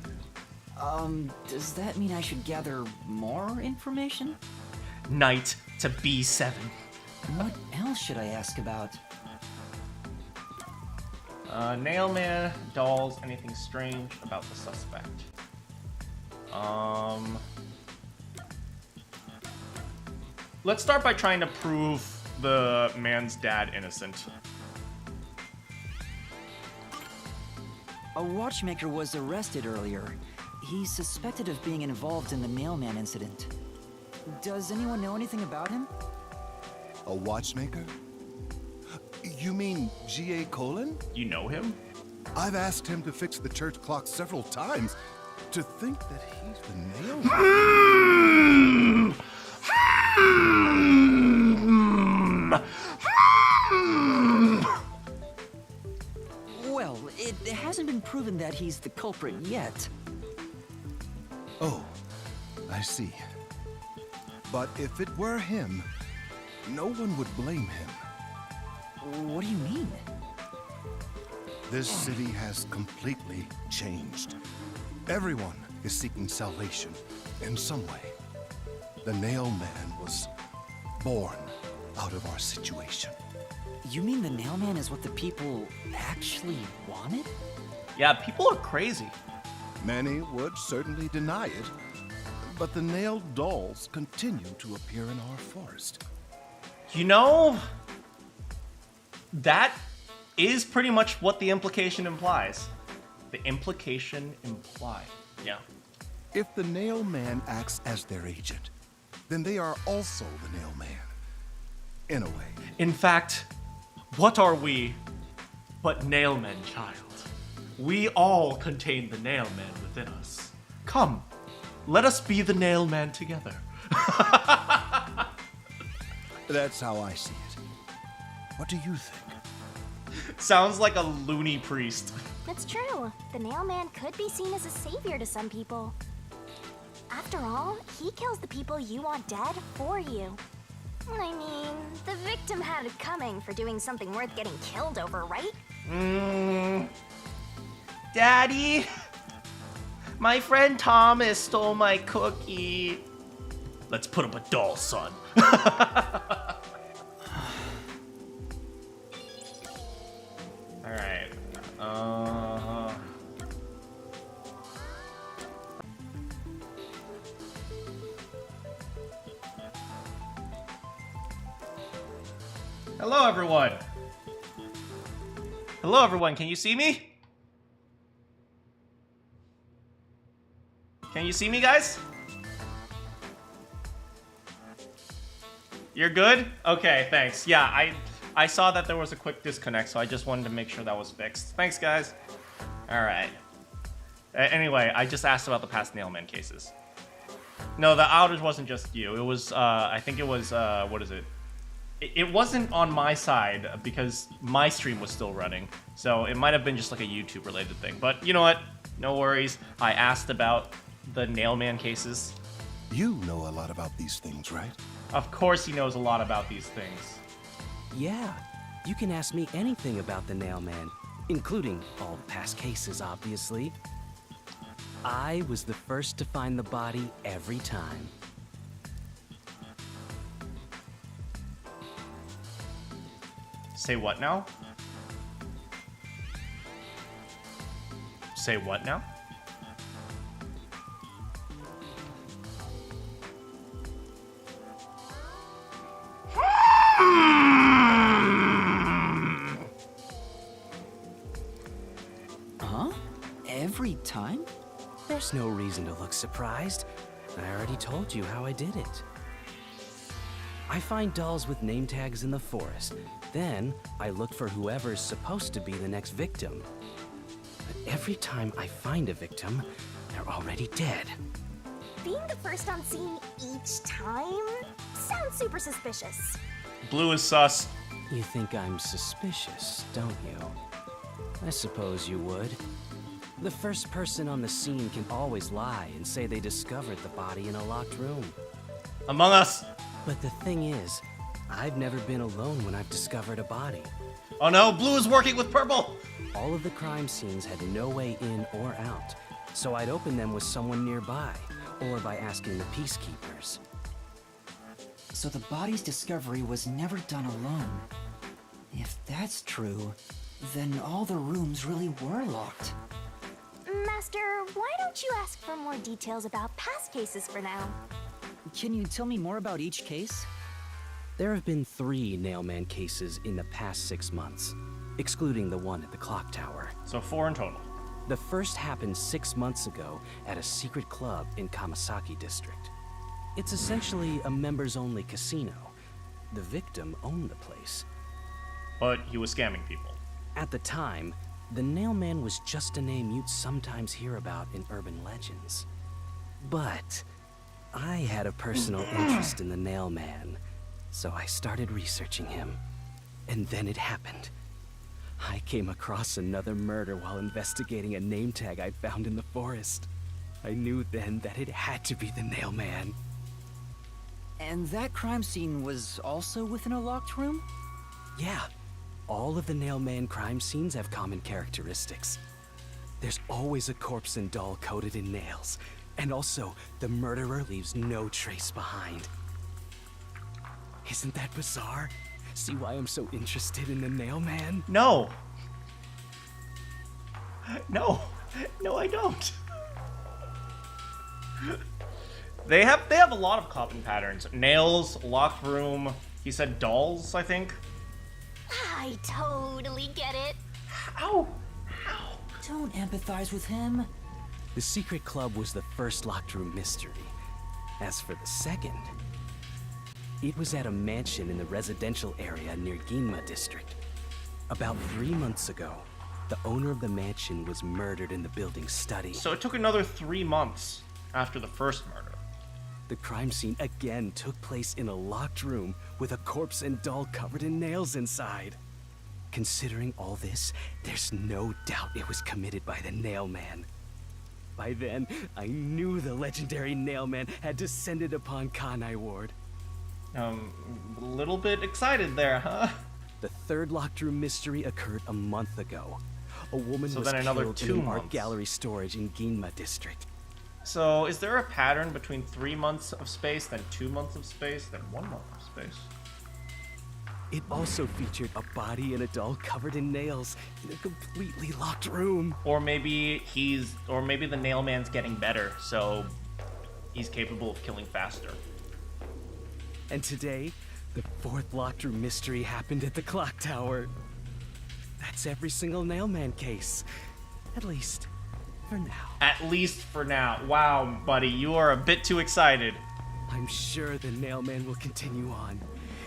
S2: Does that mean I should gather more information?
S1: Knight to B7.
S2: What else should I ask about?
S1: Nailman, dolls, anything strange about the suspect. Let's start by trying to prove the man's dad innocent.
S2: A watchmaker was arrested earlier. He's suspected of being involved in the Nailman incident. Does anyone know anything about him?
S18: A watchmaker? You mean G.A. Colin?
S1: You know him?
S18: I've asked him to fix the church clock several times. To think that he's the Nailman.
S2: Well, it hasn't been proven that he's the culprit yet.
S18: Oh, I see. But if it were him, no one would blame him.
S2: What do you mean?
S18: This city has completely changed. Everyone is seeking salvation in some way. The Nailman was born out of our situation.
S2: You mean the Nailman is what the people actually wanted?
S1: Yeah, people are crazy.
S18: Many would certainly deny it, but the nailed dolls continue to appear in our forest.
S1: You know, that is pretty much what the implication implies. The implication implied. Yeah.
S18: If the Nailman acts as their agent, then they are also the Nailman. In a way.
S1: In fact, what are we but nailmen, child? We all contain the nailman within us. Come, let us be the nailman together.
S18: That's how I see it. What do you think?
S1: Sounds like a loony priest.
S5: It's true. The Nailman could be seen as a savior to some people. After all, he kills the people you want dead for you. I mean, the victim had it coming for doing something worth getting killed over, right?
S1: Daddy, my friend Thomas stole my cookie.
S3: Let's put up a doll, son.
S1: Alright. Hello, everyone. Hello, everyone. Can you see me? Can you see me, guys? You're good? Okay, thanks. Yeah, I saw that there was a quick disconnect, so I just wanted to make sure that was fixed. Thanks, guys. All right. Anyway, I just asked about the past Nailman cases. No, the outage wasn't just you. It was, I think it was, what is it? It wasn't on my side because my stream was still running. So it might have been just like a YouTube related thing. But you know what? No worries. I asked about the Nailman cases.
S18: You know a lot about these things, right?
S1: Of course he knows a lot about these things.
S15: Yeah, you can ask me anything about the Nailman, including all past cases, obviously. I was the first to find the body every time.
S1: Say what now? Say what now?
S2: Huh? Every time?
S15: There's no reason to look surprised. I already told you how I did it. I find dolls with name tags in the forest. Then, I look for whoever's supposed to be the next victim. But every time I find a victim, they're already dead.
S5: Being the first on scene each time sounds super suspicious.
S1: Blue is sus.
S15: You think I'm suspicious, don't you? I suppose you would. The first person on the scene can always lie and say they discovered the body in a locked room.
S1: Among Us.
S15: But the thing is, I've never been alone when I've discovered a body.
S1: Oh no, Blue is working with Purple!
S15: All of the crime scenes had no way in or out, so I'd open them with someone nearby, or by asking the peacekeepers.
S2: So the body's discovery was never done alone. If that's true, then all the rooms really were locked.
S5: Master, why don't you ask for more details about past cases for now?
S2: Can you tell me more about each case?
S15: There have been 3 Nailman cases in the past 6 months, excluding the one at the clock tower.
S1: So 4 in total.
S15: The first happened 6 months ago at a secret club in Kamasaki district. It's essentially a members-only casino. The victim owned the place.
S1: But he was scamming people.
S15: At the time, the Nailman was just a name you'd sometimes hear about in urban legends. But I had a personal interest in the Nailman, so I started researching him. And then it happened. I came across another murder while investigating a name tag I found in the forest. I knew then that it had to be the Nailman.
S2: And that crime scene was also within a locked room?
S15: Yeah. All of the Nailman crime scenes have common characteristics. There's always a corpse and doll coated in nails. And also, the murderer leaves no trace behind. Isn't that bizarre? See why I'm so interested in the Nailman?
S1: No. No. No, I don't. They have a lot of common patterns. Nails, locked room, he said dolls, I think.
S5: I totally get it.
S1: How?
S2: Don't empathize with him.
S15: The secret club was the first locked room mystery. As for the second, it was at a mansion in the residential area near Ginma district. About 3 months ago, the owner of the mansion was murdered in the building's study.
S1: So it took another 3 months after the first murder.
S15: The crime scene again took place in a locked room with a corpse and doll covered in nails inside. Considering all this, there's no doubt it was committed by the Nailman. By then, I knew the legendary Nailman had descended upon Kanai Ward.
S1: A little bit excited there, huh?
S15: The third locked room mystery occurred a month ago. A woman
S1: So
S15: was
S1: then another
S15: killed
S1: 2
S15: in an art
S1: months.
S15: gallery storage in Ginma district.
S1: So is there a pattern between 3 months of space, then 2 months of space, then 1 month of space?
S15: It also featured a body and a doll covered in nails in a completely locked room.
S1: Or maybe the nail man's getting better, so he's capable of killing faster.
S15: And today, the fourth locked room mystery happened at the clock tower. That's every single Nailman case. At least, for now.
S1: At least for now. Wow, buddy, you are a bit too excited.
S15: I'm sure the Nailman will continue on.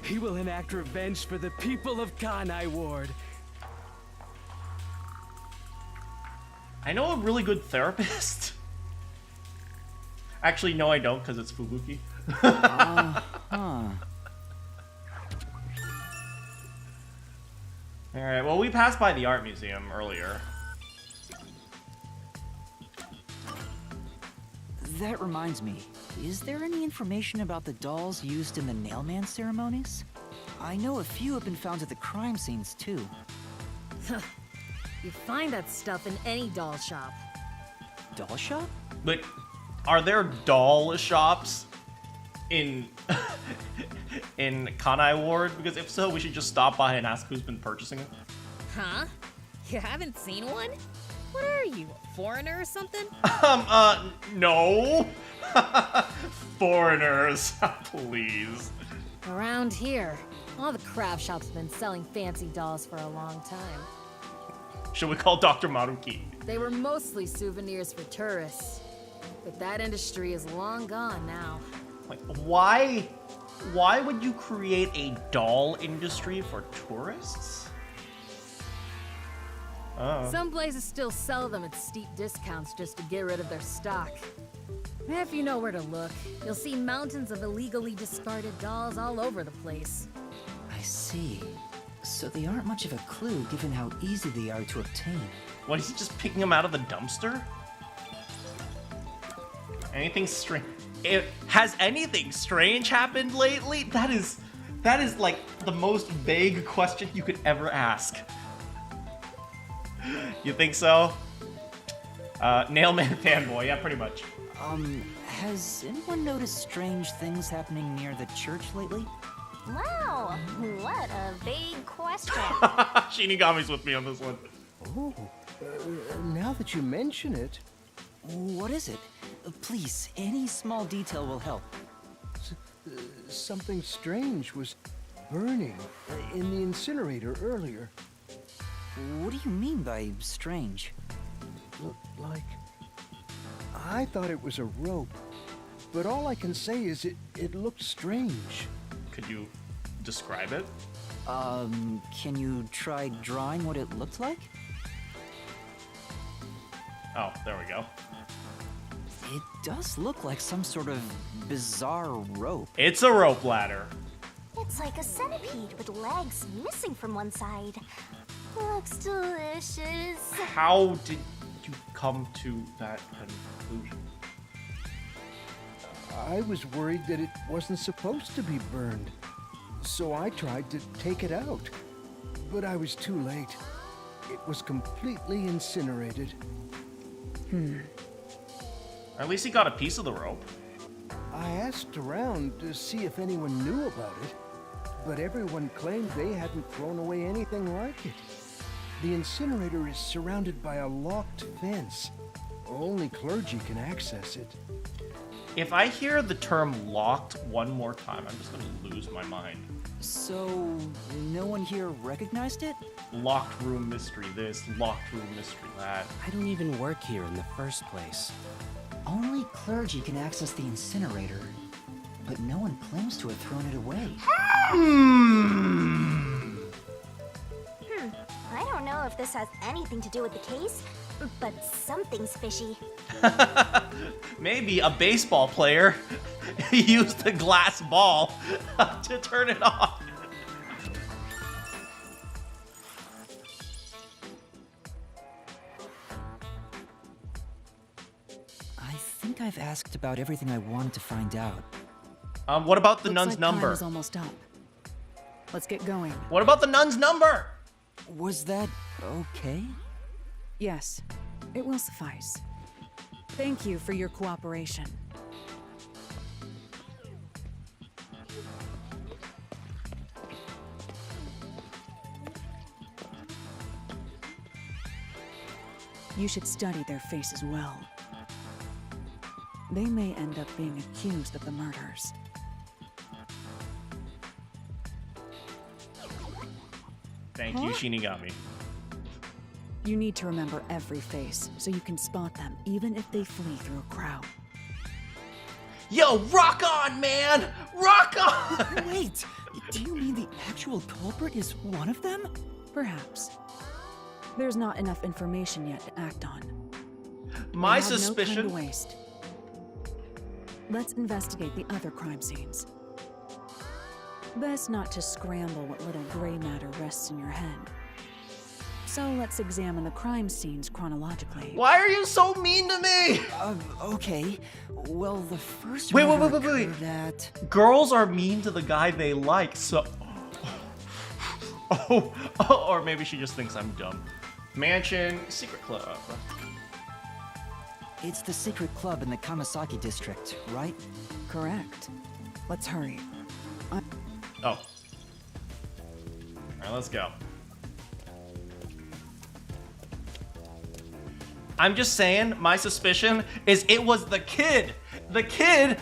S15: He will enact revenge for the people of Kanai Ward.
S1: I know a really good therapist. Actually, no, I don't, because it's Fubuki. Alright, well, we passed by the art museum earlier.
S2: That reminds me, is there any information about the dolls used in the nailman ceremonies? I know a few have been found at the crime scenes, too.
S19: You find that stuff in any doll shop.
S2: Doll shop?
S1: But are there doll shops in in Kanai Ward? Because if so, we should just stop by and ask who's been purchasing it.
S19: Huh? You haven't seen one? What are you, a foreigner or something?
S1: No. Foreigners, please.
S19: Around here, all the craft shops have been selling fancy dolls for a long time.
S1: Should we call Dr. Maruki?
S19: They were mostly souvenirs for tourists. But that industry is long gone now.
S1: Like, why would you create a doll industry for tourists?
S19: Some places still sell them at steep discounts just to get rid of their stock. If you know where to look, you'll see mountains of illegally discarded dolls all over the place.
S2: I see. So they aren't much of a clue given how easy they are to obtain.
S1: What, is he just picking them out of the dumpster? Anything strange? Has anything strange happened lately? That is like the most vague question you could ever ask. You think so? Nailman fanboy, yeah, pretty much.
S2: Has anyone noticed strange things happening near the church lately?
S5: Wow, what a vague question.
S1: Shinigami's with me on this one.
S10: Oh, now that you mention it...
S2: What is it? Please, any small detail will help.
S10: Something strange was burning in the incinerator earlier.
S2: What do you mean by strange?
S10: Looked like... I thought it was a rope, but all I can say is it looked strange.
S1: Could you describe it?
S2: Can you try drawing what it looked like?
S1: Oh, there we go.
S2: It does look like some sort of bizarre rope.
S1: It's a rope ladder.
S5: It's like a centipede with legs missing from one side. Looks delicious.
S1: How did you come to that conclusion?
S10: I was worried that it wasn't supposed to be burned, so I tried to take it out. But I was too late. It was completely incinerated.
S1: At least he got a piece of the rope.
S10: I asked around to see if anyone knew about it, but everyone claimed they hadn't thrown away anything like it. The incinerator is surrounded by a locked fence. Only clergy can access it.
S1: If I hear the term locked one more time, I'm just gonna lose my mind.
S2: So, no one here recognized it?
S1: Locked room mystery this, locked room mystery that.
S15: I don't even work here in the first place.
S2: Only clergy can access the incinerator, but no one claims to have thrown it away.
S5: I don't know if this has anything to do with the case, but something's fishy.
S1: Maybe a baseball player used a glass ball to turn it off.
S2: I think I've asked about everything I wanted to find out.
S1: What about the
S13: Looks
S1: nun's
S13: like
S1: number?
S13: Time is almost up. Let's get going.
S1: What about the nun's number?
S2: Was that okay?
S13: Yes, it will suffice. Thank you for your cooperation. You should study their faces well. They may end up being accused of the murders.
S1: Thank you, Shinigami.
S13: You need to remember every face so you can spot them even if they flee through a crowd.
S1: Yo, rock on, man! Rock on!
S2: Wait, do you mean the actual culprit is one of them?
S13: Perhaps. There's not enough information yet to act on.
S1: My
S13: We have
S1: suspicion.
S13: No time to waste. Let's investigate the other crime scenes. Best not to scramble what little gray matter rests in your head. So let's examine the crime scenes chronologically.
S1: Why are you so mean to me?
S2: Okay. Well, the first
S1: Wait.
S2: murder occurred at...
S1: Girls are mean to the guy they like, so... or maybe she just thinks I'm dumb. Mansion, secret club.
S2: It's the secret club in the Kamasaki district, right?
S13: Correct. Let's hurry.
S1: Oh. Alright, let's go. I'm just saying, my suspicion is it was the kid. The kid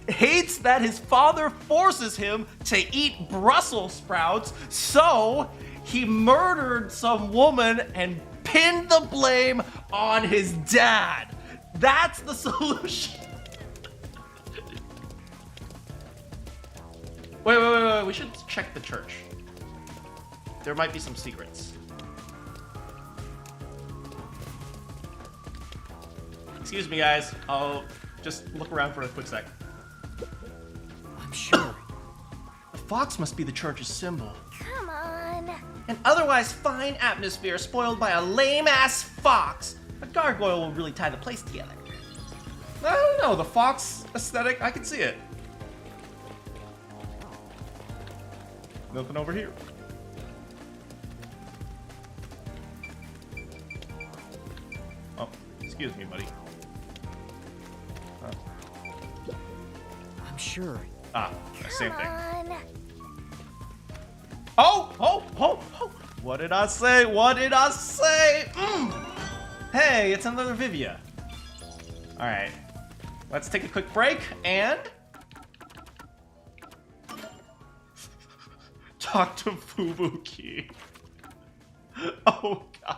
S1: hates that his father forces him to eat Brussels sprouts, so he murdered some woman and pinned the blame on his dad. That's the solution. Wait. We should check the church. There might be some secrets. Excuse me, guys. I'll just look around for a quick sec.
S2: I'm sure.
S1: The fox must be the church's symbol.
S5: Come on.
S1: An otherwise fine atmosphere spoiled by a lame-ass fox. A gargoyle will really tie the place together. I don't know, the fox aesthetic, I can see it. Nothing over here. Oh, excuse me, buddy.
S2: I'm sure.
S1: Ah, same thing.
S5: Come on.
S1: Oh! What did I say? What did I say? Hey, it's another Vivia. Alright. Let's take a quick break and... talk to Fubuki. Oh, God.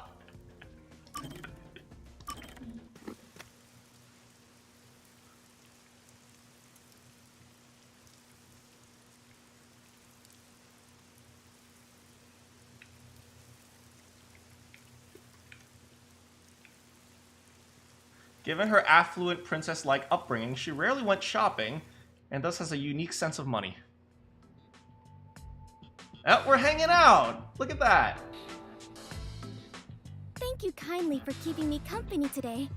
S1: Given her affluent princess-like upbringing, she rarely went shopping, and thus has a unique sense of money. Oh, we're hanging out! Look at that!
S5: Thank you kindly for keeping me company today.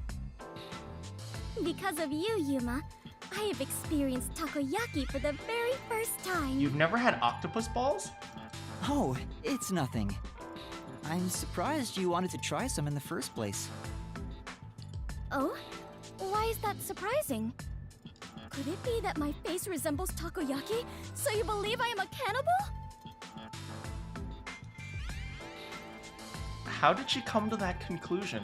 S5: Because of you, Yuma, I have experienced takoyaki for the very first time.
S1: You've never had octopus balls?
S2: Oh, it's nothing. I'm surprised you wanted to try some in the first place.
S5: Oh? Why is that surprising? Could it be that my face resembles takoyaki, so you believe I am a cannibal?
S1: How did she come to that conclusion?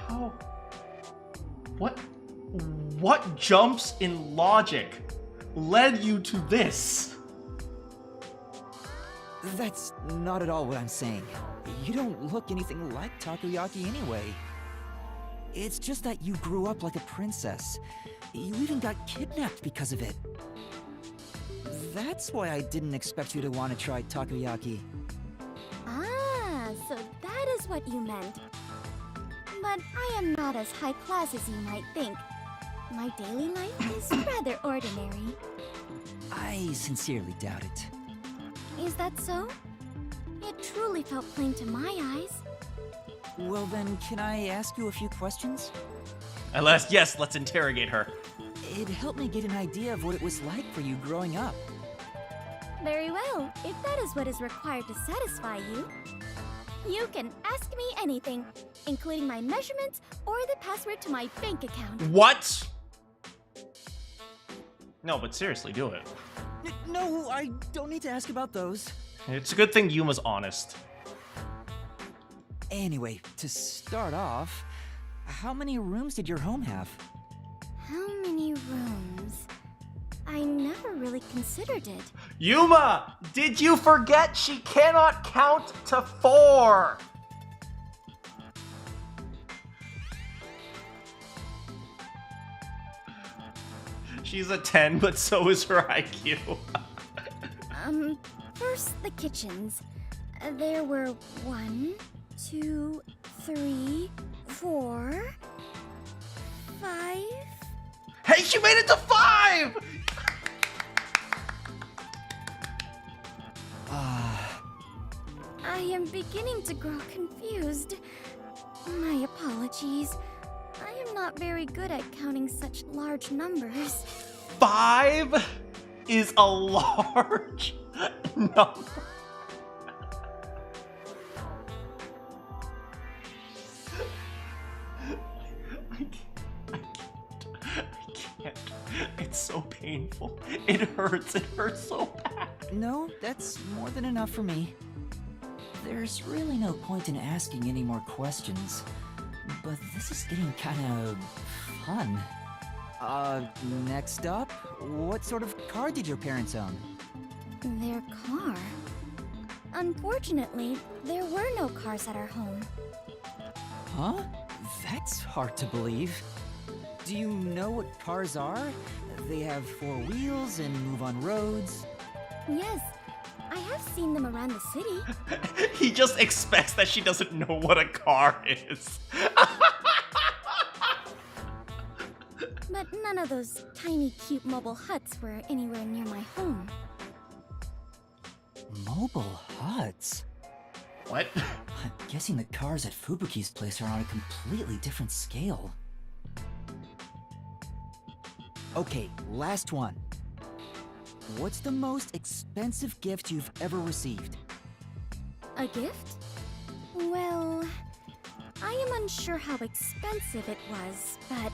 S1: How? What jumps in logic led you to this?
S2: That's not at all what I'm saying. You don't look anything like takoyaki anyway. It's just that you grew up like a princess. You even got kidnapped because of it. That's why I didn't expect you to want to try takoyaki.
S5: Ah, so that is what you meant. But I am not as high class as you might think. My daily life is rather ordinary.
S2: I sincerely doubt it.
S5: Is that so? It truly felt plain to my eyes.
S2: Well then, can I ask you a few questions?
S1: Yes, let's interrogate her.
S2: It helped me get an idea of what it was like for you growing up.
S5: Very well. If that is what is required to satisfy you, you can ask me anything, including my measurements or the password to my bank account.
S1: What? No, but seriously, do it.
S2: No, I don't need to ask about those.
S1: It's a good thing Yuma's honest.
S2: Anyway, to start off, how many rooms did your home have?
S5: How many rooms? I never really considered it.
S1: Yuma! Did you forget she cannot count to 4? She's a 10, but so is her IQ.
S5: First the kitchens. There were 1, 2, 3, 4, 5.
S1: Hey, she made it to 5!
S5: I am beginning to grow confused. My apologies. I am not very good at counting such large numbers.
S1: 5 is a large number. I can't. It's so painful. It hurts. It hurts so bad.
S2: No, that's more than enough for me. There's really no point in asking any more questions, but this is getting kinda fun. Next up, what sort of car did your parents own?
S5: Their car? Unfortunately, there were no cars at our home.
S2: Huh? That's hard to believe. Do you know what cars are? They have 4 wheels and move on roads.
S5: Yes, I have seen them around the city.
S1: He just expects that she doesn't know what a car is.
S5: But none of those tiny, cute mobile huts were anywhere near my home.
S2: Mobile huts?
S1: What?
S2: I'm guessing the cars at Fubuki's place are on a completely different scale. Okay, last one. What's the most expensive gift you've ever received?
S5: A gift? Well, I am unsure how expensive it was, but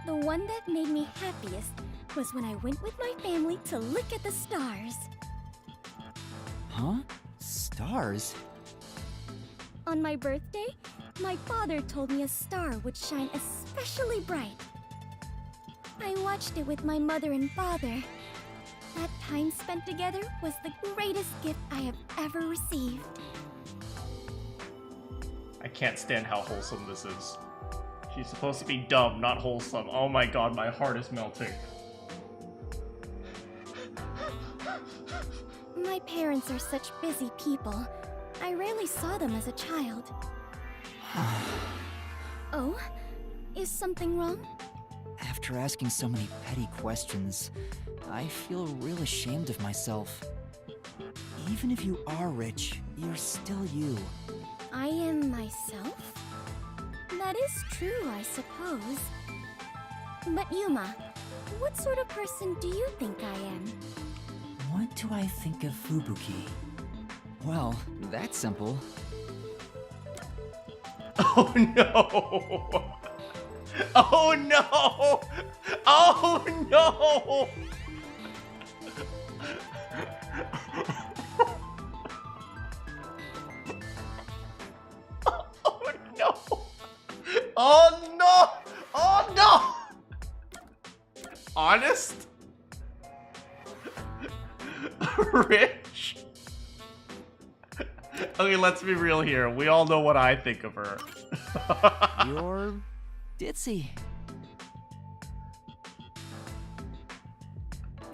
S5: the one that made me happiest was when I went with my family to look at the stars.
S2: Huh? Stars?
S5: On my birthday, my father told me a star would shine especially bright. I watched it with my mother and father. That time spent together was the greatest gift I have ever received.
S1: I can't stand how wholesome this is. She's supposed to be dumb, not wholesome. Oh my god, my heart is melting.
S5: My parents are such busy people. I rarely saw them as a child. Oh? Is something wrong?
S2: After asking so many petty questions, I feel real ashamed of myself. Even if you are rich, you're still you.
S5: I am myself? That is true, I suppose. But Yuma, what sort of person do you think I am?
S2: What do I think of Fubuki? Well, that's simple.
S1: Oh no! Oh no! Oh no! Oh no! Oh no! Oh no! Honest? Rich? Okay, let's be real here. We all know what I think of her.
S2: You're ditzy.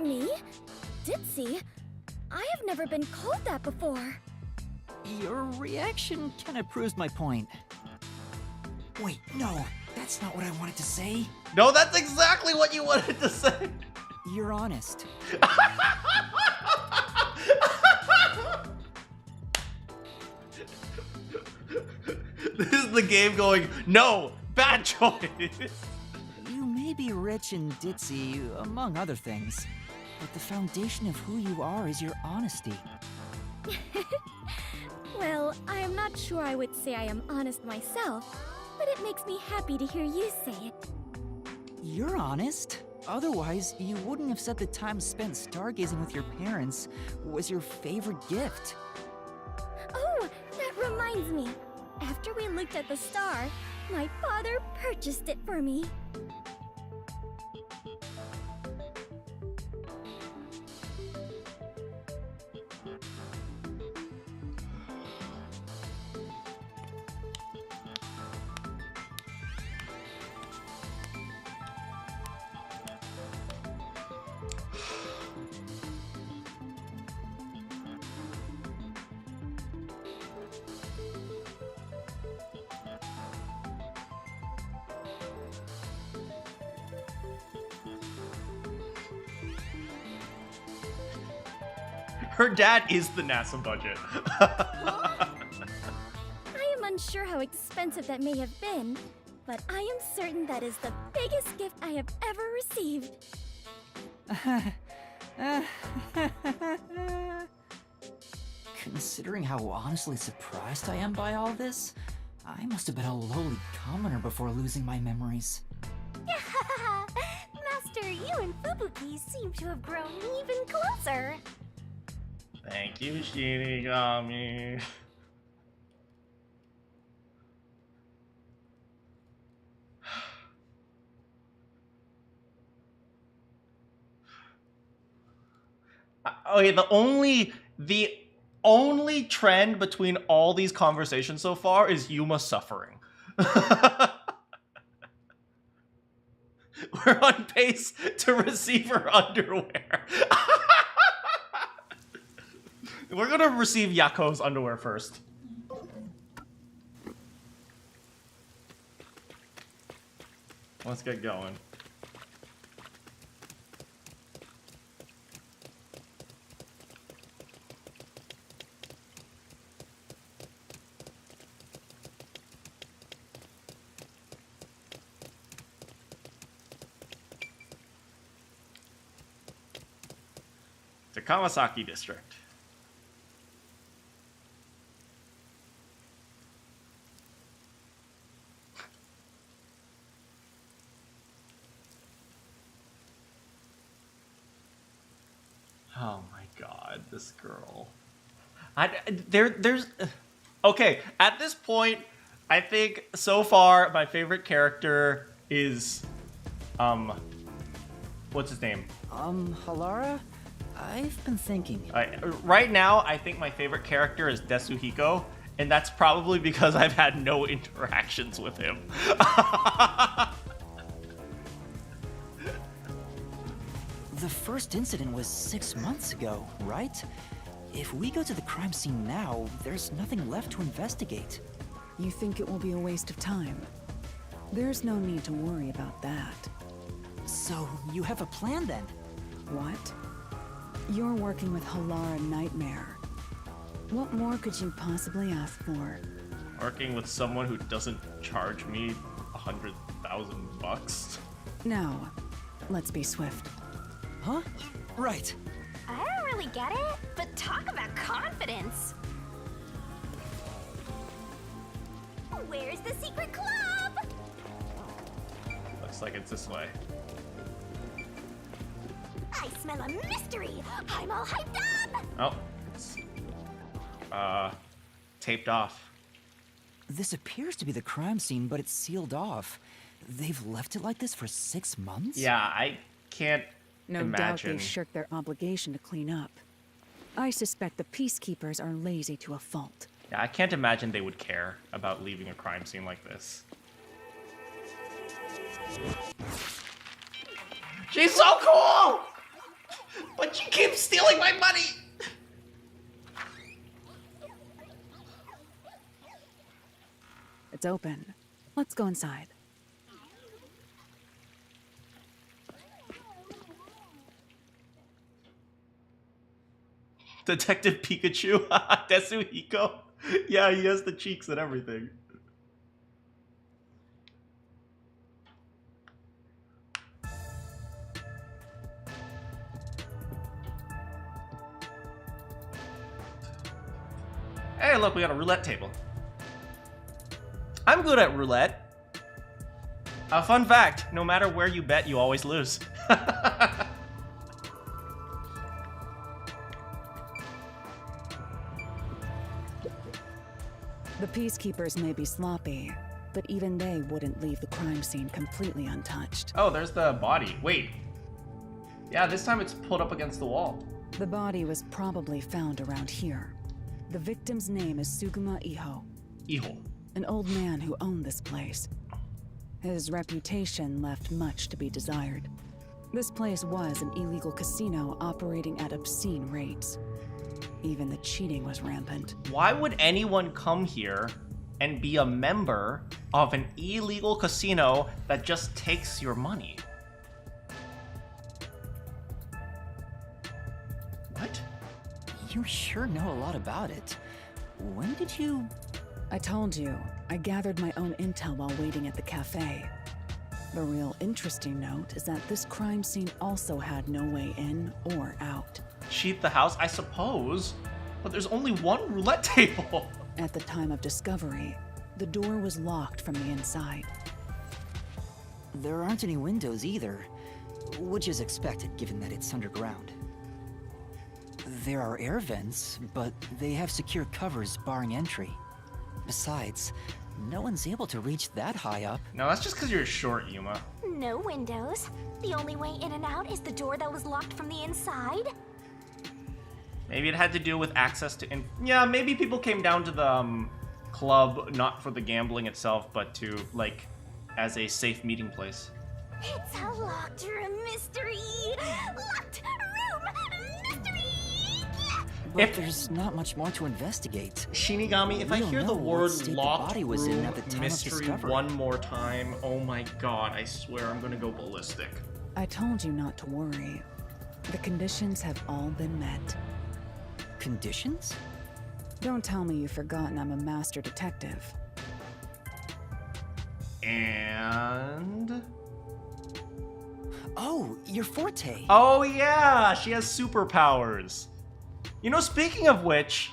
S5: Me? Ditzy? I have never been called that before.
S2: Your reaction kind of proves my point. Wait, no, that's not what I wanted to say.
S1: No, that's exactly what you wanted to say.
S2: You're honest.
S1: This is the game going, no, bad choice.
S2: You may be rich and ditzy, among other things, but the foundation of who you are is your honesty.
S5: Well, I am not sure I would say I am honest myself, but it makes me happy to hear you say it.
S2: You're honest. Otherwise, you wouldn't have said the time spent stargazing with your parents was your favorite gift.
S5: Oh, that reminds me. After we looked at the star, my father purchased it for me.
S1: Her dad is the NASA budget.
S5: I am unsure how expensive that may have been, but I am certain that is the biggest gift I have ever received.
S2: Considering how honestly surprised I am by all this, I must have been a lowly commoner before losing my memories.
S5: Master, you and Fubuki seem to have grown even closer.
S1: Thank you, Shinigami. Okay, the only trend between all these conversations so far is Yuma suffering. We're on pace to receive her underwear. We're gonna receive Yako's underwear first. Let's get going. The Kawasaki district. Oh my god, this girl. There's okay, at this point, I think so far my favorite character is what's his name?
S2: Halara? I've been thinking.
S1: Right now, I think my favorite character is Desuhiko, and that's probably because I've had no interactions with him.
S2: The first incident was 6 months ago, right? If we go to the crime scene now, there's nothing left to investigate.
S13: You think it will be a waste of time? There's no need to worry about that.
S2: So, you have a plan then?
S13: What? You're working with Halara Nightmare. What more could you possibly ask for?
S1: Working with someone who doesn't charge me $100,000.
S13: Now, let's be swift.
S2: Huh? Right.
S5: I don't really get it, but talk about confidence. Where's the secret club?
S1: Looks like it's this way.
S5: I smell a mystery. I'm all hyped up.
S1: Oh, it's taped off.
S2: This appears to be the crime scene, but it's sealed off. They've left it like this for 6 months?
S1: Yeah, I can't
S13: No doubt they shirked their obligation to clean up. I suspect the peacekeepers are lazy to a fault.
S1: Yeah, I can't imagine they would care about leaving a crime scene like this. She's so cool! But she keeps stealing my money!
S13: It's open. Let's go inside.
S1: Detective Pikachu, Desuhiko. Yeah, he has the cheeks and everything. Hey, look, we got a roulette table. I'm good at roulette. A fun fact, no matter where you bet, you always lose.
S13: The peacekeepers may be sloppy, but even they wouldn't leave the crime scene completely untouched.
S1: Oh, there's the body. Wait. Yeah, this time it's pulled up against the wall.
S13: The body was probably found around here. The victim's name is Suguma Iho.
S1: Iho.
S13: An old man who owned this place. His reputation left much to be desired. This place was an illegal casino operating at obscene rates. Even the cheating was rampant.
S1: Why would anyone come here and be a member of an illegal casino that just takes your money? What?
S2: You sure know a lot about it. When did you...
S13: I told you, I gathered my own intel while waiting at the cafe. The real interesting note is that this crime scene also had no way in or out.
S1: Cheat the house, I suppose, but there's only one roulette table.
S13: At the time of discovery, the door was locked from the inside.
S2: There aren't any windows either, which is expected given that it's underground. There are air vents, but they have secure covers barring entry. Besides, no one's able to reach that high up.
S1: No, that's just because you're short, Yuma.
S5: No windows. The only way in and out is the door that was locked from the inside.
S1: Maybe it had to do with access to... yeah, maybe people came down to the club, not for the gambling itself, but to, like, as a safe meeting place.
S5: It's a locked room mystery! Locked room mystery!
S2: But there's not much more to investigate.
S1: Shinigami, if I hear the word locked room mystery one more time, oh my god, I swear I'm gonna go ballistic.
S13: I told you not to worry. The conditions have all been met.
S2: Conditions?
S13: Don't tell me you've forgotten I'm a master detective.
S1: And...
S2: oh, your forte.
S1: Oh yeah, she has superpowers. You know, speaking of which,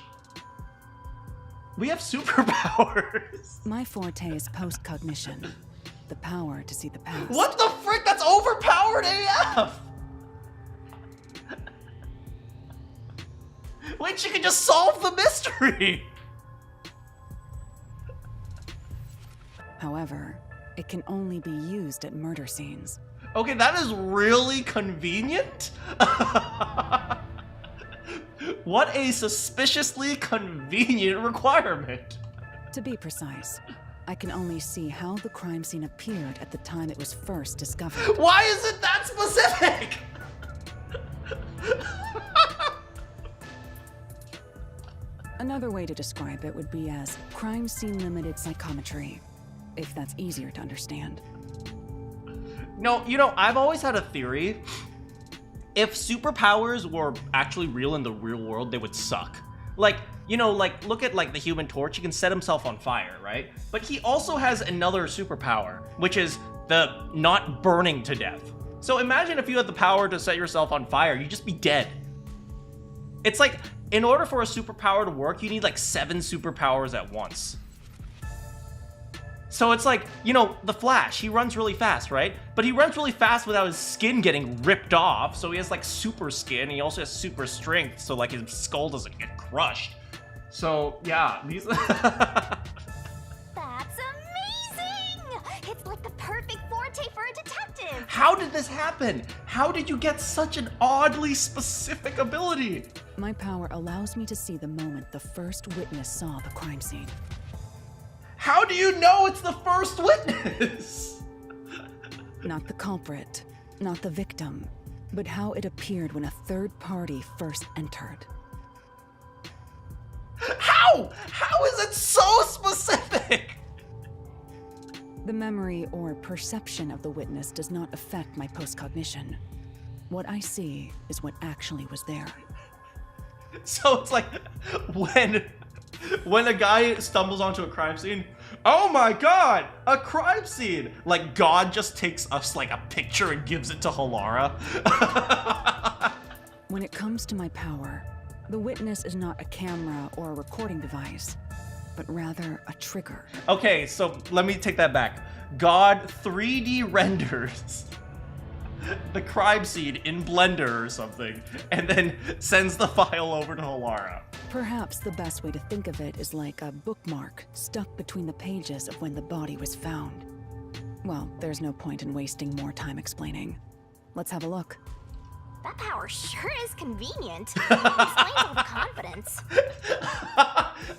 S1: we have superpowers.
S13: My forte is post-cognition. The power to see the past.
S1: What the frick? That's overpowered AF! Wait, she can just solve the mystery!
S13: However, it can only be used at murder scenes.
S1: Okay, that is really convenient. What a suspiciously convenient requirement.
S13: To be precise, I can only see how the crime scene appeared at the time it was first discovered.
S1: Why is it that specific?
S13: Another way to describe it would be as crime scene limited psychometry, if that's easier to understand.
S1: No, you know, I've always had a theory. If superpowers were actually real in the real world, they would suck. Like, you know, like, look at, like, the Human Torch. He can set himself on fire, right? But he also has another superpower, which is the not burning to death. So imagine if you had the power to set yourself on fire, you'd just be dead. It's like, in order for a superpower to work, you need, like, 7 superpowers at once. So it's like, you know, the Flash, he runs really fast, right? But he runs really fast without his skin getting ripped off, so he has, like, super skin. He also has super strength, so, like, his skull doesn't get crushed. So, yeah, these...
S5: That's amazing! It's like the perfect forte for a detective!
S1: How did this happen? How did you get such an oddly specific ability?
S13: My power allows me to see the moment the first witness saw the crime scene.
S1: How do you know it's the first witness?
S13: Not the culprit, not the victim, but how it appeared when a third party first entered.
S1: How? How is it so specific?
S13: The memory or perception of the witness does not affect my post-cognition. What I see is what actually was there.
S1: So it's like when a guy stumbles onto a crime scene, oh my god, a crime scene! Like, God just takes us, like, a picture and gives it to Halara.
S13: When it comes to my power, The witness is not a camera or a recording device, but rather a trigger.
S1: Okay, so let me take that back. God 3D renders the crime scene in Blender or something, and then sends the file over to Halara.
S13: Perhaps the best way to think of it is like a bookmark stuck between the pages of when the body was found. Well, there's no point in wasting more time explaining. Let's have a look.
S5: That power sure is convenient. Explains all the confidence.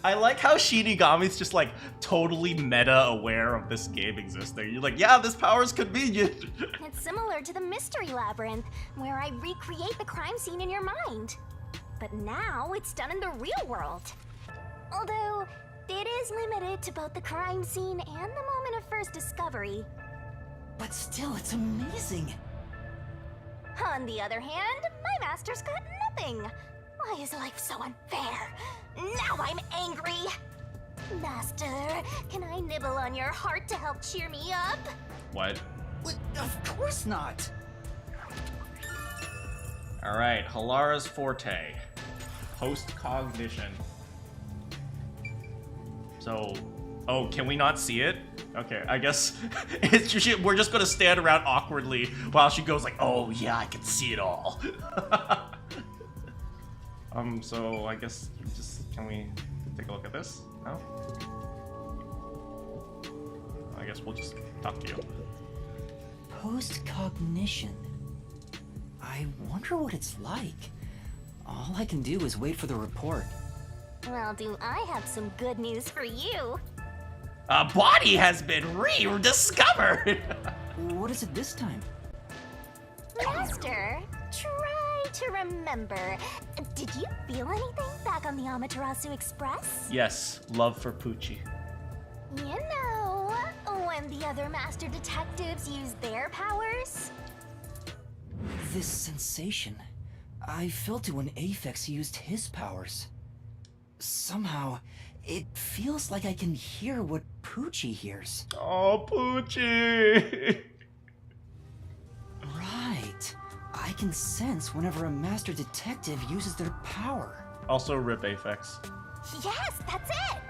S1: I like how Shinigami's just like totally meta aware of this game existing. You're like, yeah, this power is convenient.
S5: It's similar to the Mystery Labyrinth, where I recreate the crime scene in your mind. But now it's done in the real world. Although, it is limited to both the crime scene and the moment of first discovery.
S2: But still, it's amazing.
S5: On the other hand, my master's got nothing. Why is life so unfair? Now I'm angry. Master, can I nibble on your heart to help cheer me up?
S1: What?
S2: Of course not.
S1: Alright, Halara's forte. Post-cognition. So, oh, can we not see it? Okay, I guess it's just, we're just gonna stand around awkwardly while she goes like, oh yeah, I can see it all. So I guess just, can we take a look at this? No? I guess we'll just talk to you.
S2: Post-cognition. I wonder what it's like. All I can do is wait for the report.
S5: Well, do I have some good news for you?
S1: A body has been rediscovered!
S2: What is it this time?
S5: Master, try to remember. Did you feel anything back on the Amaterasu Express?
S1: Yes, love for Poochie.
S5: You know, when the other master detectives used their powers?
S2: This sensation. I felt it when Aphex used his powers. Somehow, it feels like I can hear what Poochie hears.
S1: Oh, Poochie!
S2: Right. I can sense whenever a master detective uses their power.
S1: Also, rip Aphex.
S5: Yes, that's it!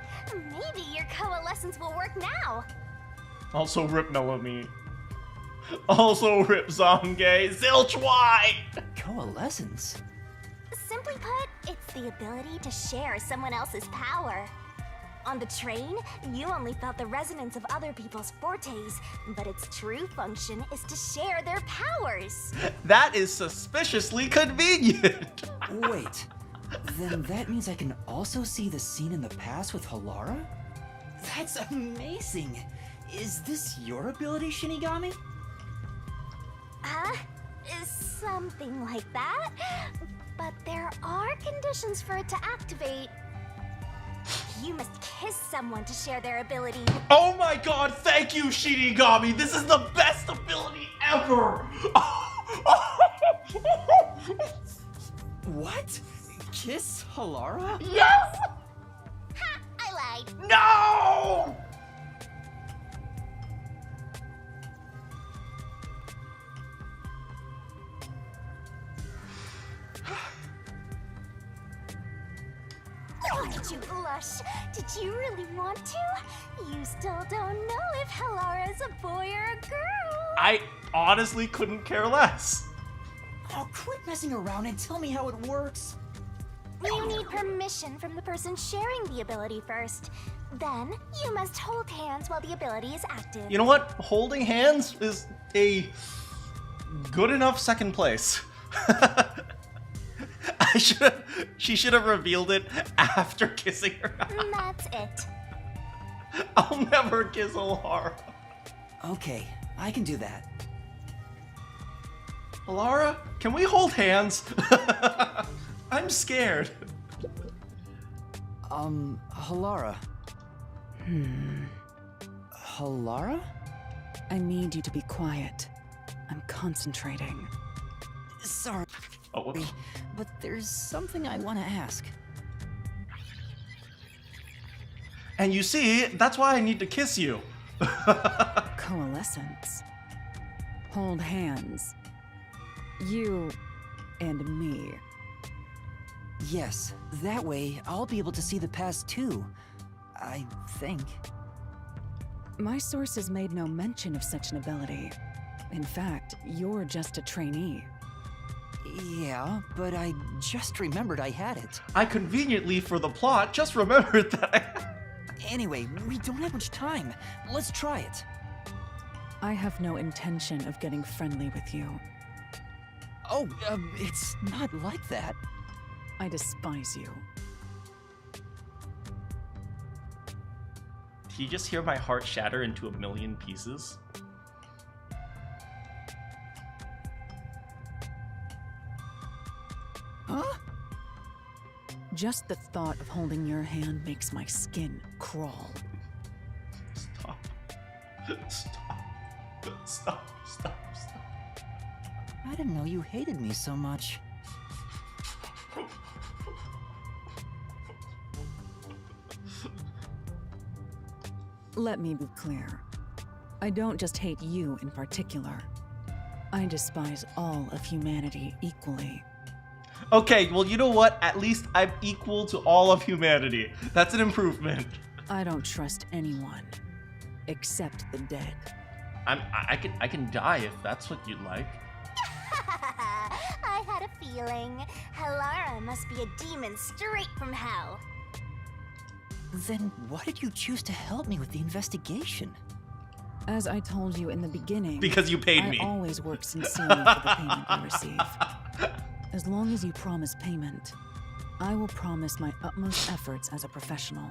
S5: Maybe your coalescence will work now.
S1: Also, rip Melamine. Also, rip Zonge. Zilch, why?
S2: Coalescence?
S5: Simply put, it's the ability to share someone else's power. On the train, you only felt the resonance of other people's fortes, but its true function is to share their powers.
S1: That is suspiciously convenient.
S2: Wait, then that means I can also see the scene in the past with Halara? That's amazing! Is this your ability, Shinigami?
S5: Something like that. But there are conditions for it to activate. You must kiss someone to share their ability.
S1: Oh my god, thank you, Shinigami! This is the best ability ever!
S2: What? Kiss Halara?
S1: Yes!
S5: Ha! I lied.
S1: No!
S5: Oh, did you blush? Did you really want to? You still don't know if Halara's a boy or a girl.
S1: I honestly couldn't care less.
S2: Oh, quit messing around and tell me how it works.
S5: You need permission from the person sharing the ability first. Then, you must hold hands while the ability is active.
S1: You know what? Holding hands is a good enough second place. She should have revealed it after kissing her.
S5: That's it.
S1: I'll never kiss Halara.
S2: Okay, I can do that.
S1: Halara, can we hold hands? I'm scared.
S2: Halara. Halara?
S13: I need you to be quiet. I'm concentrating.
S2: Sorry,
S1: oh,
S2: but there's something I want to ask.
S1: And you see, that's why I need to kiss you.
S13: Coalescence. Hold hands. You and me.
S2: Yes, that way I'll be able to see the past too. I think.
S13: My sources made no mention of such an ability. In fact, you're just a trainee.
S2: Yeah, but I just remembered I had it.
S1: I conveniently, for the plot, just remembered that
S2: Anyway, we don't have much time. Let's try it.
S13: I have no intention of getting friendly with you.
S2: Oh, it's not like that.
S13: I despise you.
S1: Did you just hear my heart shatter into a million pieces?
S2: Huh?
S13: Just the thought of holding your hand makes my skin crawl.
S1: Stop. Stop. Stop. Stop. Stop.
S2: I didn't know you hated me so much.
S13: Let me be clear. I don't just hate you in particular. I despise all of humanity equally.
S1: Okay, well, you know what? At least I'm equal to all of humanity. That's an improvement.
S13: I don't trust anyone, except the dead.
S1: I can die if that's what you'd like.
S5: I had a feeling. Halara must be a demon straight from hell.
S2: Then why did you choose to help me with the investigation?
S13: As I told you in the beginning,
S1: Because you paid me.
S13: I always work sincerely for the payment I receive. As long as you promise payment, I will promise my utmost efforts as a professional.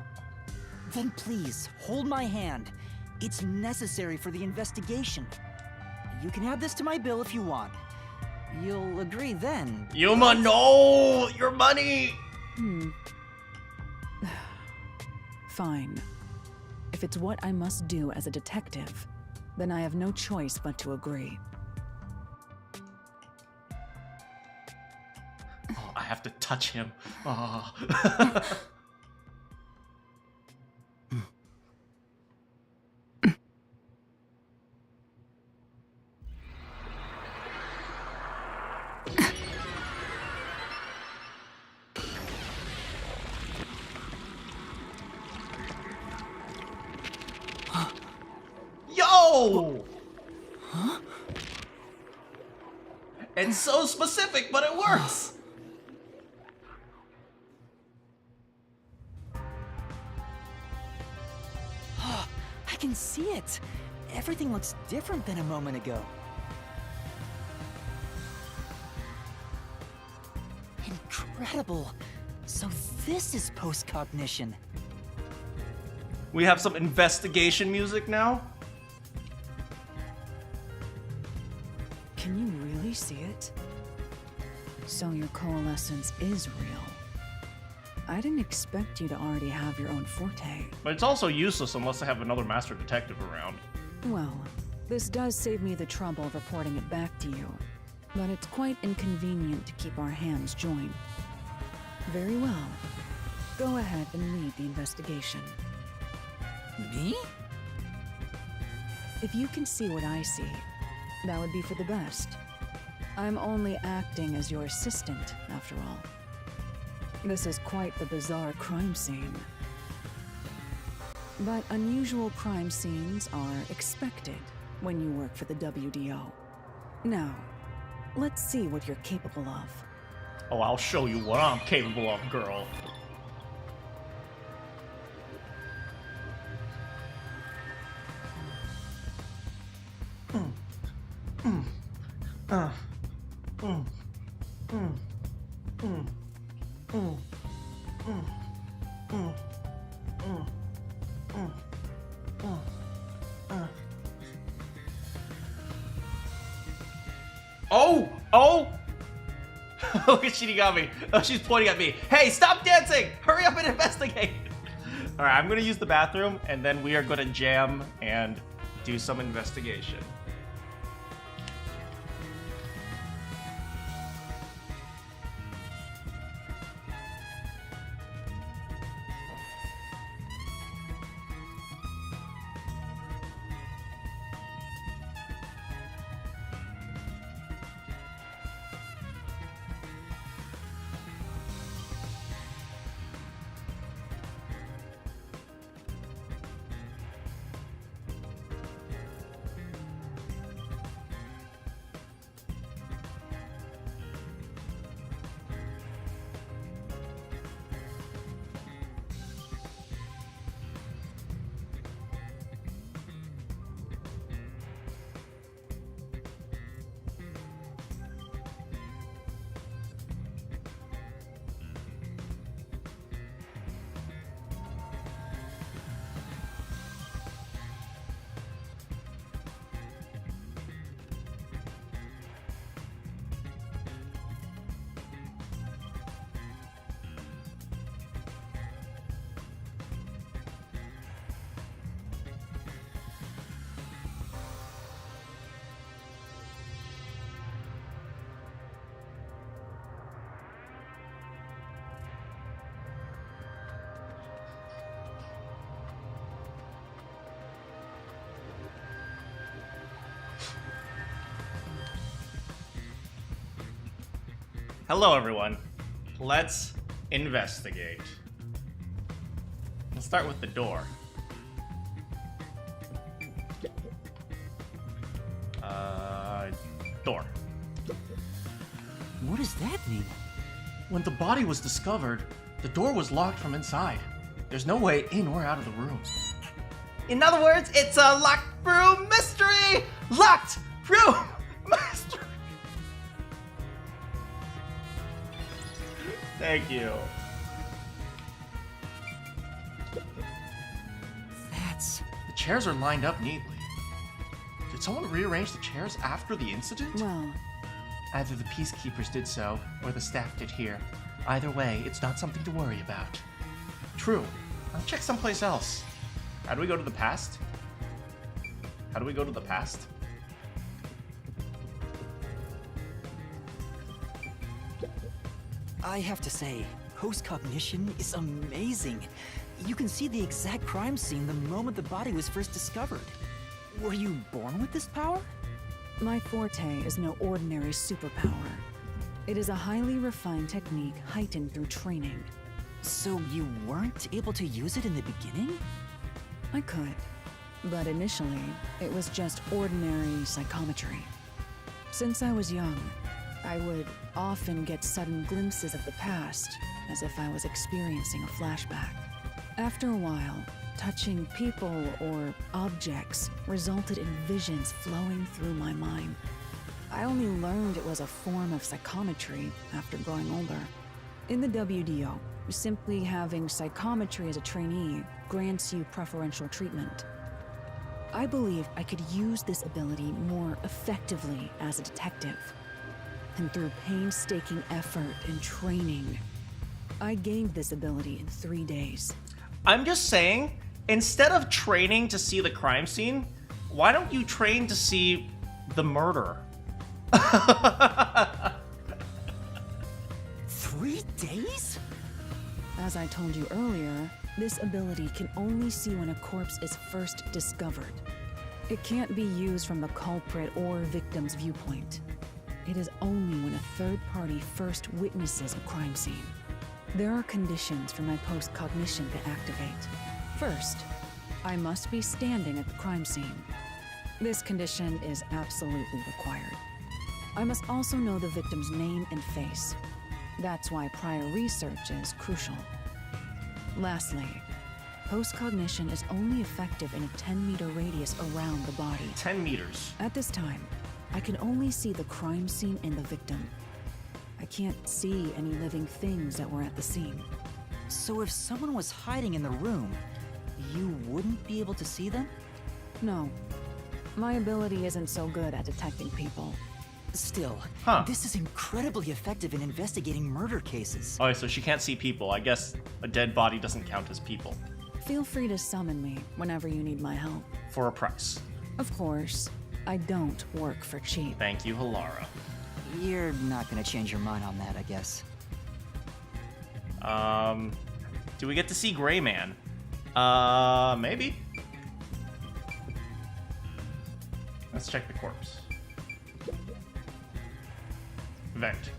S2: Then please, hold my hand. It's necessary for the investigation. You can add this to my bill if you want. You'll agree then.
S1: Yuma, no! Your money!
S13: Fine. If it's what I must do as a detective, then I have no choice but to agree.
S1: Oh, I have to touch him. Oh. Yo!
S2: Huh?
S1: It's so specific, but it works.
S2: I can see it. Everything looks different than a moment ago. Incredible. So this is post-cognition.
S1: We have some investigation music now.
S13: Can you really see it? So your coalescence is real. I didn't expect you to already have your own forte.
S1: But it's also useless unless I have another master detective around.
S13: Well, this does save me the trouble of reporting it back to you. But it's quite inconvenient to keep our hands joined. Very well. Go ahead and lead the investigation.
S2: Me?
S13: If you can see what I see, that would be for the best. I'm only acting as your assistant, after all. This is quite the bizarre crime scene. But unusual crime scenes are expected when you work for the WDO. Now, let's see what you're capable of.
S1: Oh, I'll show you what I'm capable of, girl. Oh! Oh! Look at Shinigami. Oh, she's pointing at me. Hey, stop dancing! Hurry up and investigate! Alright, I'm gonna use the bathroom, and then we are gonna jam and do some investigation. Hello, everyone. Let's investigate. Let's start with the door. Door.
S2: What does that mean?
S1: When the body was discovered, the door was locked from inside. There's no way in or out of the room. In other words, it's a locked room mystery! Locked room mystery! Thank you. The chairs are lined up neatly. Did someone rearrange the chairs after the incident?
S13: Well,
S1: either the peacekeepers did so, or the staff did here. Either way, it's not something to worry about. True. I'll check someplace else. How do we go to the past? How do we go to the past?
S2: I have to say, post-cognition is amazing. You can see the exact crime scene the moment the body was first discovered. Were you born with this power?
S13: my forte is no ordinary superpower. It is a highly refined technique heightened through training.
S2: So you weren't able to use it in the beginning?
S13: I could, but initially, it was just ordinary psychometry. Since I was young, I would often get sudden glimpses of the past, as if I was experiencing a flashback. After a while, touching people or objects resulted in visions flowing through my mind. I only learned it was a form of psychometry after growing older. In the WDO, simply having psychometry as a trainee grants you preferential treatment. I believe I could use this ability more effectively as a detective. And through painstaking effort and training, I gained this ability in 3 days.
S1: I'm just saying, instead of training to see the crime scene, why don't you train to see the murder?
S2: 3 days?
S13: As I told you earlier, this ability can only see when a corpse is first discovered. It can't be used from the culprit or victim's viewpoint. It is only when a third party first witnesses a crime scene. There are conditions for my post-cognition to activate. First, I must be standing at the crime scene. This condition is absolutely required. I must also know the victim's name and face. That's why prior research is crucial. Lastly, post-cognition is only effective in a 10-meter radius around the body.
S1: 10 meters.
S13: At this time, I can only see the crime scene and the victim. I can't see any living things that were at the scene.
S2: So if someone was hiding in the room, you wouldn't be able to see them?
S13: No. My ability isn't so good at detecting people.
S2: Still, this is incredibly effective in investigating murder cases.
S1: Oh, so she can't see people. I guess a dead body doesn't count as people.
S13: Feel free to summon me whenever you need my help.
S1: For a price.
S13: Of course. I don't work for cheap.
S1: Thank you, Halara.
S2: You're not gonna change your mind on that, I guess.
S1: Do we get to see Gray Man? Maybe. Let's check the corpse. Vent.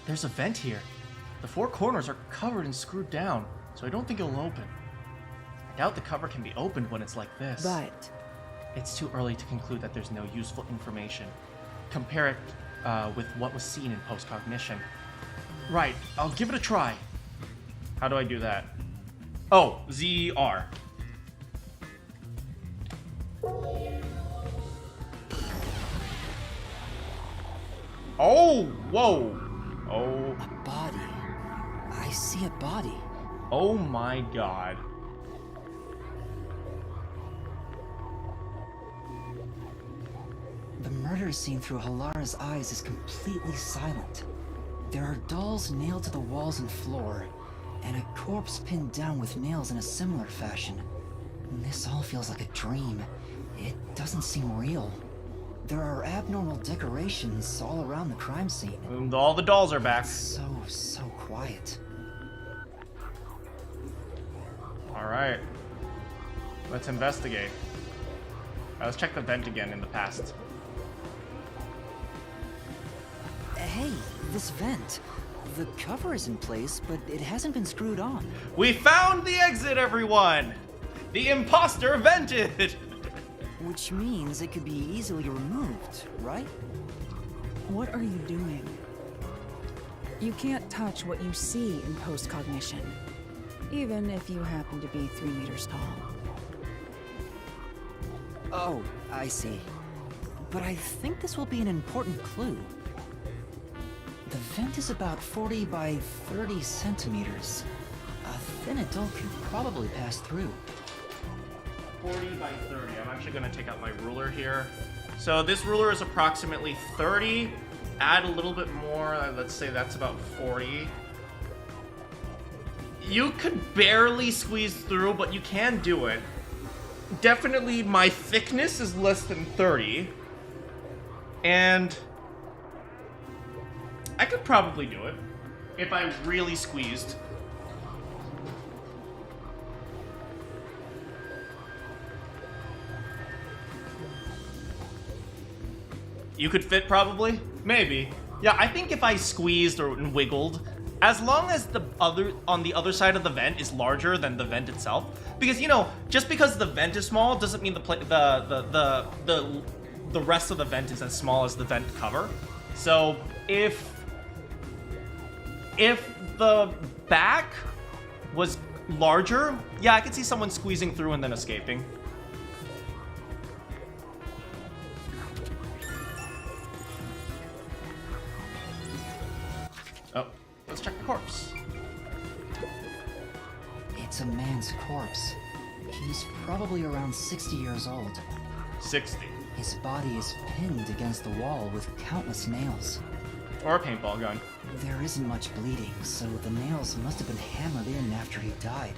S1: There's a vent here. The 4 corners are covered and screwed down, so I don't think it'll open. I doubt the cover can be opened when it's like this.
S2: But
S1: it's too early to conclude that there's no useful information. Compare it with what was seen in post-cognition. Right, I'll give it a try. How do I do that? Oh, ZR. Oh, whoa. Oh.
S2: A body. I see a body.
S1: Oh my god.
S2: The murder scene through Halara's eyes is completely silent. There are dolls nailed to the walls and floor, and a corpse pinned down with nails in a similar fashion. This all feels like a dream. It doesn't seem real. There are abnormal decorations all around the crime scene.
S1: And all the dolls are back.
S2: It's so quiet.
S1: Alright. Let's investigate. Let's check the vent again in the past.
S2: Hey, this vent. The cover is in place, but it hasn't been screwed on.
S1: We found the exit, everyone! The imposter vented!
S2: Which means it could be easily removed, right?
S13: What are you doing? You can't touch what you see in post-cognition, even if you happen to be 3 meters tall.
S2: Oh, I see. But I think this will be an important clue. The vent is about 40 by 30 centimeters. A thin adult could probably pass through.
S1: 40 by 30. I'm actually going to take out my ruler here. So this ruler is approximately 30. Add a little bit more. Let's say that's about 40. You could barely squeeze through, but you can do it. Definitely my thickness is less than 30. And I could probably do it if I really squeezed. You could fit, probably? Maybe. Yeah, I think if I squeezed or wiggled, as long as on the other side of the vent is larger than the vent itself, because you know, just because the vent is small doesn't mean the rest of the vent is as small as the vent cover. So if the back was larger, yeah, I could see someone squeezing through and then escaping. Oh, let's check the corpse.
S2: It's a man's corpse. He's probably around 60 years old.
S1: 60.
S2: His body is pinned against the wall with countless nails.
S1: Or a paintball gun.
S2: There isn't much bleeding, so the nails must have been hammered in after he died.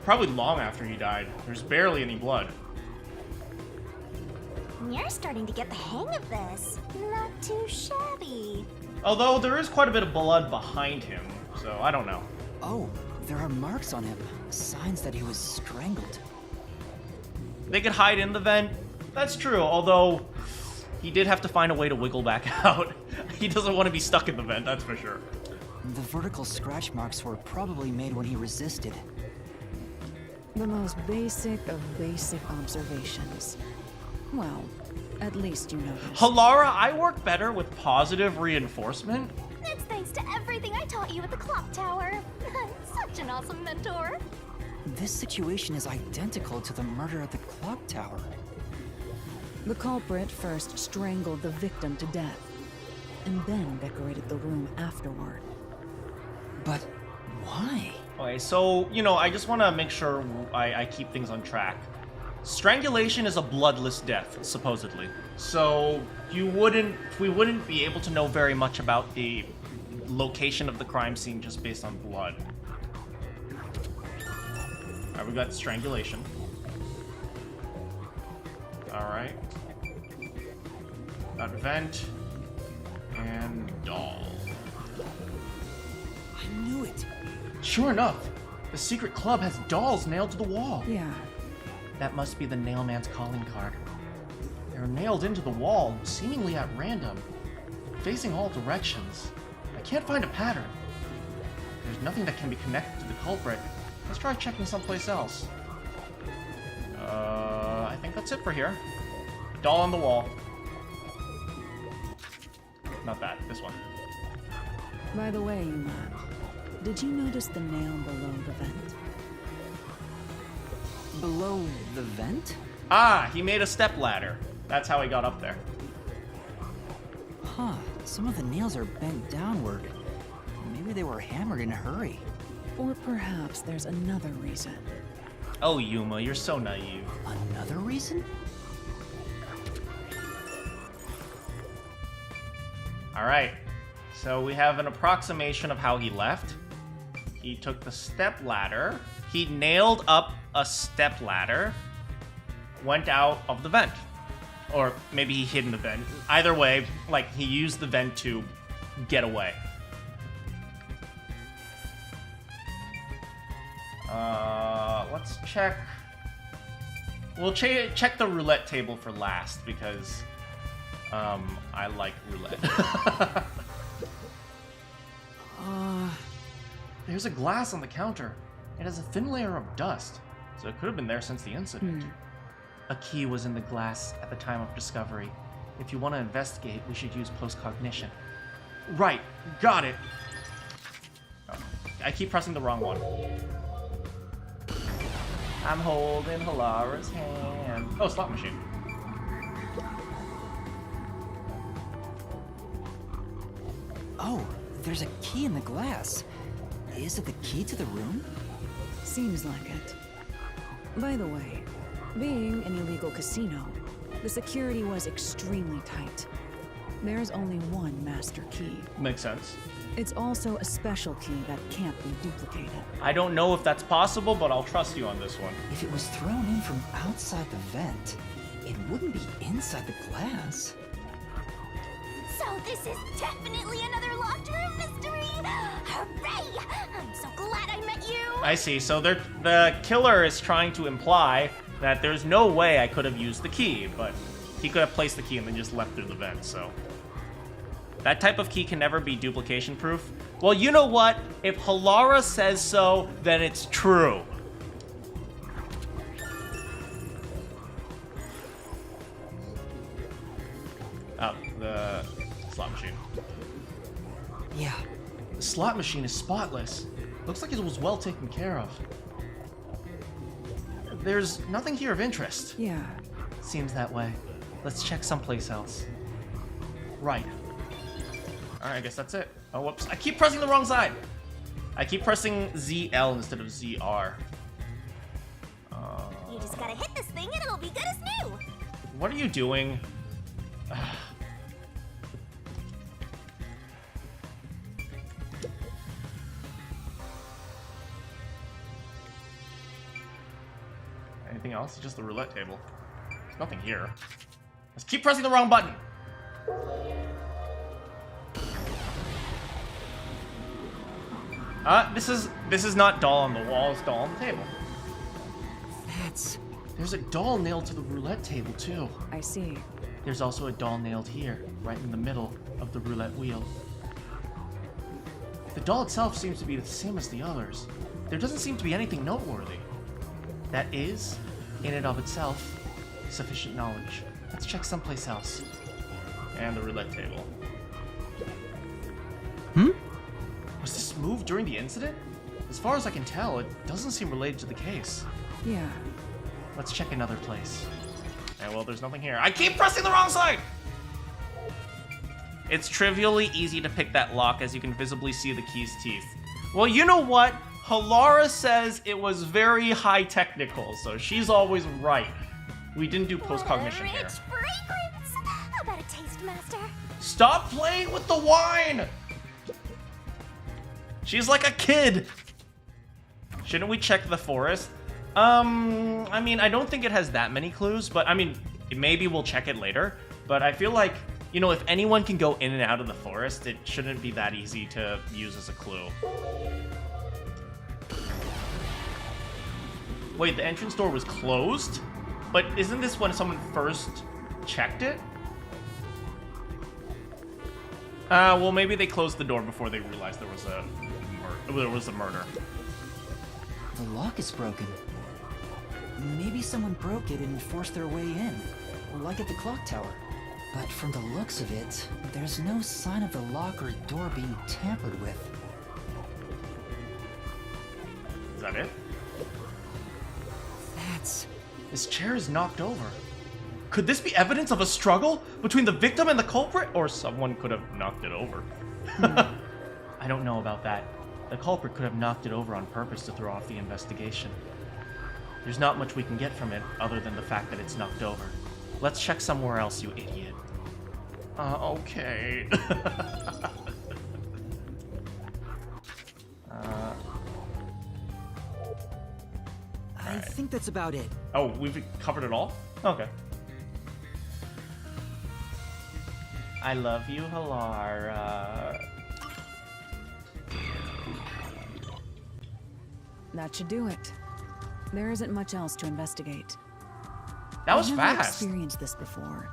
S1: Probably long after he died. There's barely any blood.
S5: You're starting to get the hang of this. Not too shabby.
S1: Although there is quite a bit of blood behind him, so I don't know.
S2: Oh, there are marks on him. Signs that he was strangled.
S1: They could hide in the vent. That's true, although he did have to find a way to wiggle back out. He doesn't want to be stuck in the vent, that's for sure.
S2: The vertical scratch marks were probably made when he resisted.
S13: The most basic of basic observations. Well, at least you know this.
S1: Halara, I work better with positive reinforcement.
S5: It's thanks to everything I taught you at the clock tower. Such an awesome mentor.
S2: This situation is identical to the murder at the clock tower.
S13: The culprit first strangled the victim to death, and then decorated the room afterward.
S2: But why?
S1: Okay, so, you know, I just want to make sure I keep things on track. Strangulation is a bloodless death, supposedly. So we wouldn't be able to know very much about the location of the crime scene just based on blood. Alright, we got strangulation. Alright. Got vent. And doll.
S2: I knew it.
S1: Sure enough, the secret club has dolls nailed to the wall.
S13: Yeah.
S1: That must be the nailman's calling card. They're nailed into the wall, seemingly at random, facing all directions. I can't find a pattern. There's nothing that can be connected to the culprit. Let's try checking someplace else. I think that's it for here. Doll on the wall. Not that, this one.
S13: By the way, Yuma, did you notice the nail below the vent?
S2: Below the vent?
S1: Ah, he made a step ladder. That's how he got up there.
S2: Huh, some of the nails are bent downward. Maybe they were hammered in a hurry.
S13: Or perhaps there's another reason.
S1: Oh, Yuma, you're so naive.
S2: Another reason?
S1: Alright, so we have an approximation of how he left. He took the step ladder. He nailed up a step ladder. Went out of the vent. Or maybe he hid in the vent. Either way, like, he used the vent to get away. Let's check. We'll check the roulette table for last because I like roulette. There's a glass on the counter. It has a thin layer of dust, so it could have been there since the incident. A key was in the glass at the time of discovery. If you want to investigate, we should use post-cognition. Right, got it. Oh, I keep pressing the wrong one. I'm holding Halara's hand. Oh, slot machine.
S2: Oh, there's a key in the glass. Is it the key to the room?
S13: Seems like it. By the way, being an illegal casino, the security was extremely tight. There's only one master key.
S1: Makes sense.
S13: It's also a special key that can't be duplicated.
S1: I don't know if that's possible, but I'll trust you on this one.
S2: If it was thrown in from outside the vent, it wouldn't be inside the glass.
S5: So this is definitely another locked room mystery! Hooray! I'm so glad I met you!
S1: I see. So the killer is trying to imply that there's no way I could have used the key, but he could have placed the key and then just left through the vent, so... That type of key can never be duplication proof. Well, you know what? If Halara says so, then it's true. Oh, the slot machine.
S2: Yeah.
S1: The slot machine is spotless. Looks like it was well taken care of. There's nothing here of interest.
S13: Yeah.
S1: Seems that way. Let's check someplace else. Right. Alright, I guess that's it. Oh, whoops. I keep pressing the wrong side! I keep pressing ZL instead of ZR.
S5: You just gotta hit this thing and it'll be good as new!
S1: What are you doing? Anything else? It's just the roulette table. There's nothing here. Let's keep pressing the wrong button! This is not doll on the wall, it's doll on the table. There's a doll nailed to the roulette table too.
S13: I see.
S1: There's also a doll nailed here, right in the middle of the roulette wheel. The doll itself seems to be the same as the others. There doesn't seem to be anything noteworthy. That is, in and of itself, sufficient knowledge. Let's check someplace else. And the roulette table. Was this moved during the incident? As far as I can tell, it doesn't seem related to the case.
S13: Yeah.
S1: Let's check another place. And well, there's nothing here. I keep pressing the wrong side! It's trivially easy to pick that lock as you can visibly see the key's teeth. Well, you know what? Halara says it was very high technical, so she's always right. We didn't do post-cognition here.
S5: Rich fragrance! How about a taste, Master?
S1: Stop playing with the wine! She's like a kid! Shouldn't we check the forest? I mean, I don't think it has that many clues, but I mean, maybe we'll check it later. But I feel like, you know, if anyone can go in and out of the forest, it shouldn't be that easy to use as a clue. Wait, the entrance door was closed? But isn't this when someone first checked it? Well, maybe they closed the door before they realized there was a murder.
S2: The lock is broken. Maybe someone broke it and forced their way in, like at the clock tower. But from the looks of it, there's no sign of the lock or door being tampered with.
S1: Is that it?
S2: That's...
S1: This chair is knocked over. Could this be evidence of a struggle between the victim and the culprit? Or someone could have knocked it over. I don't know about that. The culprit could have knocked it over on purpose to throw off the investigation. There's not much we can get from it other than the fact that it's knocked over. Let's check somewhere else, you idiot. Okay.
S2: I think that's about it.
S1: Oh, we've covered it all? Okay. I love you, Halara.
S13: That should do it. There isn't much else to investigate.
S1: That was
S13: I've never
S1: fast.
S13: experienced this before,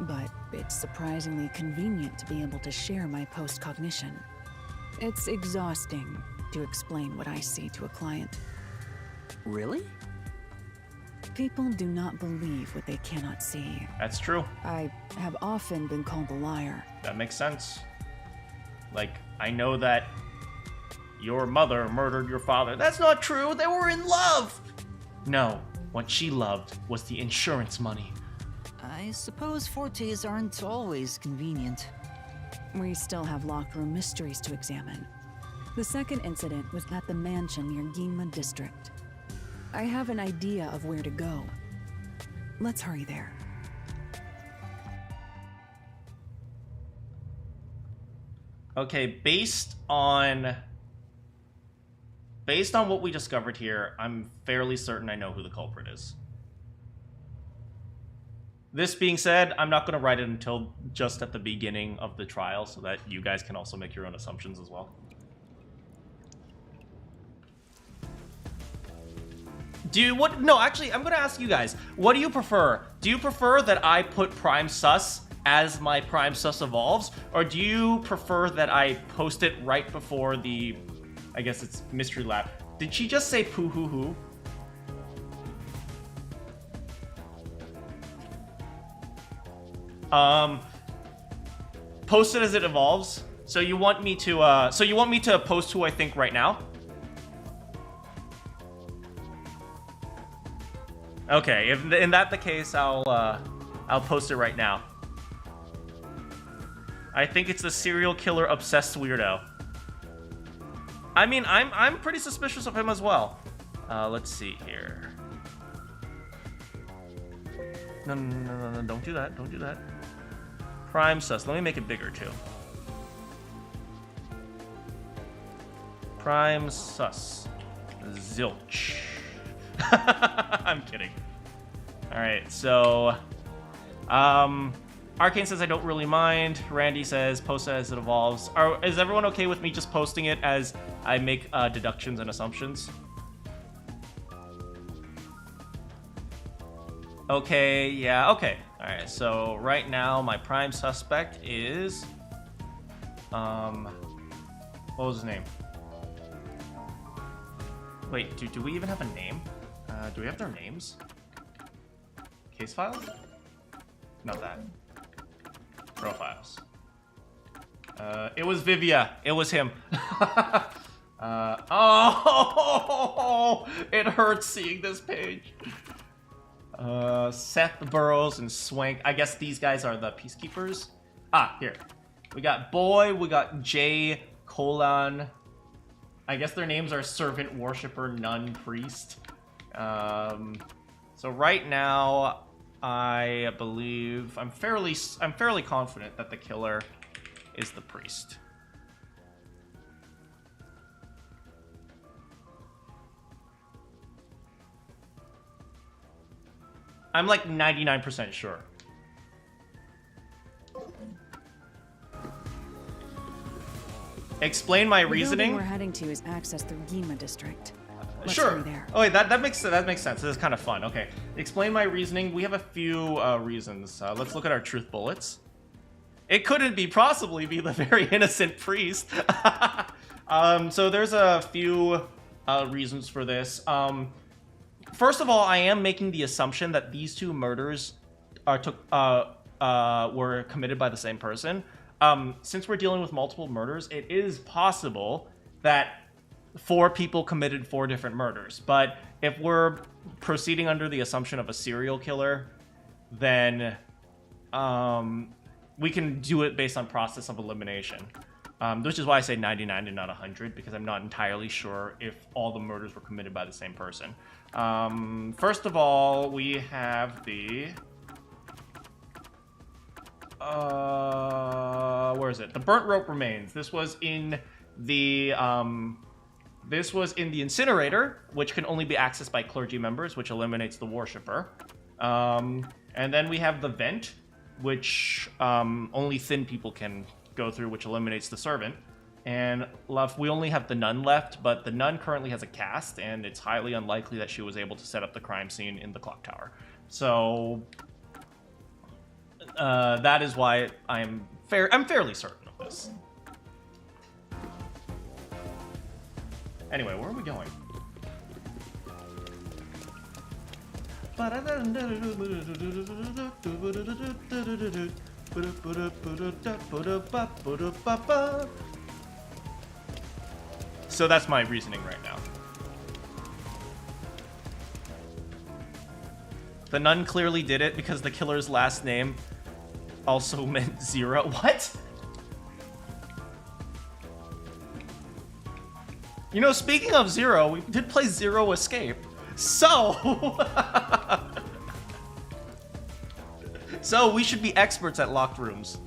S13: but it's surprisingly convenient to be able to share my post-cognition. It's exhausting to explain what I see to a client.
S2: Really?
S13: People do not believe what they cannot see.
S1: That's true.
S13: I have often been called a liar.
S1: That makes sense. Like, I know that your mother murdered your father. That's not true. They were in love. No, what she loved was the insurance money.
S2: I suppose fortes aren't always convenient.
S13: We still have locked room mysteries to examine. The second incident was at the mansion near Yuma district. I have an idea of where to go. Let's hurry there.
S1: Okay, based on what we discovered here, I'm fairly certain I know who the culprit is. This being said, I'm not going to write it until just at the beginning of the trial so that you guys can also make your own assumptions as well. No, actually, I'm going to ask you guys, what do you prefer? Do you prefer that I put Prime Sus as my Prime Sus evolves, or do you prefer that I post it right before the, I guess it's Mystery Lab? Did she just say poo hoo hoo? Post it as it evolves. So you want me to post who I think right now? Okay, if in that the case, I'll post it right now. I think it's the serial killer obsessed weirdo. I mean, I'm pretty suspicious of him as well. Let's see here. No, don't do that. Don't do that. Prime Sus. Let me make it bigger too. Prime Sus. Zilch. I'm kidding. Alright, so Arcane says I don't really mind. Randy says post it as it evolves. Is everyone okay with me just posting it as I make deductions and assumptions? Okay, yeah, okay. Alright, so right now my prime suspect is what was his name? Wait, do we even have a name? Do we have their names? Case files? Not that. Profiles. It was Vivia. It was him. Oh, it hurts seeing this page. Seth Burrows and Swank. I guess these guys are the peacekeepers. Ah, here. We got Boy. We got Jay, Colon. I guess their names are Servant, Worshipper, Nun, Priest. So right now, I believe I'm fairly confident that the killer is the priest. I'm like 99% sure. Explain my reasoning.
S13: The building we're heading to is accessed through Yuma district. Let's
S1: Sure.
S13: hurry there.
S1: Oh, wait, that makes sense. This is kind of fun. Okay, explain my reasoning. We have a few reasons. Let's look at our truth bullets. It couldn't possibly be the very innocent priest. So there's a few reasons for this. First of all, I am making the assumption that these two murders were committed by the same person. Since we're dealing with multiple murders, it is possible that 4 people committed 4 different murders. But if we're proceeding under the assumption of a serial killer, then we can do it based on process of elimination. Which is why I say 99 and not 100, because I'm not entirely sure if all the murders were committed by the same person. First of all, we have the... where is it? The burnt rope remains. This was in the incinerator, which can only be accessed by clergy members, which eliminates the worshipper. And then we have the vent, which only thin people can go through, which eliminates the servant. And we only have the nun left, but the nun currently has a cast, and it's highly unlikely that she was able to set up the crime scene in the clock tower. So that is why I'm fairly certain of this. Anyway, where are we going? So that's my reasoning right now. The nun clearly did it because the killer's last name also meant zero. What? You know, speaking of Zero, we did play Zero Escape. So... so we should be experts at locked rooms.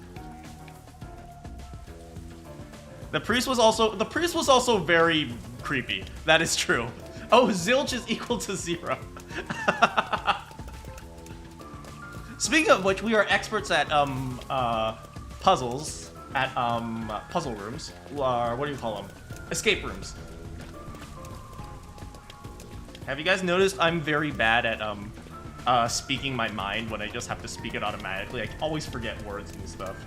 S1: The priest was also very creepy. That is true. Oh, zilch is equal to 0. Speaking of which, we are experts at puzzles, at puzzle rooms, or what do you call them? Escape rooms. Have you guys noticed I'm very bad at speaking my mind when I just have to speak it automatically? I always forget words and stuff.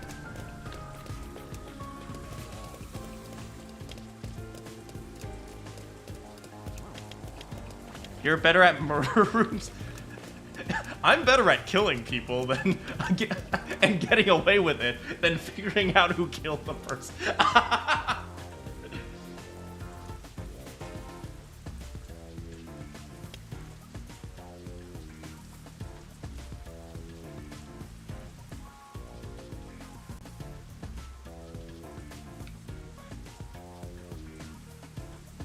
S1: You're better at murder rooms? I'm better at killing people than and getting away with it than figuring out who killed the person.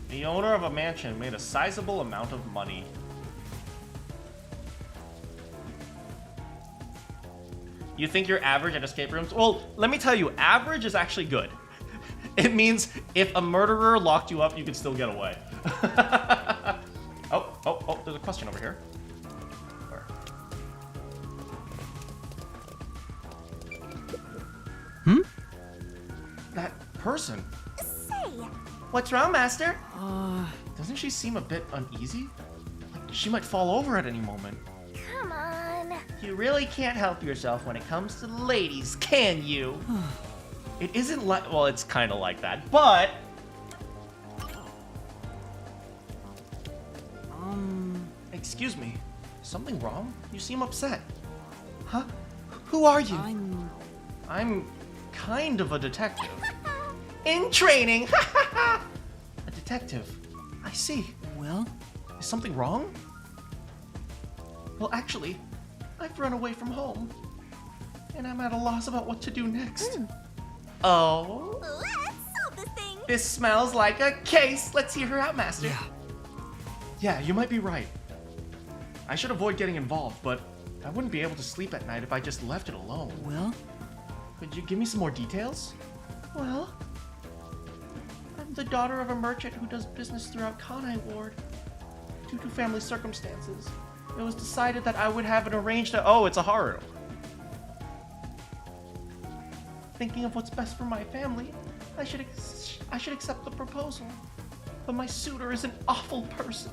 S1: The owner of a mansion made a sizable amount of money. You think you're average at escape rooms? Well, let me tell you, average is actually good. It means if a murderer locked you up, you could still get away. Oh, there's a question over here. Where? That person. What's wrong, Master? Doesn't she seem a bit uneasy? Like she might fall over at any moment.
S5: Come on.
S1: You really can't help yourself when it comes to ladies, can you? It isn't like... well, it's kind of like that, but... Excuse me. Something wrong? You seem upset. Huh? Who are you? I'm kind of a detective. In training! A detective. I see. Well? Is something wrong? Well, actually, I've run away from home. And I'm at a loss about what to do next. Oh?
S5: Let's solve this thing.
S1: This smells like a case. Let's hear her out, Master. Yeah, you might be right. I should avoid getting involved, but I wouldn't be able to sleep at night if I just left it alone. Well? Could you give me some more details? Well... I'm the daughter of a merchant who does business throughout Kanai Ward. Due to family circumstances, it was decided that I would have an arranged... oh, it's a horror. Thinking of what's best for my family, I should accept the proposal. But my suitor is an awful person.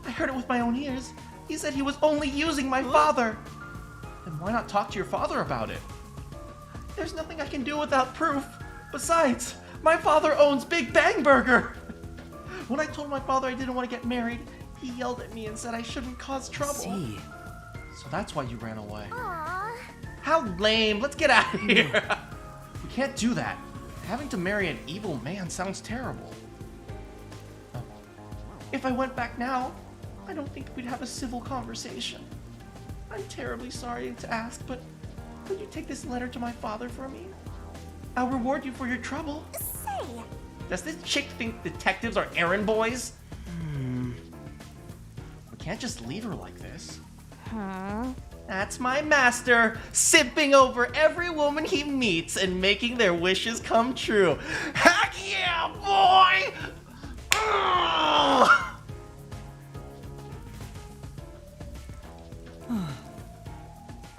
S1: I heard it with my own ears. He said he was only using my father. Then why not talk to your father about it? There's nothing I can do without proof. Besides, my father owns Big Bang Burger. When I told my father I didn't want to get married, he yelled at me and said I shouldn't cause trouble. So that's why you ran away.
S5: Aww.
S1: How lame. Let's get out of here. We can't do that. Having to marry an evil man sounds terrible. Oh. If I went back now, I don't think we'd have a civil conversation. I'm terribly sorry to ask, but could you take this letter to my father for me? I'll reward you for your trouble.
S5: Say.
S1: Does this chick think detectives are errand boys? We can't just leave her like this.
S5: Huh?
S1: That's my master, sipping over every woman he meets and making their wishes come true. Heck yeah, boy!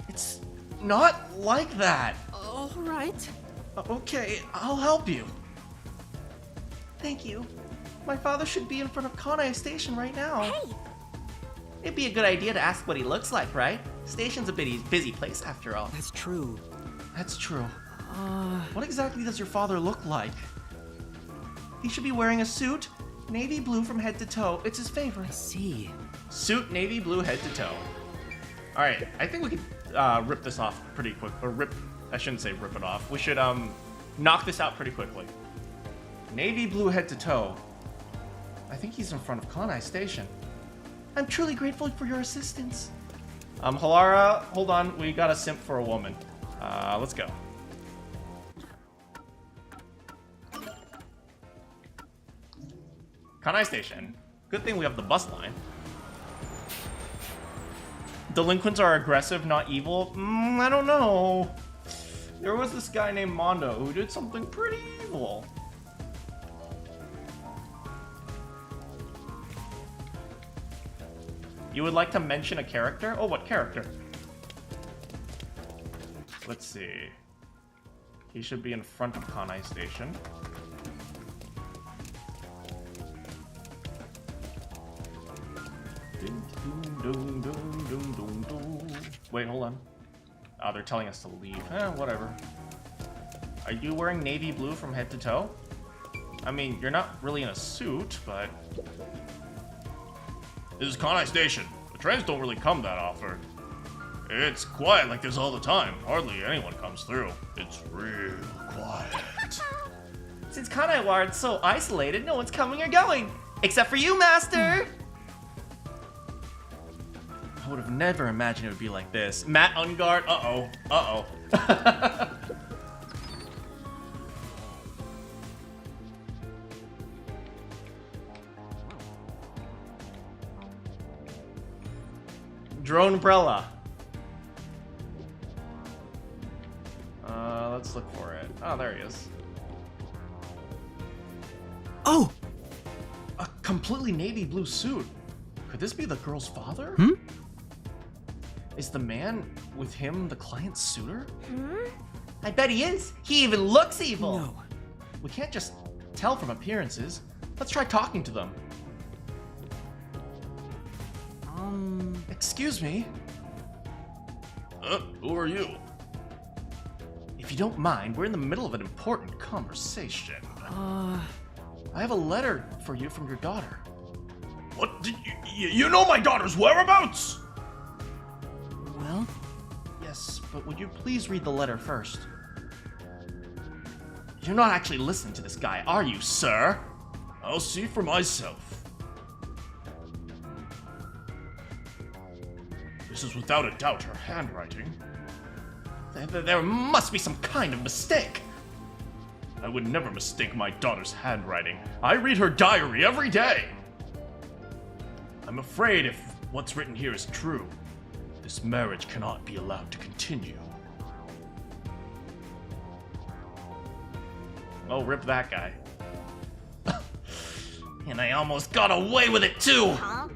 S1: It's not like that.
S13: All right.
S1: Okay, I'll help you. Thank you. My father should be in front of Kanai Station right now.
S5: Hey!
S1: It'd be a good idea to ask what he looks like, right? Station's a busy place after all.
S2: That's true.
S1: That's true. What exactly does your father look like? He should be wearing a suit, Navy blue from head to toe. It's his favorite.
S2: I see.
S1: Suit navy blue head to toe. All right, I think we could rip this off pretty quick. Or I shouldn't say rip it off. We should knock this out pretty quickly. Navy blue head to toe. I think he's in front of Kanai Station. I'm truly grateful for your assistance. Halara, hold on. We got a simp for a woman. Let's go. Kanai Station. Good thing we have the bus line. Delinquents are aggressive, not evil. I don't know. There was this guy named Mondo who did something pretty evil. You would like to mention a character? Oh, what character? Let's see. He should be in front of Kanai Station. Wait, hold on. Oh, they're telling us to leave. Whatever. Are you wearing navy blue from head to toe? I mean, you're not really in a suit, but... This is Kanai Station. The trains don't really come that often. It's quiet like this all the time. Hardly anyone comes through. It's real quiet. Since Kanai Ward's so isolated, no one's coming or going. Except for you, Master! I would have never imagined it would be like this. Matt Unguard, uh-oh, uh-oh. Drone umbrella. Let's look for it. Oh, there he is. Oh! A completely navy blue suit. Could this be the girl's father? Is the man with him the client's suitor? I bet he is. He even looks evil. No. We can't just tell from appearances. Let's try talking to them. Excuse me? Who are you? If you don't mind, we're in the middle of an important conversation. I have a letter for you from your daughter.
S3: What? Did you know my daughter's whereabouts?
S2: Well?
S1: Yes, but would you please read the letter first? You're not actually listening to this guy, are you, sir?
S3: I'll see for myself. This is without a doubt her handwriting.
S1: There must be some kind of mistake.
S3: I would never mistake my daughter's handwriting. I read her diary every day. I'm afraid if what's written here is true, this marriage cannot be allowed to continue.
S1: Oh, rip that guy. And I almost got away with it too! Huh?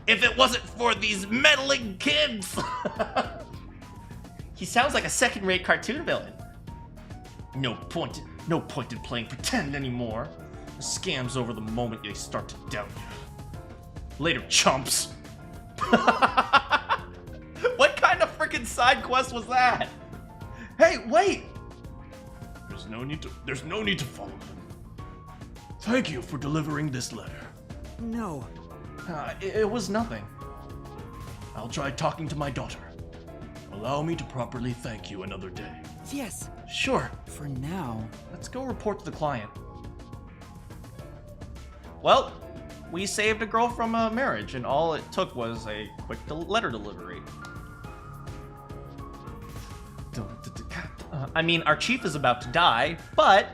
S1: If it wasn't for these meddling kids! He sounds like a second-rate cartoon villain. No point in playing pretend anymore. The scam's over the moment they start to doubt you. Later, chumps. What kind of freaking side quest was that? Hey, wait!
S3: There's no need to follow them. Thank you for delivering this letter.
S2: No.
S1: It was nothing.
S3: I'll try talking to my daughter. Allow me to properly thank you another day.
S2: Yes.
S1: Sure.
S2: For now.
S1: Let's go report to the client. Well, we saved a girl from a marriage, and all it took was a quick letter delivery. I mean, our chief is about to die, but,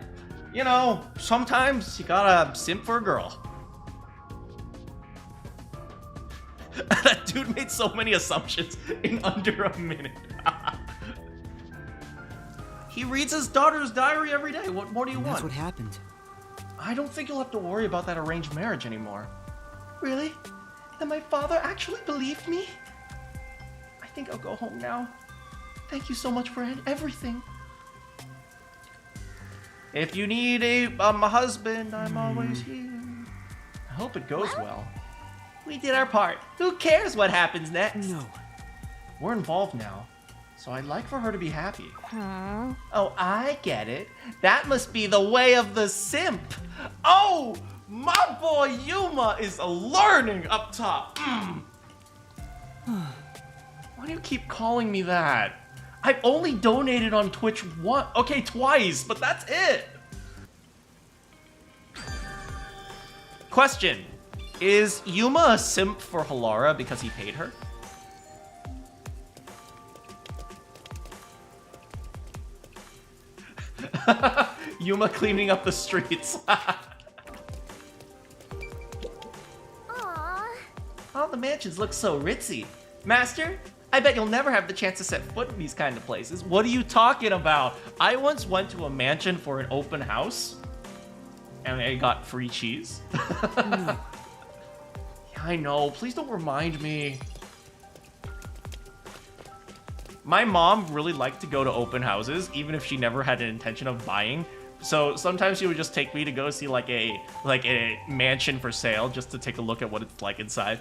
S1: you know, sometimes you gotta simp for a girl. That dude made so many assumptions in under a minute. He reads his daughter's diary every day. What more do you want?
S2: That's what happened.
S1: I don't think you'll have to worry about that arranged marriage anymore. Really? Then my father actually believed me? I think I'll go home now. Thank you so much for everything. If you need a husband, I'm always here. I hope it goes well. We did our part. Who cares what happens next?
S2: No.
S1: We're involved now, so I'd like for her to be happy. Oh, I get it. That must be the way of the simp. Oh, My boy Yuma is learning up top. Why do you keep calling me that? I've only donated on Twitch twice, but that's it. Question. Is Yuma a simp for Halara because he paid her? Yuma cleaning up the streets. All the mansions look so ritzy. Master, I bet you'll never have the chance to set foot in these kind of places. What are you talking about? I once went to a mansion for an open house, and I got free cheese. Yeah, I know. Please don't remind me. My mom really liked to go to open houses, even if she never had an intention of buying. So sometimes she would just take me to go see like a mansion for sale, just to take a look at what it's like inside.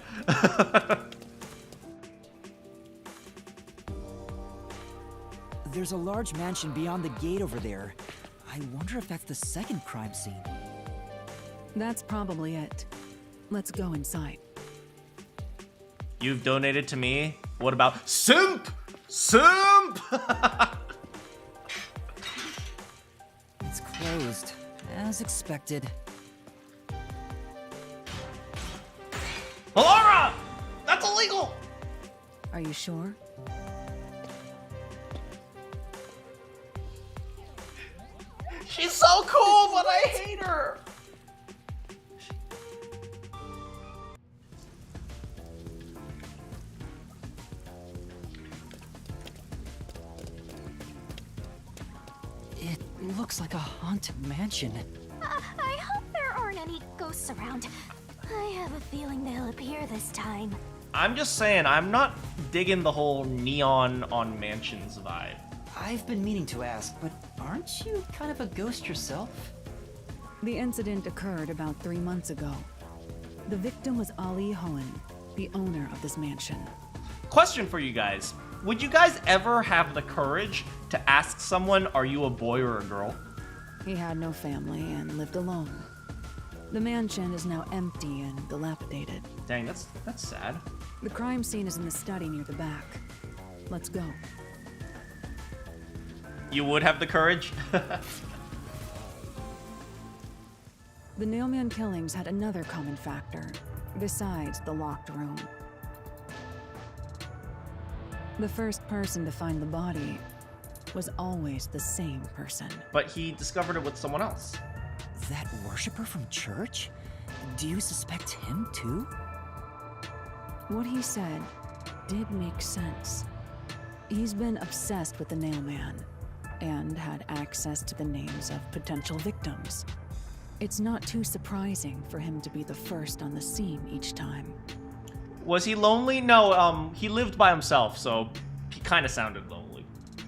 S2: There's a large mansion beyond the gate over there. I wonder if that's the second crime scene.
S13: That's probably it. Let's go inside.
S1: You've donated to me? What about simp? Simp!
S2: It's closed, as expected.
S1: Halara! That's illegal!
S13: Are you sure?
S1: She's so cool, but I hate her!
S2: It looks like a haunted mansion.
S5: I hope there aren't any ghosts around. I have a feeling they'll appear this time.
S1: I'm just saying, I'm not digging the whole neon on mansions vibe.
S2: I've been meaning to ask, but aren't you kind of a ghost yourself?
S13: The incident occurred about 3 months ago. The victim was Ali Hohen, the owner of this mansion.
S1: Question for you guys. Would you guys ever have the courage to ask someone, are you a boy or a girl?
S13: He had no family and lived alone. The mansion is now empty and dilapidated.
S1: Dang, that's sad.
S13: The crime scene is in the study near the back. Let's go.
S1: You would have the courage?
S13: The Nailman killings had another common factor, besides the locked room. The first person to find the body was always the same person.
S1: But he discovered it with someone else.
S2: That worshiper from church? Do you suspect him too?
S13: What he said did make sense. He's been obsessed with the Nailman and had access to the names of potential victims. It's not too surprising for him to be the first on the scene each time.
S1: Was he lonely? No, he lived by himself, so he kind of sounded lonely.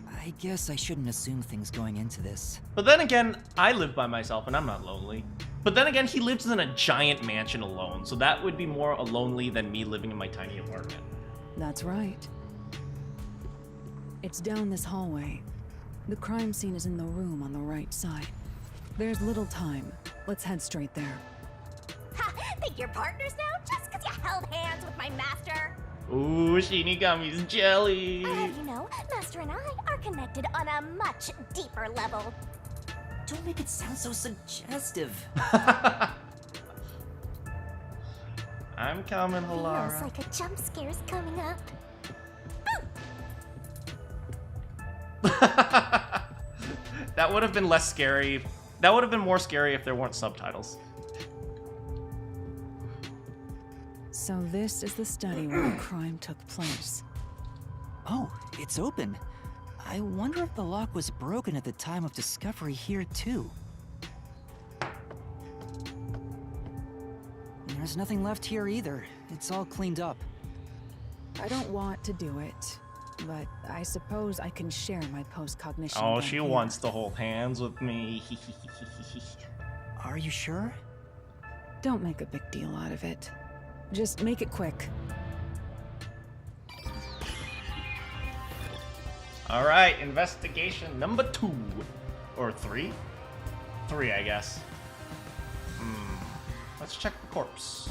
S2: I guess I shouldn't assume things going into this.
S1: But then again, I live by myself and I'm not lonely. But then again, he lives in a giant mansion alone, so that would be more lonely than me living in my tiny apartment.
S13: That's right. It's down this hallway. The crime scene is in the room on the right side. There's little time. Let's head straight there.
S5: Ha! Think you're partners now just because you held hands with my master?
S1: Ooh, Shinigami's jelly.
S5: I'll have you know, Master and I are connected on a much deeper level.
S2: Don't make it sound so suggestive.
S1: I'm coming, Halara.
S5: Feels like a jump scare's coming up.
S1: That would have been less scary. That would have been more scary if there weren't subtitles.
S13: So this is the study where the crime took place.
S2: Oh, it's open. I wonder if the lock was broken at the time of discovery here too. There's nothing left here either. It's all cleaned up.
S13: I don't want to do it, but I suppose I can share my post-cognition.
S1: Oh, she wants to hold hands with me.
S2: Are you sure?
S13: Don't make a big deal out of it. Just make it quick.
S1: All right, investigation number 2. Or 3? 3, I guess. Let's check the corpse.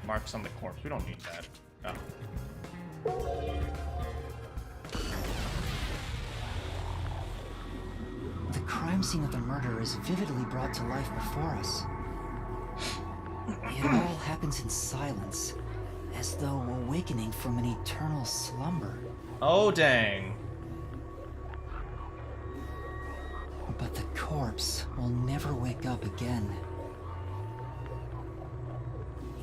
S1: Marks on the corpse. We don't need that. Oh.
S2: The crime scene of the murder is vividly brought to life before us. It all happens in silence, as though awakening from an eternal slumber.
S1: Oh, dang.
S2: But the corpse will never wake up again.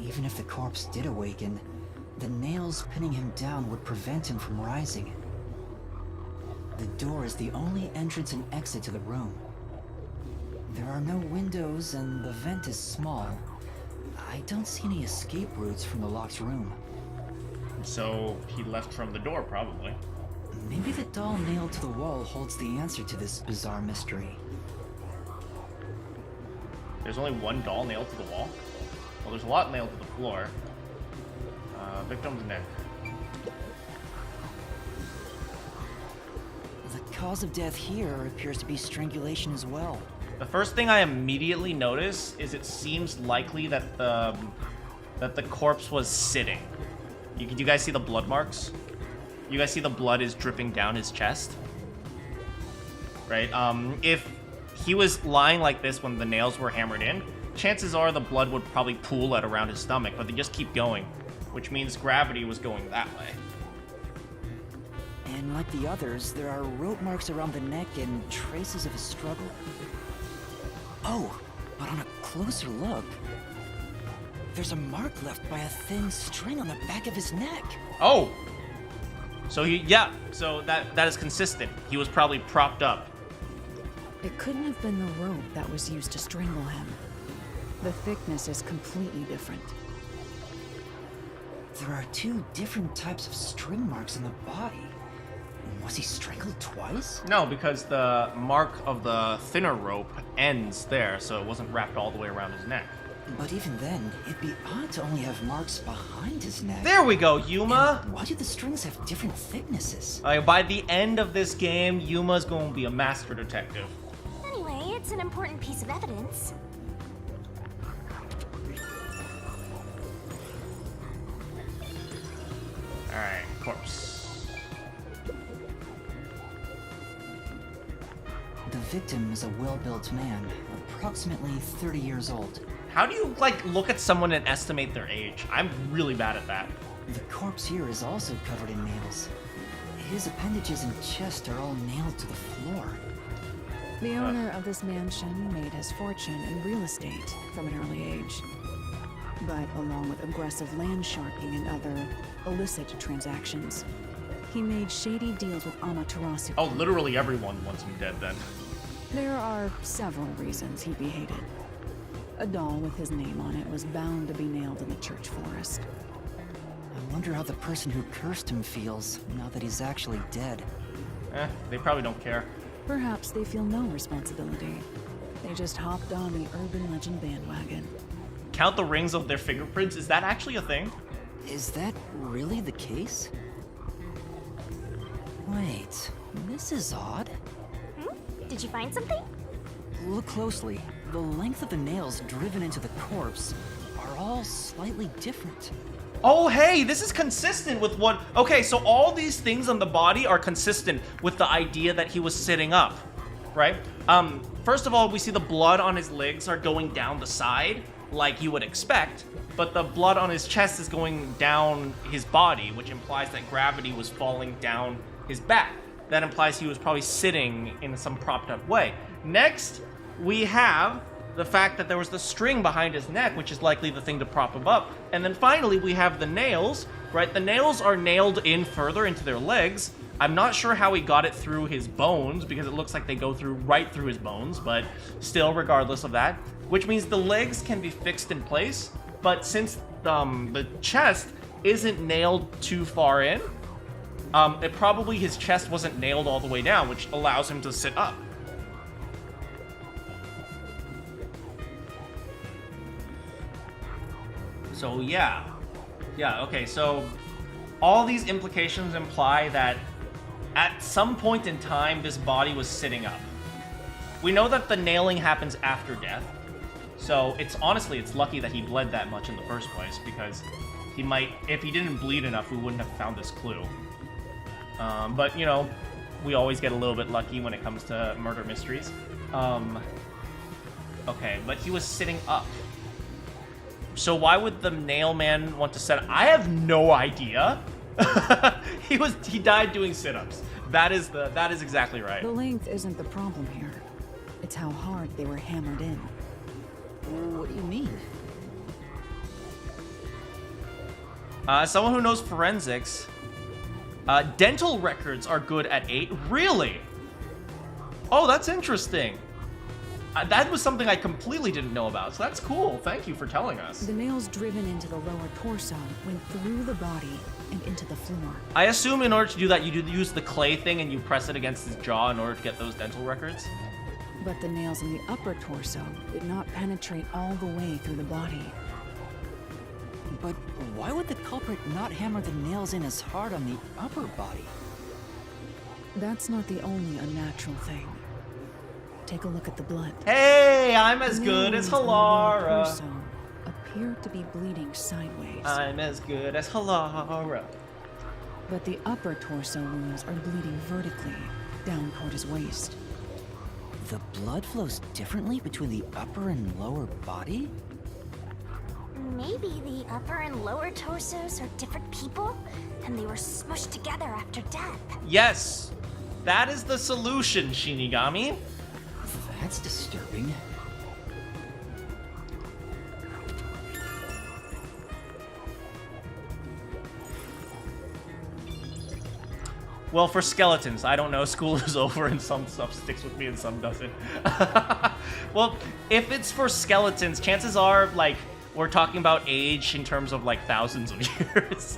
S2: Even if the corpse did awaken, the nails pinning him down would prevent him from rising. The door is the only entrance and exit to the room. There are no windows and the vent is small. I don't see any escape routes from the locked room.
S1: So he left from the door, probably.
S2: Maybe the doll nailed to the wall holds the answer to this bizarre mystery.
S1: There's only one doll nailed to the wall? Well, there's a lot nailed to the floor. Victim's neck.
S2: The cause of death here appears to be strangulation as well.
S1: The first thing I immediately notice is it seems likely that the corpse was sitting. You guys see the blood marks? You guys see the blood is dripping down his chest? Right? If he was lying like this when the nails were hammered in, chances are the blood would probably pool at around his stomach, but they just keep going, which means gravity was going that way.
S2: And like the others, there are rope marks around the neck and traces of a struggle. Oh, but on a closer look, there's a mark left by a thin string on the back of his neck.
S1: Oh! So so that is consistent. He was probably propped up.
S13: It couldn't have been the rope that was used to strangle him. The thickness is completely different.
S2: There are two different types of string marks on the body. Was he strangled twice?
S1: No, because the mark of the thinner rope ends there, so it wasn't wrapped all the way around his neck.
S2: But even then, it'd be odd to only have marks behind his neck.
S1: There we go, Yuma!
S2: And why do the strings have different thicknesses?
S1: By the end of this game, Yuma's going to be a master detective.
S5: Anyway, it's an important piece of evidence.
S1: Alright, corpse.
S2: The victim is a well-built man, approximately 30 years old.
S1: How do you, look at someone and estimate their age? I'm really bad at that.
S2: The corpse here is also covered in nails. His appendages and chest are all nailed to the floor.
S13: The owner of this mansion made his fortune in real estate from an early age. But along with aggressive land sharking and other illicit transactions, he made shady deals with Amaterasu.
S1: Oh, literally everyone wants him dead then.
S13: There are several reasons he'd be hated. A doll with his name on it was bound to be nailed in the church forest.
S2: I wonder how the person who cursed him feels now that he's actually dead.
S1: They probably don't care.
S13: Perhaps they feel no responsibility. They just hopped on the urban legend bandwagon.
S1: Count the rings of their fingerprints? Is that actually a thing?
S2: Is that really the case? Wait, this is odd.
S5: Did you find something?
S2: Look closely. The length of the nails driven into the corpse are all slightly different.
S1: Oh, hey, this is consistent with what... Okay, so all these things on the body are consistent with the idea that he was sitting up, right? First of all, we see the blood on his legs are going down the side, like you would expect, but the blood on his chest is going down his body, which implies that gravity was falling down his back. That implies he was probably sitting in some propped up way. Next, we have the fact that there was the string behind his neck, which is likely the thing to prop him up. And then finally, we have the nails, right? The nails are nailed in further into their legs. I'm not sure how he got it through his bones, because it looks like they go through right through his bones, but still, regardless of that, which means the legs can be fixed in place. But since the chest isn't nailed too far in, probably his chest wasn't nailed all the way down, which allows him to sit up. So yeah, okay, so all these implications imply that at some point in time, this body was sitting up. We know that the nailing happens after death. So it's honestly, it's lucky that he bled that much in the first place, because he might, if he didn't bleed enough, we wouldn't have found this clue. But, you know, we always get a little bit lucky when it comes to murder mysteries. Okay, but he was sitting up. So why would the nail man want to set? I have no idea. He died doing sit-ups. That is exactly right.
S13: The length isn't the problem here. It's how hard they were hammered in.
S2: What do you mean?
S1: Someone who knows forensics. Dental records are good at 8. Really? Oh, that's interesting. That was something I completely didn't know about, so that's cool. Thank you for telling us.
S13: The nails driven into the lower torso went through the body and into the floor.
S1: I assume in order to do that, you use the clay thing and you press it against his jaw in order to get those dental records?
S13: But the nails in the upper torso did not penetrate all the way through the body.
S2: But why would the culprit not hammer the nails in as hard on the upper body?
S13: That's not the only unnatural thing. Take a look at the blood.
S1: Hey, I'm as good as Halara.
S13: Torso appeared to be bleeding sideways.
S1: I'm as good as Halara.
S13: But the upper torso wounds are bleeding vertically, down toward his waist.
S2: The blood flows differently between the upper and lower body?
S5: Maybe the upper and lower torsos are different people, and they were smushed together after death.
S1: Yes, that is the solution, Shinigami.
S2: That's disturbing.
S1: Well, for skeletons, I don't know. School is over and some stuff sticks with me and some doesn't. Well, if it's for skeletons, chances are, like, we're talking about age in terms of, like, thousands of years.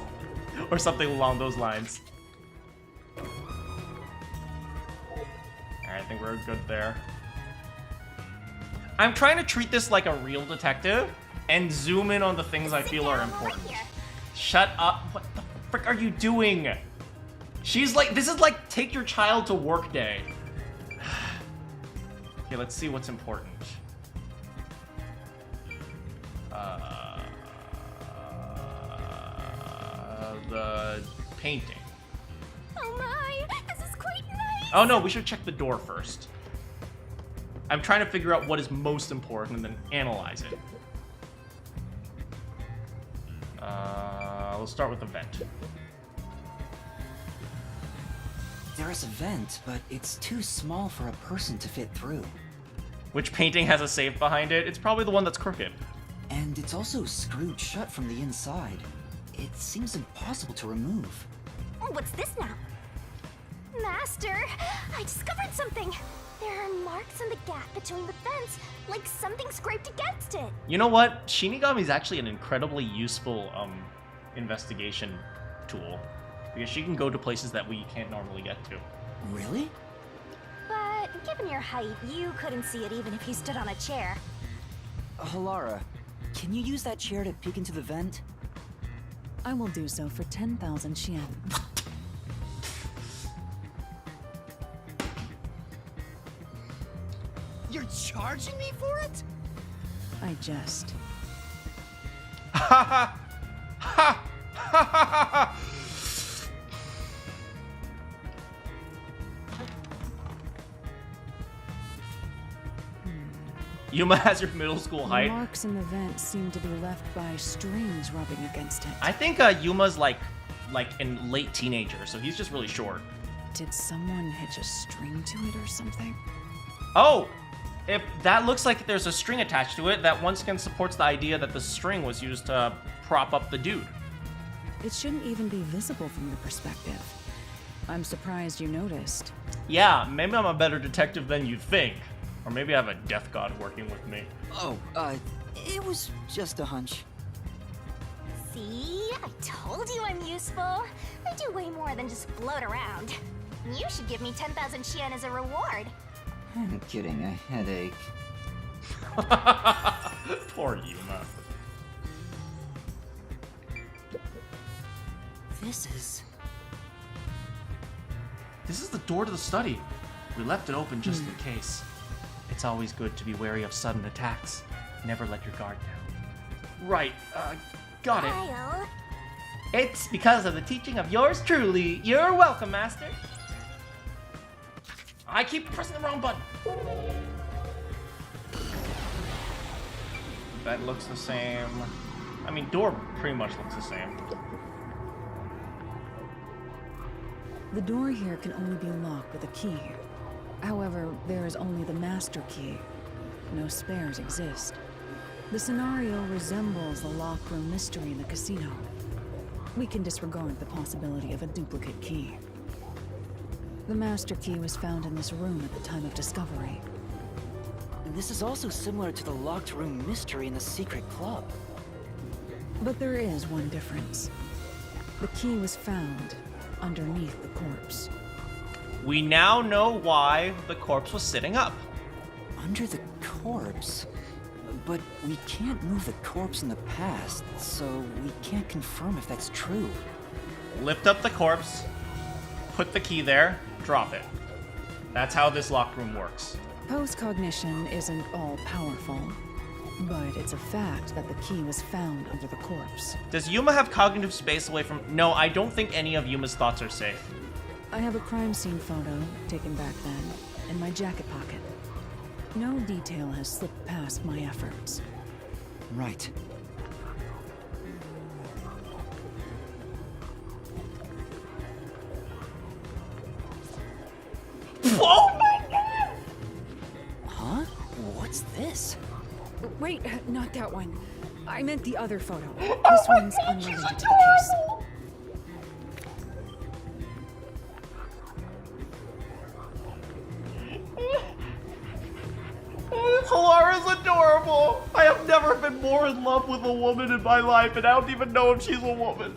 S1: Or something along those lines. Alright, I think we're good there. I'm trying to treat this like a real detective and zoom in on the things I feel are important. Shut up. What the frick are you doing? She's like, this is like take your child to work day. Okay, let's see what's important. The painting.
S5: Oh my, this is quite nice.
S1: Oh no, we should check the door first. I'm trying to figure out what is most important and then analyze it. Let's start with the vent.
S2: There is a vent, but it's too small for a person to fit through.
S1: Which painting has a safe behind it? It's probably the one that's crooked.
S2: And it's also screwed shut from the inside. It seems impossible to remove.
S5: What's this now? Master, I discovered something. There are marks in the gap between the vents, like something scraped against it.
S1: You know what? Shinigami is actually an incredibly useful investigation tool. Because she can go to places that we can't normally get to.
S2: Really?
S5: But given your height, you couldn't see it even if you stood on a chair.
S2: Halara, can you use that chair to peek into the vent?
S13: I will do so for 10,000 Yen.
S9: You're charging me for it?
S13: I jest.
S1: Ha ha! Ha! Ha ha ha! Yuma has your middle school height.
S13: The marks in the vent seem to be left by strings rubbing against it.
S1: I think Yuma's like in late teenager, so he's just really short.
S13: Did someone hitch a string to it or something?
S1: Oh! If that looks like there's a string attached to it, that once again supports the idea that the string was used to prop up the dude.
S13: It shouldn't even be visible from your perspective. I'm surprised you noticed.
S1: Yeah, maybe I'm a better detective than you think. Or maybe I have a death god working with me.
S2: Oh, it was just a hunch.
S5: See? I told you I'm useful. I do way more than just float around. You should give me 10,000 Yen as a reward.
S2: I'm kidding, a headache.
S1: Poor Yuma.
S2: This is
S1: the door to the study. We left it open just in case. It's always good to be wary of sudden attacks. Never let your guard down. Right, got it.
S5: Kyle.
S1: It's because of the teaching of yours truly. You're welcome, Master. I keep pressing the wrong button. That looks the same. I mean, door pretty much looks the same.
S13: The door here can only be unlocked with a key. However, there is only the master key. No spares exist. The scenario resembles the locked room mystery in the casino. We can disregard the possibility of a duplicate key. The master key was found in this room at the time of discovery.
S2: This is also similar to the locked room mystery in the secret club.
S13: But there is one difference. The key was found underneath the corpse.
S1: We now know why the corpse was sitting up.
S2: Under the corpse? But we can't move the corpse in the past, so we can't confirm if that's true.
S1: Lift up the corpse, put the key there, drop it. That's how this locked room works.
S13: Post-cognition isn't all-powerful, but it's a fact that the key was found under the corpse.
S1: Does Yuma have cognitive space away from... No, I don't think any of Yuma's thoughts are safe.
S13: I have a crime scene photo, taken back then, in my jacket pocket. No detail has slipped past my efforts.
S2: Right.
S1: Oh my god!
S2: Huh? What's this?
S13: Wait, not that one. I meant the other photo. This one's unrelated to the case.
S1: Halara's adorable! I have never been more in love with a woman in my life, and I don't even know if she's a woman.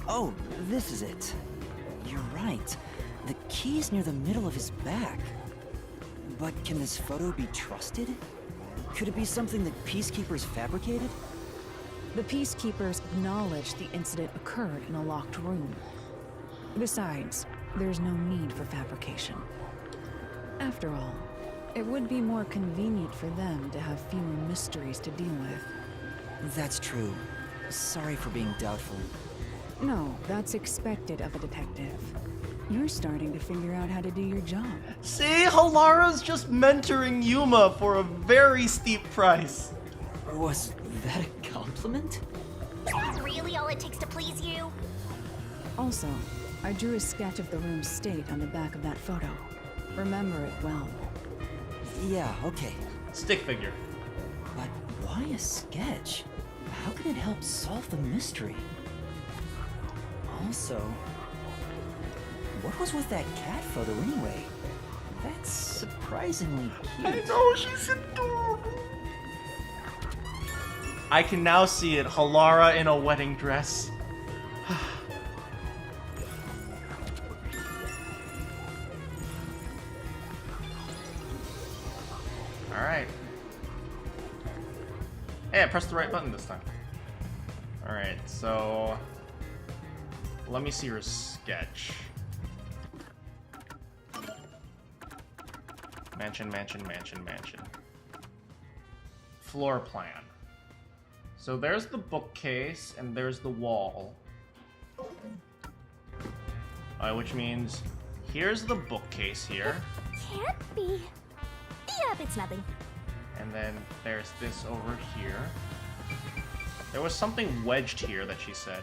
S2: Oh, this is it. You're right. The key's near the middle of his back. But can this photo be trusted? Could it be something that peacekeepers fabricated?
S13: The peacekeepers acknowledged the incident occurred in a locked room. Besides, there's no need for fabrication. After all, it would be more convenient for them to have fewer mysteries to deal with.
S2: That's true. Sorry for being doubtful.
S13: No, that's expected of a detective. You're starting to figure out how to do your job.
S1: See, Halara's just mentoring Yuma for a very steep price.
S2: Was that a compliment?
S5: Is that really all it takes to please you?
S13: Also, I drew a sketch of the room's state on the back of that photo. Remember it well.
S2: Yeah, okay.
S1: Stick figure.
S2: But why a sketch? How can it help solve the mystery? Also, what was with that cat photo anyway? That's surprisingly cute.
S1: I know, she's adorable. I can now see it. Halara in a wedding dress. Alright. Hey, I pressed the right button this time. Alright, so... let me see your sketch. Mansion, mansion, mansion, mansion. Floor plan. So there's the bookcase, and there's the wall. Which means here's the bookcase here.
S5: Can't be. Yep, it's nothing.
S1: And then there's this over here. There was something wedged here that she said.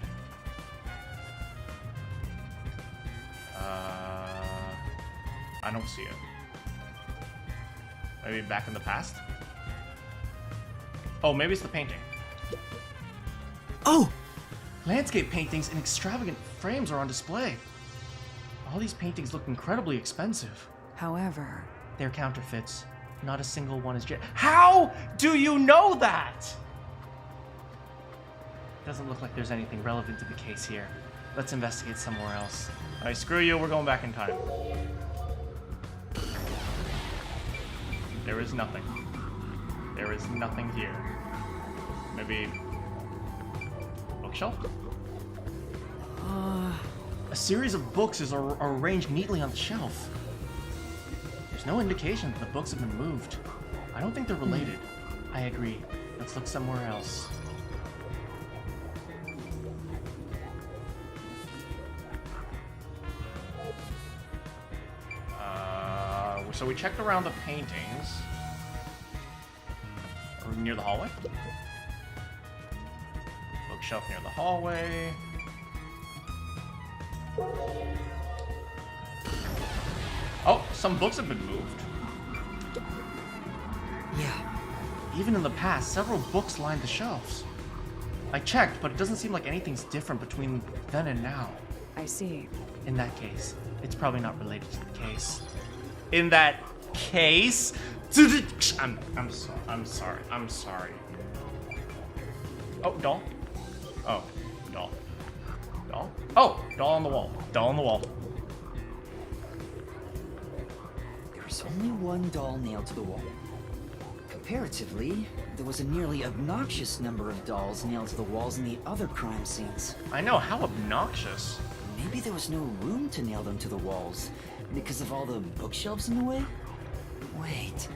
S1: I don't see it. Maybe back in the past? Oh, maybe it's the painting. Oh! Landscape paintings in extravagant frames are on display. All these paintings look incredibly expensive.
S13: However,
S1: they're counterfeits. Not a single one is How do you know that? Doesn't look like there's anything relevant to the case here. Let's investigate somewhere else. Alright, screw you, we're going back in time. There is nothing. There is nothing here. Maybe... bookshelf? A series of books are arranged neatly on the shelf. There's no indication that the books have been moved. I don't think they're related. I agree. Let's look somewhere else. So we checked around the paintings. Are we near the hallway? Bookshelf near the hallway. Oh, some books have been moved.
S2: Yeah.
S1: Even in the past, several books lined the shelves. I checked, but it doesn't seem like anything's different between then and now.
S13: I see.
S1: In that case, it's probably not related to the case. In that case, I'm sorry. Oh, doll. Oh, doll. Doll. Oh, doll on the wall. Doll on the wall.
S2: There's only one doll nailed to the wall. Comparatively, there was a nearly obnoxious number of dolls nailed to the walls in the other crime scenes.
S1: I know, how obnoxious.
S2: Maybe there was no room to nail them to the walls because of all the bookshelves in the way? Wait,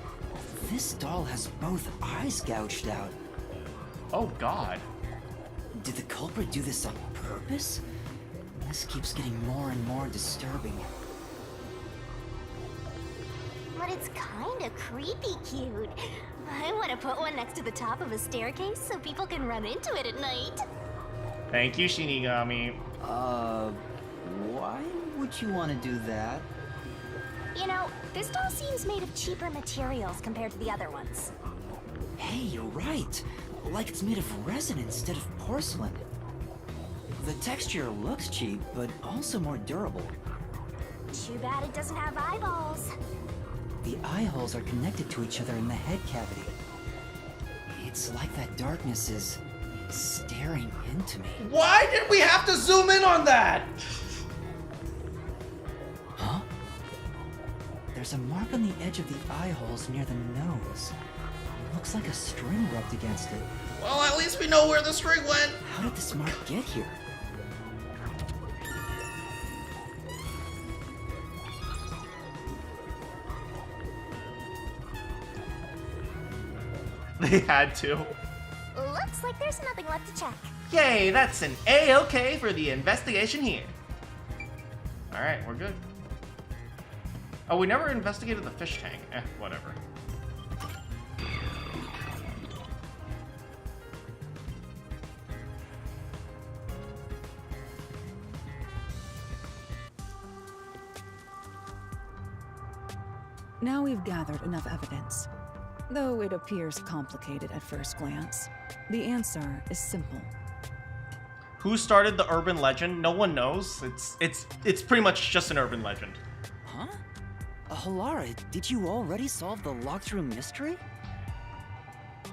S2: this doll has both eyes gouged out.
S1: Oh god.
S2: Did the culprit do this on purpose? This keeps getting more and more disturbing.
S5: But it's kinda creepy cute. I want to put one next to the top of a staircase so people can run into it at night.
S1: Thank you, Shinigami.
S2: Why would you want to do that?
S5: You know, this doll seems made of cheaper materials compared to the other ones.
S2: Hey, you're right. Like it's made of resin instead of porcelain. The texture looks cheap, but also more durable.
S5: Too bad it doesn't have eyeballs.
S2: The eye holes are connected to each other in the head cavity. It's like that darkness is staring into me.
S1: Why did we have to zoom in on that?
S2: Huh? There's a mark on the edge of the eye holes near the nose. Looks like a string rubbed against it.
S1: Well, at least we know where the string went.
S2: How did this mark get here?
S1: They had to.
S5: Looks like there's nothing left to check.
S1: Yay, that's an A-OK for the investigation here. Alright, we're good. Oh, we never investigated the fish tank. Whatever.
S13: Now we've gathered enough evidence. Though it appears complicated at first glance, the answer is simple.
S1: Who started the urban legend? No one knows. It's pretty much just an urban legend.
S2: Huh? Halara, did you already solve the locked room mystery?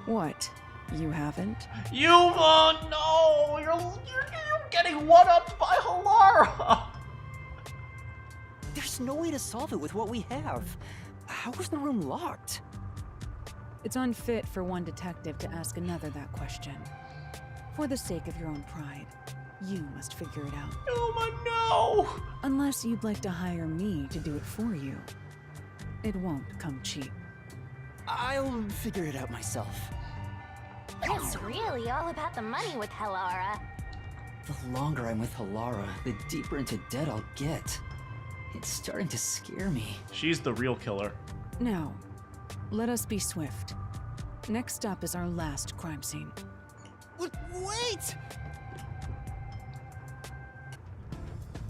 S13: What? You haven't?
S1: Yuma, no! You're getting one-upped by Halara!
S2: There's no way to solve it with what we have. How was the room locked?
S13: It's unfit for one detective to ask another that question. For the sake of your own pride, you must figure it out.
S1: Yuma, no!
S13: Unless you'd like to hire me to do it for you. It won't come cheap.
S2: I'll figure it out myself.
S5: It's really all about the money with Halara.
S2: The longer I'm with Halara, the deeper into debt I'll get. It's starting to scare me.
S1: She's the real killer.
S13: Now, let us be swift. Next up is our last crime scene.
S2: Wait!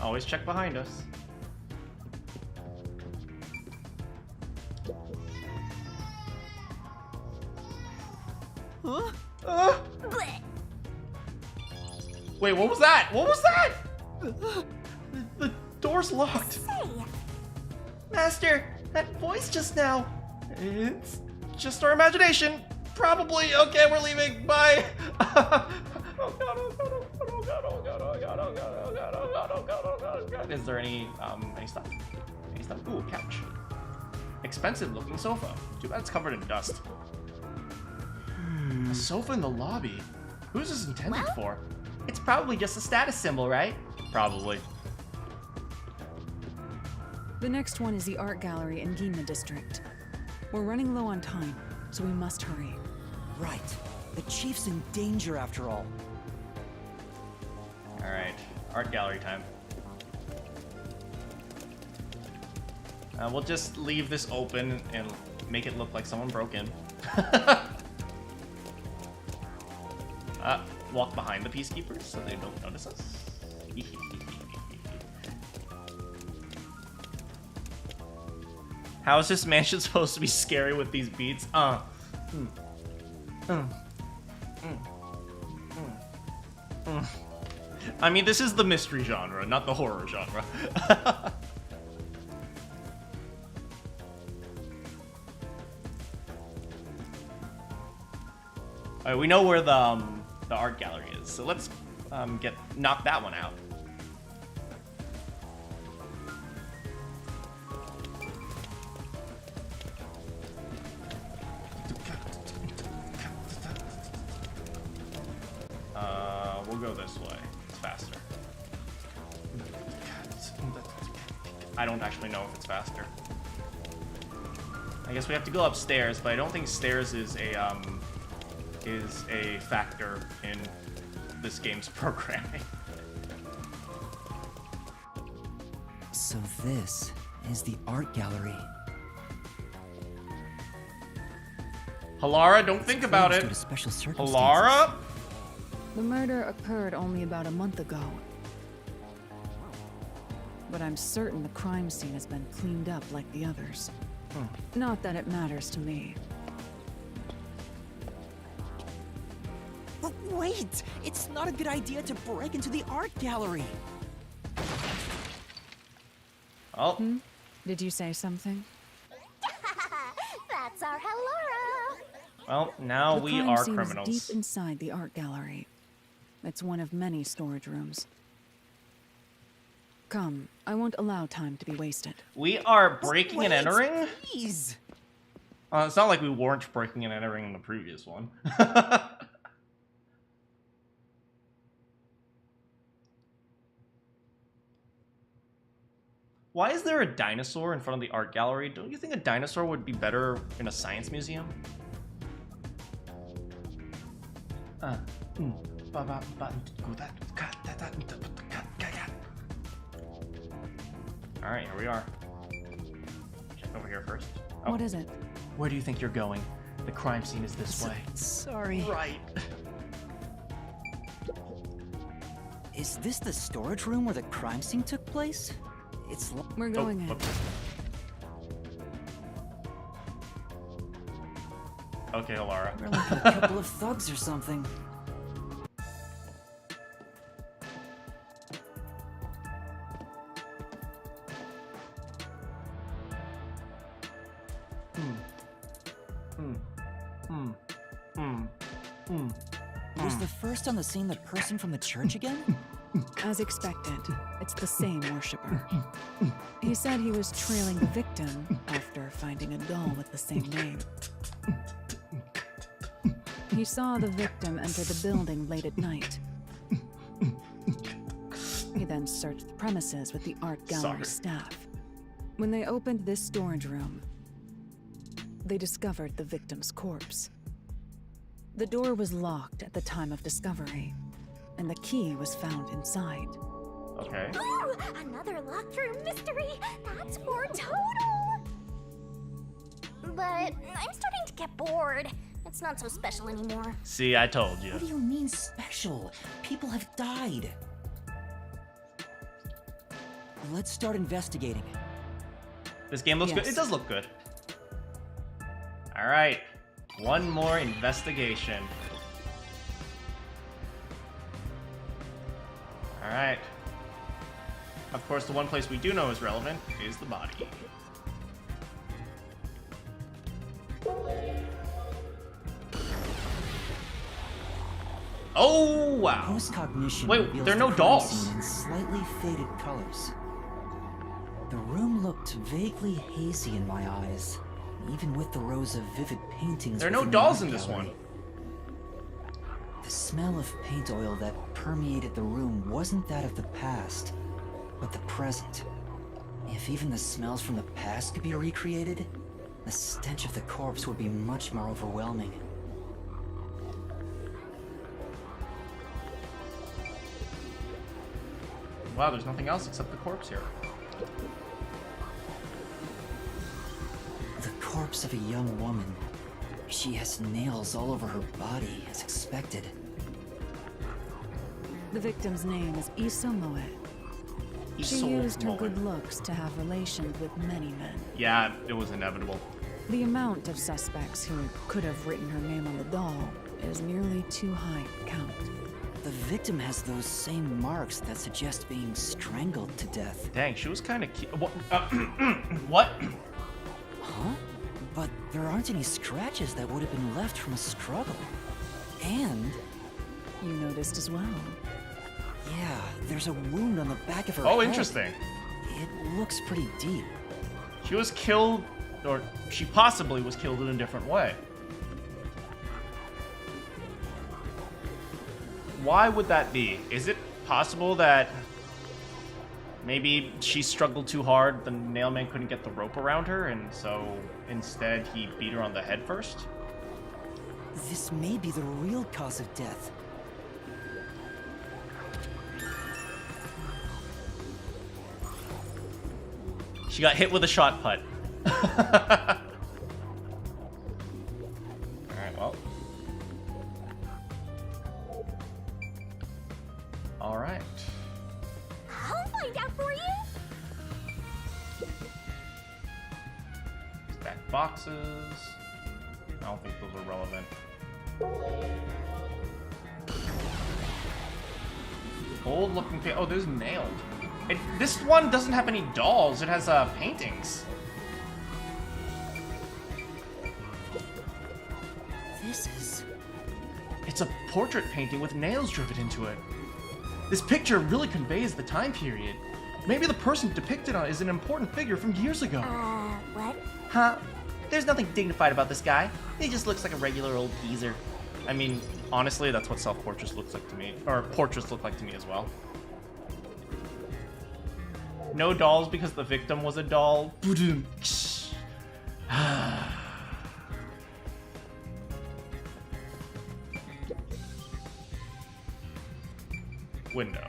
S1: Always check behind us.
S2: Huh?
S1: Wait, what was that? What was that? The door's locked. Master, that voice just now. It's just our imagination. Probably. Okay, we're leaving. Bye. Is there any stuff? Any stuff? Ooh, a couch. Expensive looking sofa. Too bad it's covered in dust. A sofa in the lobby. Who's this intended for? It's probably just a status symbol, right? Probably.
S13: The next one is the art gallery in Yuma district. We're running low on time, so we must hurry.
S2: Right. The chief's in danger after all.
S1: Alright, art gallery time. We'll just leave this open and make it look like someone broke in. Walk behind the peacekeepers so they don't notice us. How is this mansion supposed to be scary with these beats? I mean, this is the mystery genre, not the horror genre. Alright, we know where the art gallery is, so let's knock that one out. We'll go this way. It's faster. I don't actually know if it's faster. I guess we have to go upstairs, but I don't think stairs is a factor in this game's programming.
S2: So this is the art gallery.
S1: Halara, don't think about it. Halara?
S13: The murder occurred only about a month ago. But I'm certain the crime scene has been cleaned up like the others. Not that it matters to me.
S2: But wait! It's not a good idea to break into the art gallery!
S1: Oh.
S13: Did you say something?
S5: That's our Halora.
S1: Well, now
S13: The
S1: we
S13: crime
S1: are
S13: scene is
S1: criminals.
S13: deep inside the art gallery. It's one of many storage rooms. Come, I won't allow time to be wasted.
S1: We are breaking and entering?
S2: Please!
S1: It's not like we weren't breaking and entering in the previous one. Why is there a dinosaur in front of the art gallery? Don't you think a dinosaur would be better in a science museum? Alright, here we are. Check over here first. Oh.
S13: What is it?
S1: Where do you think you're going? The crime scene is this way.
S2: Sorry.
S1: Right.
S2: Is this the storage room where the crime scene took place? It's
S13: We're going in.
S1: Okay, Halara.
S2: We're like a couple of thugs or something. Was the first on the scene the person from the church again?
S13: As expected, it's the same worshiper. He said he was trailing the victim after finding a doll with the same name. He saw the victim enter the building late at night. He then searched the premises with the art gallery staff. When they opened this storage room, they discovered the victim's corpse. The door was locked at the time of discovery, and the key was found inside.
S1: Okay.
S5: Ooh, another locked room mystery. That's more total. But I'm starting to get bored. It's not so special anymore.
S1: See, I told you.
S2: What do you mean special? People have died. Let's start investigating.
S1: This game looks good. It does look good. All right. One more investigation. All right. Of course, the one place we do know is relevant is the body. Oh, wow.
S2: Post-cognition.
S1: Wait, there are no dolls.
S2: In slightly faded colors. The room looked vaguely hazy in my eyes, even with the rows of vivid paintings.
S1: There are no
S2: within the
S1: dolls
S2: art
S1: in this
S2: gallery.
S1: one.
S2: The smell of paint oil that permeated the room wasn't that of the past, but the present. If even the smells from the past could be recreated, the stench of the corpse would be much more overwhelming.
S1: Wow, there's nothing else except the corpse here.
S2: The corpse of a young woman. She has nails all over her body, as expected.
S13: The victim's name is Isomoe. She used her good looks to have relations with many men.
S1: Yeah, it was inevitable.
S13: The amount of suspects who could have written her name on the doll is nearly too high to count.
S2: The victim has those same marks that suggest being strangled to death.
S1: Dang, she was kind of cute. What? What?
S2: Huh? But there aren't any scratches that would have been left from a struggle. And...
S13: You noticed as well.
S2: Yeah, there's a wound on the back of her head.
S1: Oh, interesting.
S2: It looks pretty deep.
S1: She was killed, or she possibly was killed in a different way. Why would that be? Is it possible that maybe she struggled too hard, the nailman couldn't get the rope around her, and so instead he beat her on the head first?
S2: This may be the real cause of death.
S1: She got hit with a shot put. Alright, well. Alright.
S5: I'll find out for you.
S1: Stack boxes. I don't think those are relevant. Old looking oh, there's nailed. This one doesn't have any dolls, it has paintings.
S2: This is...
S1: It's a portrait painting with nails driven into it. This picture really conveys the time period. Maybe the person depicted on it is an important figure from years ago.
S5: What?
S1: Huh? There's nothing dignified about this guy. He just looks like a regular old geezer. I mean, honestly, that's what self-portraits looks like to me. Or portraits look like to me as well. No dolls because the victim was a doll. Window.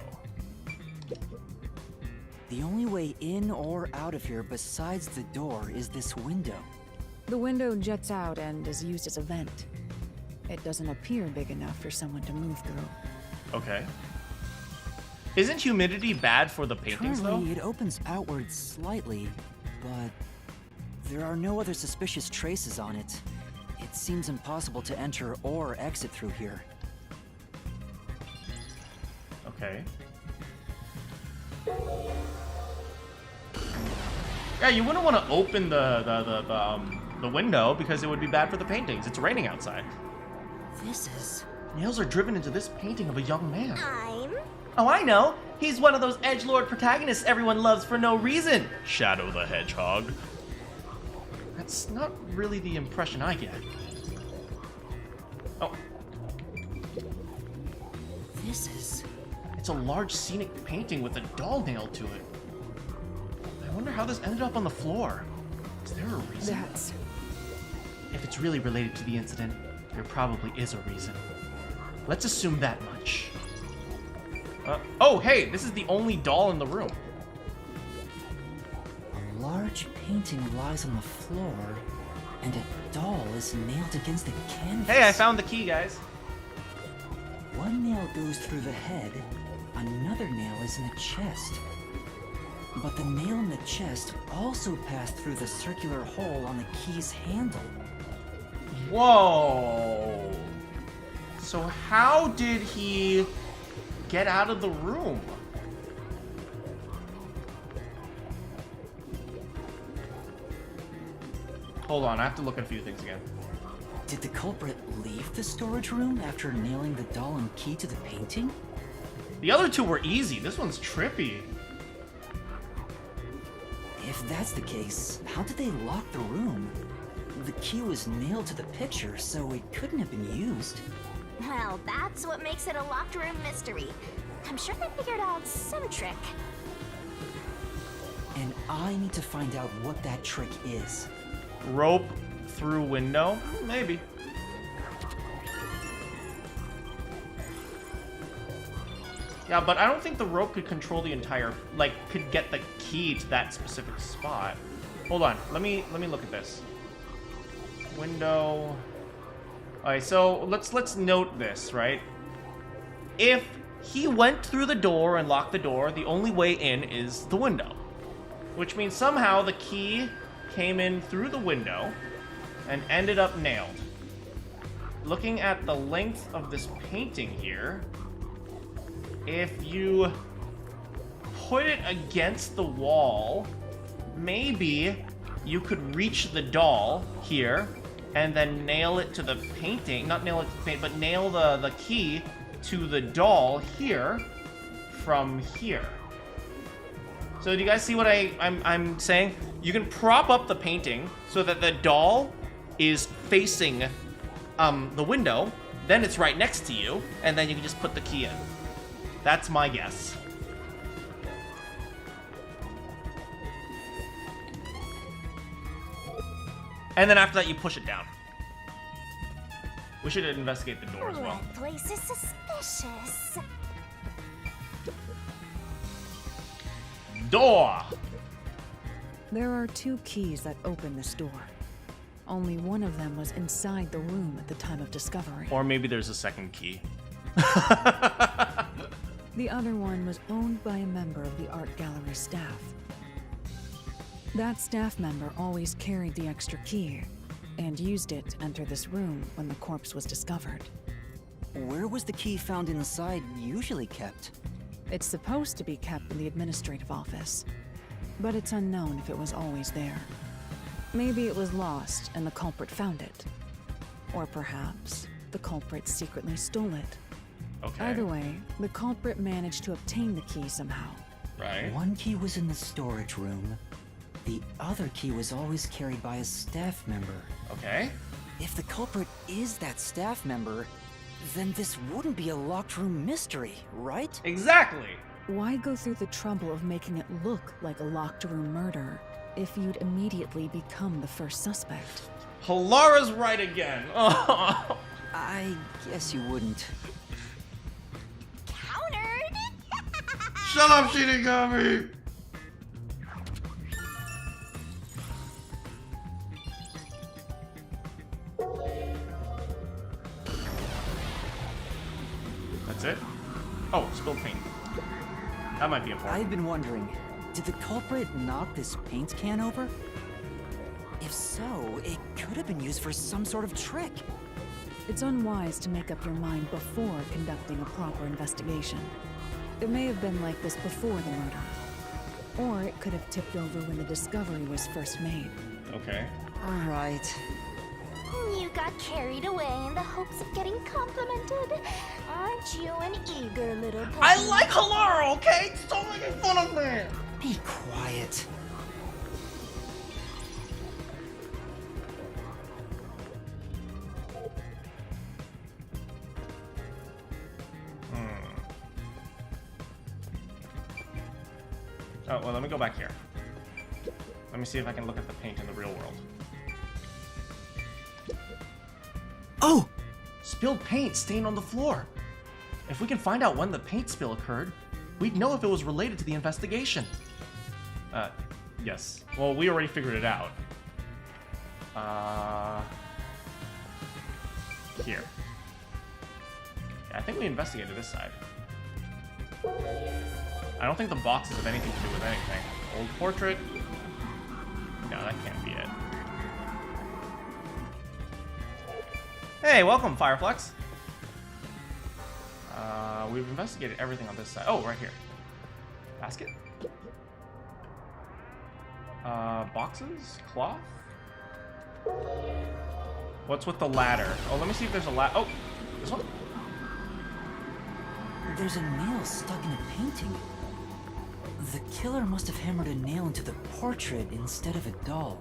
S2: The only way in or out of here besides the door is this window.
S13: The window juts out and is used as a vent. It doesn't appear big enough for someone to move through.
S1: Okay. Isn't humidity bad for the paintings,
S2: Currently,
S1: though?
S2: it opens outward slightly, but there are no other suspicious traces on it. It seems impossible to enter or exit through here.
S1: Okay. Yeah, you wouldn't want to open the window because it would be bad for the paintings. It's raining outside.
S2: This is...
S1: Nails are driven into this painting of a young man.
S5: I'm...
S1: Oh, I know. He's one of those edgelord protagonists everyone loves for no reason. Shadow the Hedgehog. That's not really the impression I get. Oh.
S2: This is...
S1: It's a large scenic painting with a doll nailed to it. I wonder how this ended up on the floor. Is there a reason?
S13: That's...
S1: If it's really related to the incident, there probably is a reason. Let's assume that much. Oh, hey, this is the only doll in the room.
S2: A large painting lies on the floor, and a doll is nailed against the canvas.
S1: Hey, I found the key, guys.
S2: One nail goes through the head, another nail is in the chest. But the nail in the chest also passed through the circular hole on the key's handle.
S1: Whoa. So how did he get out of the room? Hold on, I have to look at a few things again.
S2: Did the culprit leave the storage room after nailing the doll and key to the painting?
S1: The other two were easy. This one's trippy.
S2: If that's the case, how did they lock the room? The key was nailed to the picture, so it couldn't have been used.
S5: Well, that's what makes it a locked room mystery. I'm sure they figured out some trick.
S2: An I need to find out what that trick is.
S1: Rope through window? Maybe. Yeah, but I don't think the rope could control the entire, like, could get the key to that specific spot. Hold on, let me look at this. Window. Alright, so let's note this, right? If he went through the door and locked the door, the only way in is the window. Which means somehow the key came in through the window and ended up nailed. Looking at the length of this painting here, if you put it against the wall, maybe you could reach the doll here and then nail it to the painting. Not nail it to the paint, but nail the key to the doll here from here. So do you guys see what I'm saying? You can prop up the painting so that the doll is facing the window, then it's right next to you, and then you can just put the key in. That's my guess. And then after that, you push it down. We should investigate the door as well.
S5: That place is suspicious.
S1: Door!
S13: There are 2 keys that open this door. Only one of them was inside the room at the time of discovery.
S1: Or maybe there's a second key.
S13: The other one was owned by a member of the art gallery staff. That staff member always carried the extra key and used it to enter this room when the corpse was discovered.
S2: Where was the key found inside usually kept?
S13: It's supposed to be kept in the administrative office, but it's unknown if it was always there. Maybe it was lost and the culprit found it. Or perhaps the culprit secretly stole it.
S1: Okay.
S13: Either way, the culprit managed to obtain the key somehow.
S1: Right.
S2: One key was in the storage room. The other key was always carried by a staff member.
S1: Okay.
S2: If the culprit is that staff member, then this wouldn't be a locked room mystery, right?
S1: Exactly.
S13: Why go through the trouble of making it look like a locked room murder if you'd immediately become the first suspect?
S1: Halara's right again.
S2: I guess you wouldn't.
S5: Countered!
S1: Shut up, Shinigami! That's it? Oh, spilled paint. That might be important.
S2: I've been wondering, did the culprit knock this paint can over? If so, it could have been used for some sort of trick.
S13: It's unwise to make up your mind before conducting a proper investigation. It may have been like this before the murder. Or it could have tipped over when the discovery was first made.
S1: Okay.
S2: Alright.
S5: You got carried away in the hopes of getting complimented. Aren't you an eager little puppy?
S1: I like Halara, okay? Stop making fun of me!
S2: Be quiet.
S1: Oh, well, let me go back here. Let me see if I can look at the paint in the real world. Oh! Spilled paint stained on the floor. If we can find out when the paint spill occurred, we'd know if it was related to the investigation. Yes. Well, we already figured it out. Here. Yeah, I think we investigated this side. I don't think the boxes have anything to do with anything. Old portrait? No, that can't be it. Hey, welcome, Fireflex. We've investigated everything on this side. Oh, right here. Basket? Boxes? Cloth? What's with the ladder? Oh, let me see if there's a ladder. Oh, this one?
S2: There's a nail stuck in a painting. The killer must have hammered a nail into the portrait instead of a doll.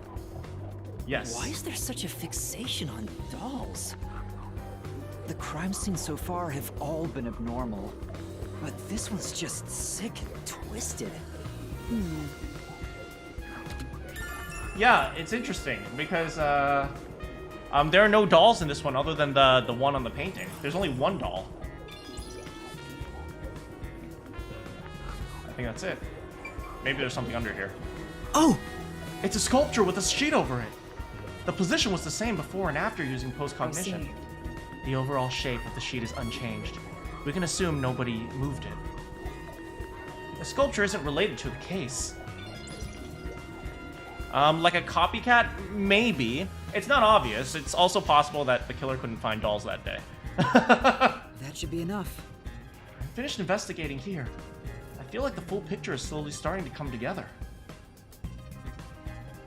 S1: Yes.
S2: Why is there such a fixation on dolls? The crime scenes so far have all been abnormal, but this one's just sick and twisted.
S1: Yeah, it's interesting because there are no dolls in this one other than the one on the painting. There's only one doll. I think that's it. Maybe there's something under here. Oh! It's a sculpture with a sheet over it. The position was the same before and after using post-cognition. The overall shape of the sheet is unchanged. We can assume nobody moved it. The sculpture isn't related to the case. Like a copycat? Maybe. It's not obvious. It's also possible that the killer couldn't find dolls that day.
S2: That should be enough.
S1: I finished investigating here. I feel like the full picture is slowly starting to come together.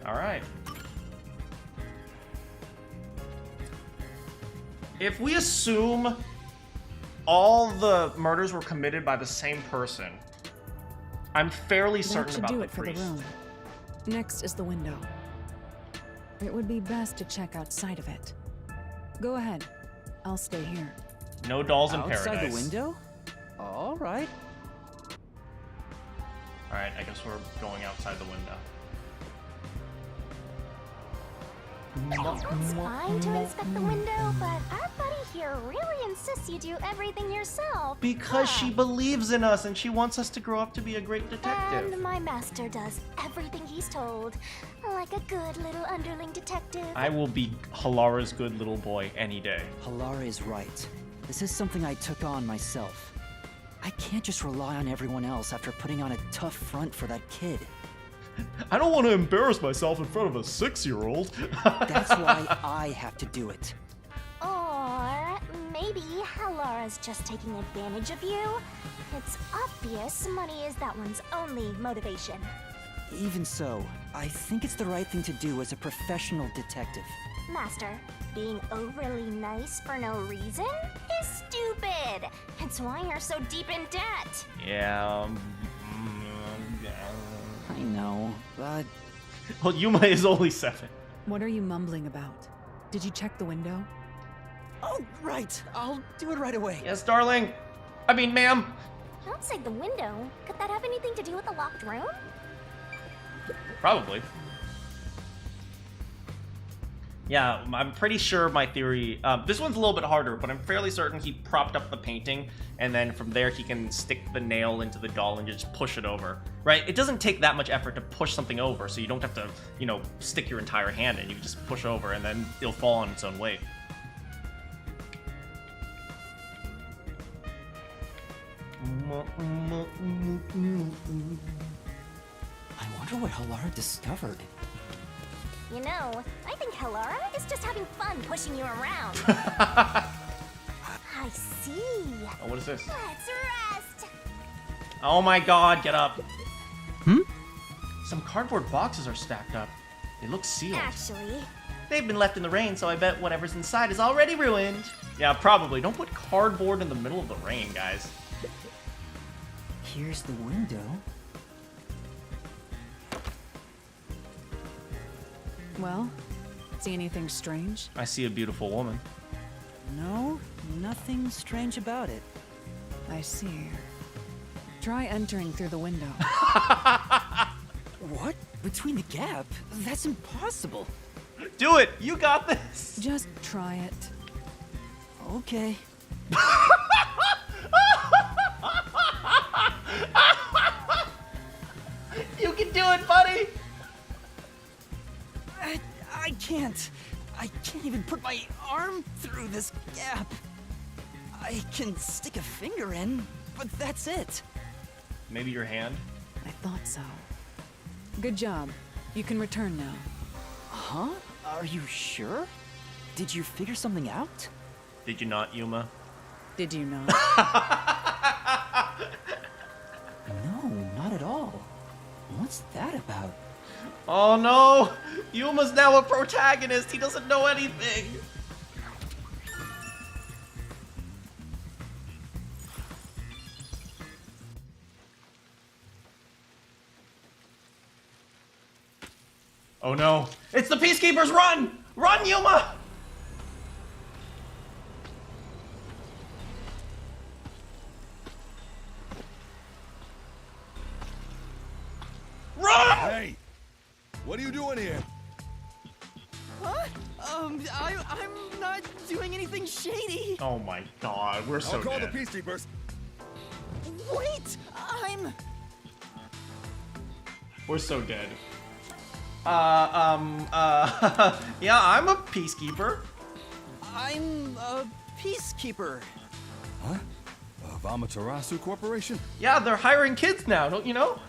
S1: Alright. If we assume all the murders were committed by the same person, I'm fairly certain about the priest.
S13: For the room. Next is the window. It would be best to check outside of it. Go ahead. I'll stay here.
S1: No dolls in paradise.
S2: Outside the window? All right.
S1: All right, I guess we're going outside the window.
S5: It's fine to inspect the window, but our buddy here really insists you do everything yourself.
S1: Because she believes in us and she wants us to grow up to be a great detective.
S5: And my master does everything he's told, like a good little underling detective.
S1: I will be Halara's good little boy any day.
S2: Halara is right. This is something I took on myself. I can't just rely on everyone else after putting on a tough front for that kid.
S3: I don't want to embarrass myself in front of a 6-year-old.
S2: That's why I have to do it.
S5: Or maybe Halara's just taking advantage of you. It's obvious money is that one's only motivation.
S2: Even so, I think it's the right thing to do as a professional detective.
S5: Master, being overly nice for no reason is stupid. It's why you're so deep in debt.
S1: Yeah,
S2: I know, but...
S1: Well, Yuma is only 7.
S13: What are you mumbling about? Did you check the window?
S2: Oh, right. I'll do it right away.
S1: Yes, darling. I mean, ma'am.
S5: Outside the window? Could that have anything to do with the locked room?
S1: Probably. Yeah, I'm pretty sure my theory... this one's a little bit harder, but I'm fairly certain he propped up the painting, and then from there he can stick the nail into the doll and just push it over, right? It doesn't take that much effort to push something over, so you don't have to, you know, stick your entire hand in. You can just push over, and then it'll fall on its own weight.
S2: I wonder what Halara discovered.
S5: You know, I think Halara is just having fun pushing you around. I see.
S1: Oh, what is this?
S5: Let's rest.
S1: Oh my god, get up. Some cardboard boxes are stacked up. They look sealed.
S5: Actually,
S1: they've been left in the rain, so I bet whatever's inside is already ruined. Yeah, probably. Don't put cardboard in the middle of the rain, guys.
S2: Here's the window.
S13: Well, see anything strange?
S1: I see a beautiful woman.
S2: No, nothing strange about it.
S13: I see. Try entering through the window.
S2: What? Between the gap? That's impossible.
S1: Do it! You got this!
S13: Just try it.
S2: Okay.
S1: You can do it, buddy!
S2: I can't. I can't even put my arm through this gap. I can stick a finger in, but that's it.
S1: Maybe your hand?
S13: I thought so. Good job. You can return now.
S2: Huh? Are you sure? Did you figure something out?
S1: Did you not, Yuma?
S13: Did you not?
S2: No, not at all. What's that about?
S1: Oh no! Yuma's now a protagonist! He doesn't know anything! Oh no! It's the Peacekeepers! Run! Run, Yuma! Run!
S6: Hey! What are you doing here?
S11: Huh? I'm not doing anything shady.
S1: Oh my god, we're so
S20: I'll call
S1: dead.
S20: the peacekeepers.
S11: Wait,
S1: We're so dead. Yeah, I'm a peacekeeper.
S11: I'm a peacekeeper.
S20: Huh? Of Amaterasu Corporation?
S1: Yeah, they're hiring kids now, don't you know?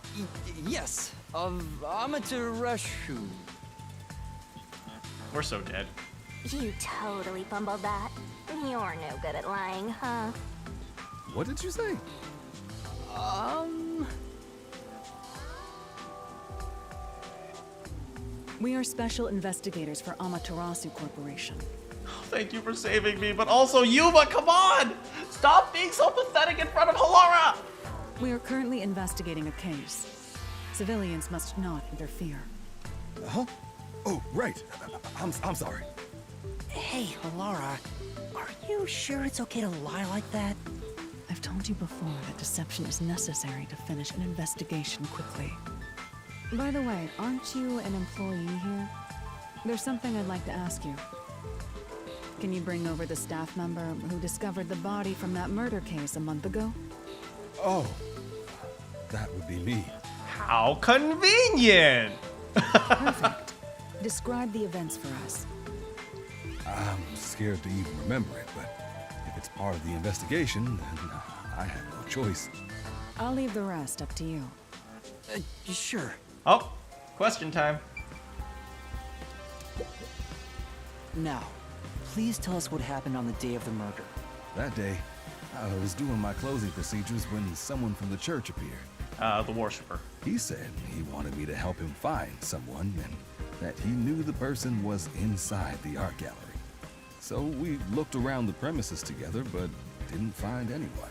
S11: Yes, of Amaterasu.
S1: We're so dead.
S5: You totally fumbled that. You're no good at lying, huh?
S20: What did you say?
S13: We are special investigators for Amaterasu Corporation.
S1: Thank you for saving me, but also Yuma, come on! Stop being so pathetic in front of Halara!
S13: We are currently investigating a case. Civilians must not interfere.
S20: Huh? Oh, right. I'm sorry.
S2: Hey, Halara, are you sure it's okay to lie like that?
S13: I've told you before that deception is necessary to finish an investigation quickly. By the way, aren't you an employee here? There's something I'd like to ask you. Can you bring over the staff member who discovered the body from that murder case a month ago?
S20: Oh, that would be me.
S1: How convenient!
S13: Perfect. Describe the events for us.
S20: I'm scared to even remember it, but if it's part of the investigation, then I have no choice.
S13: I'll leave the rest up to you.
S11: Sure.
S1: Oh, question time.
S2: Now, please tell us what happened on the day of the murder.
S20: That day, I was doing my closing procedures when someone from the church appeared.
S1: The worshiper.
S20: He said he wanted me to help him find someone and that he knew the person was inside the art gallery. So we looked around the premises together, but didn't find anyone.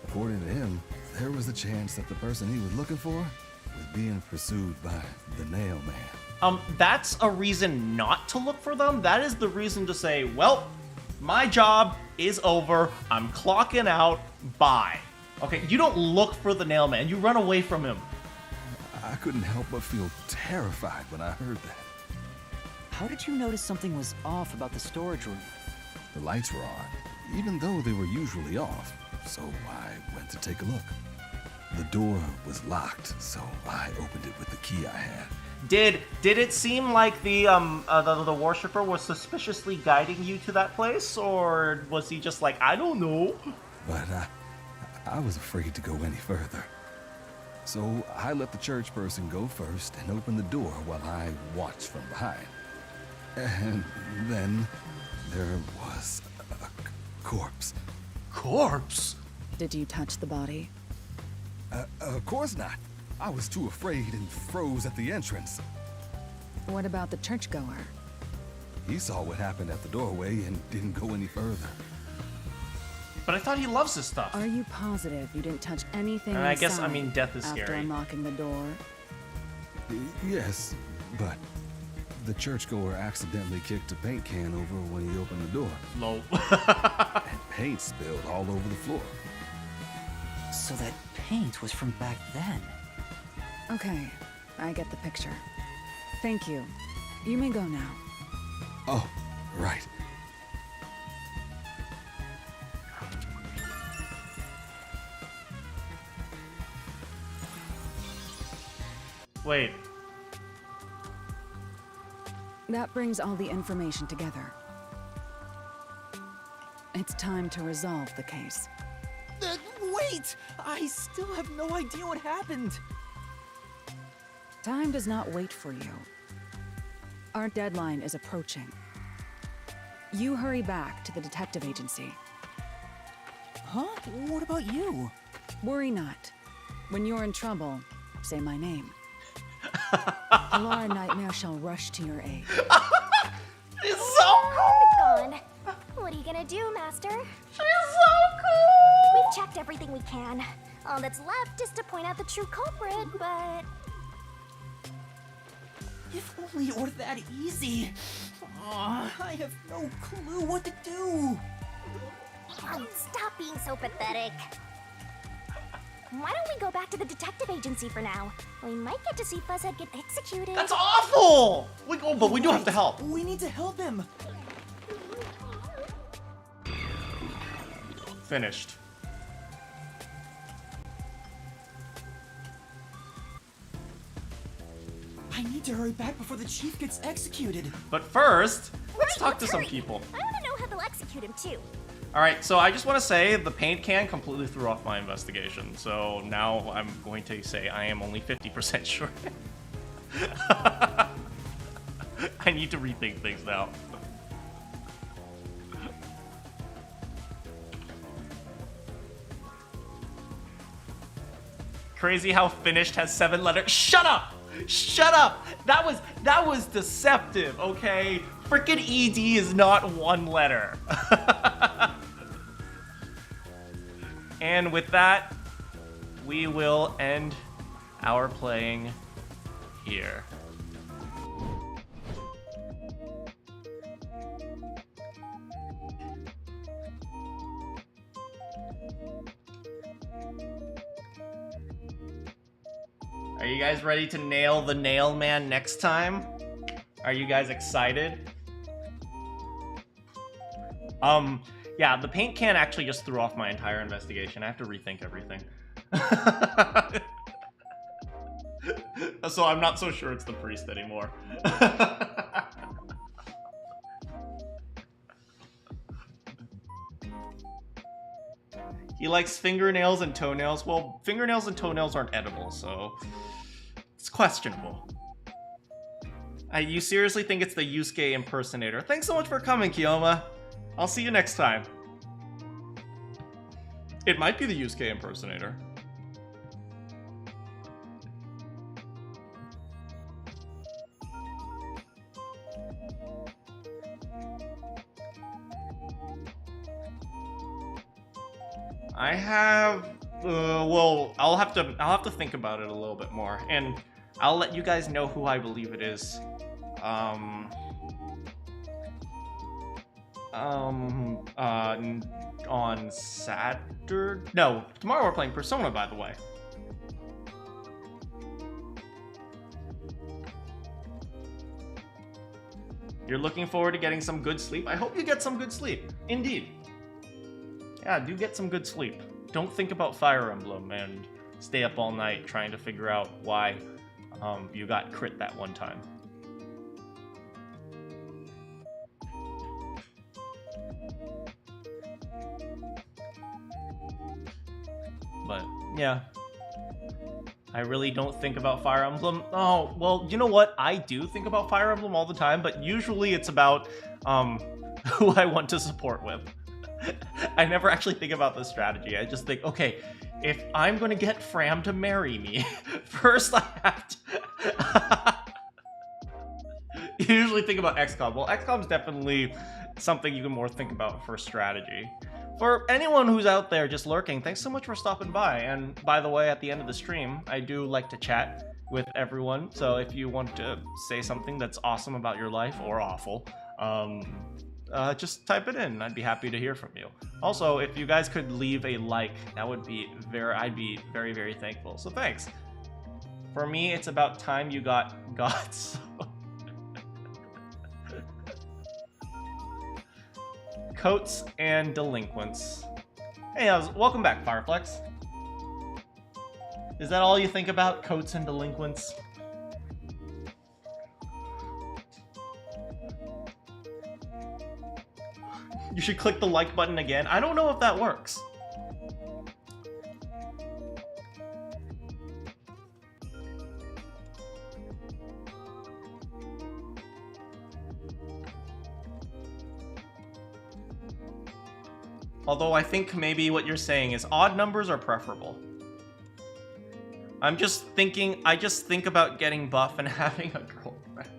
S20: According to him, there was a chance that the person he was looking for was being pursued by the Nail Man.
S1: That's a reason not to look for them. That is the reason to say, well, my job is over. I'm clocking out. Bye. Okay, you don't look for the Nail Man. You run away from him.
S20: I couldn't help but feel terrified when I heard that.
S2: How did you notice something was off about the storage room?
S20: The lights were on, even though they were usually off, so I went to take a look. The door was locked, so I opened it with the key I had.
S1: Did it seem like the worshiper was suspiciously guiding you to that place, or was he just like, I don't know?
S20: But I was afraid to go any further. So I let the church person go first and open the door while I watched from behind. And then there was a corpse.
S1: Corpse?
S13: Did you touch the body?
S20: Of course not. I was too afraid and froze at the entrance.
S13: What about the churchgoer?
S20: He saw what happened at the doorway and didn't go any further.
S1: But I thought he loves this stuff.
S13: Are you positive you didn't touch anything
S1: And I guess, I
S13: inside
S1: mean, death is
S13: after
S1: scary.
S13: unlocking the door?
S20: Yes, but the churchgoer accidentally kicked a paint can over when he opened the door.
S1: Lol.
S20: And paint spilled all over the floor.
S2: So that paint was from back then.
S13: Okay, I get the picture. Thank you. You may go now.
S20: Oh, right.
S1: Wait.
S13: That brings all the information together. It's time to resolve the case.
S11: Wait! I still have no idea what happened.
S13: Time does not wait for you. Our deadline is approaching. You hurry back to the detective agency.
S2: Huh? What about you?
S13: Worry not. When you're in trouble, say my name. Alara Nightmare shall rush to your aid.
S1: It's so cool!
S5: Gone. What are you gonna do, Master?
S1: She's so cool!
S5: We've checked everything we can. All that's left is to point out the true culprit, but...
S11: If only it were that easy. I have no clue what to do.
S5: Stop being so pathetic. Why don't we go back to the detective agency for now? We might get to see Fuzzhead get executed.
S1: That's awful! Oh, but we do have to help.
S11: We need to help him.
S1: Finished.
S11: I need to hurry back before the chief gets executed.
S1: But first, let's talk to some people.
S5: I want to know how they'll execute him too.
S1: Alright, so I just want to say the paint can completely threw off my investigation. So now I'm going to say I am only 50% sure. I need to rethink things now. Crazy how finished has 7 letters. Shut up! Shut up! That was deceptive, okay? Frickin' ED is not 1 letter. And with that, we will end our playing here. Are you guys ready to nail the nail man next time? Are you guys excited? Yeah, the paint can actually just threw off my entire investigation. I have to rethink everything. So I'm not so sure it's the priest anymore. He likes fingernails and toenails. Well, fingernails and toenails aren't edible, so it's questionable. You seriously think it's the Yusuke impersonator? Thanks so much for coming, Kiyoma. I'll see you next time. It might be the Yusuke impersonator. I have, well, I'll have to think about it a little bit more, and I'll let you guys know who I believe it is. On Saturday? No, tomorrow we're playing Persona, by the way. You're looking forward to getting some good sleep? I hope you get some good sleep. Indeed. Yeah, do get some good sleep. Don't think about Fire Emblem and stay up all night trying to figure out why you got crit that one time. But, yeah. I really don't think about Fire Emblem. Oh, well, you know what? I do think about Fire Emblem all the time, but usually it's about who I want to support with. I never actually think about the strategy. I just think, okay, if I'm going to get Fram to marry me, first I have to... You usually think about XCOM. Well, XCOM's definitely something you can more think about for strategy. For anyone who's out there just lurking, thanks so much for stopping by. And by the way, at the end of the stream, I do like to chat with everyone. So if you want to say something that's awesome about your life or awful, just type it in. I'd be happy to hear from you. Also, if you guys could leave a like, that would be I'd be very, very thankful. So thanks. For me, it's about time you got so. Coats and delinquents. Hey, welcome back, Fireflex. Is that all you think about, coats and delinquents? You should click the like button again. I don't know if that works. Although I think maybe what you're saying is odd numbers are preferable. I just think about getting buff and having a girlfriend.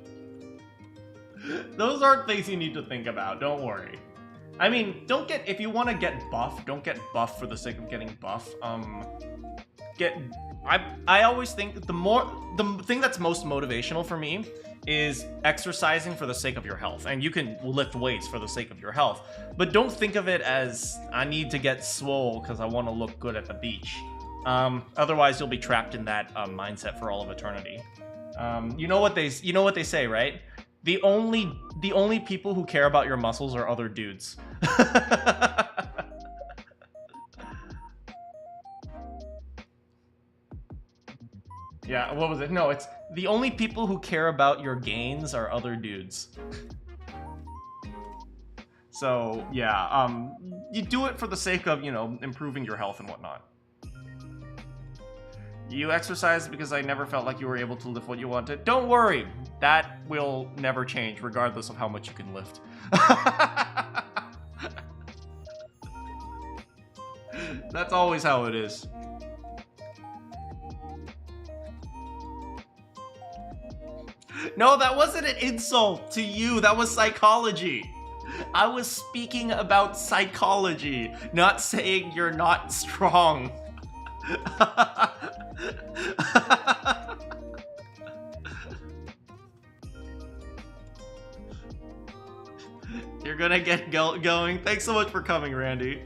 S1: Those aren't things you need to think about, don't worry. I mean, if you want to get buff, don't get buff for the sake of getting buff. I always think the thing that's most motivational for me is exercising for the sake of your health, and you can lift weights for the sake of your health, but don't think of it as I need to get swole because I want to look good at the beach. Otherwise you'll be trapped in that mindset for all of eternity. You know what they say, right? The only people who care about your muscles are other dudes. Yeah, what was it? No, it's the only people who care about your gains are other dudes. So, yeah, you do it for the sake of, you know, improving your health and whatnot. You exercise because I never felt like you were able to lift what you wanted. Don't worry, that will never change regardless of how much you can lift. That's always how it is. No, that wasn't an insult to you. That was psychology. I was speaking about psychology, not saying you're not strong. You're gonna get going. Thanks so much for coming, Randy.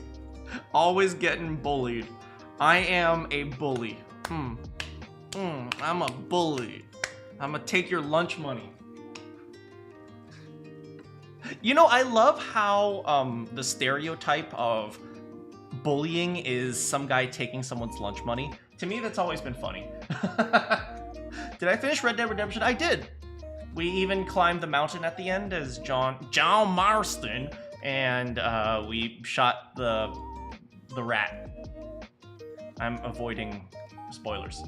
S1: Always getting bullied. I am a bully. I'm a bully. I'm gonna take your lunch money. You know, I love how the stereotype of bullying is some guy taking someone's lunch money. To me, that's always been funny. Did I finish Red Dead Redemption? I did. We even climbed the mountain at the end as John Marston, and we shot the rat. I'm avoiding spoilers.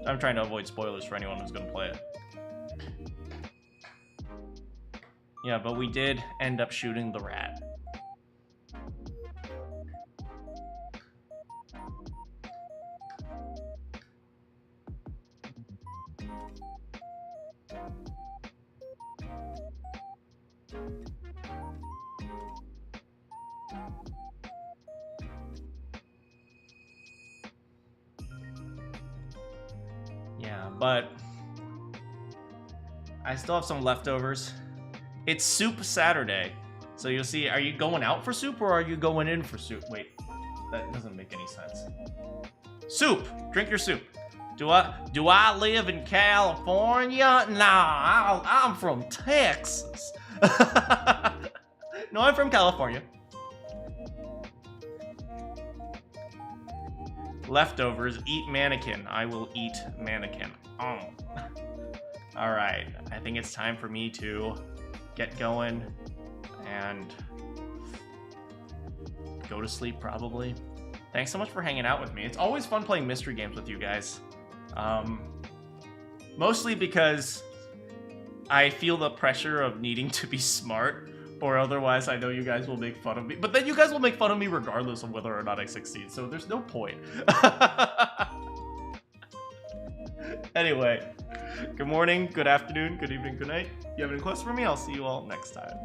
S1: I'm trying to avoid spoilers for anyone who's gonna play it. Yeah, but we did end up shooting the rat. Yeah, but I still have some leftovers. It's Soup Saturday, so you'll see, are you going out for soup or are you going in for soup? Wait, that doesn't make any sense. Soup! Drink your soup. Do I live in California? Nah, I'm from Texas. No, I'm from California. Leftovers, eat Manakyn. I will eat Manakyn. Oh. Alright, I think it's time for me to get going and go to sleep, probably. Thanks so much for hanging out with me. It's always fun playing mystery games with you guys. Mostly because I feel the pressure of needing to be smart, or otherwise I know you guys will make fun of me. But then you guys will make fun of me regardless of whether or not I succeed, so there's no point. Anyway, good morning, good afternoon, good evening, good night. If you have any questions for me, I'll see you all next time.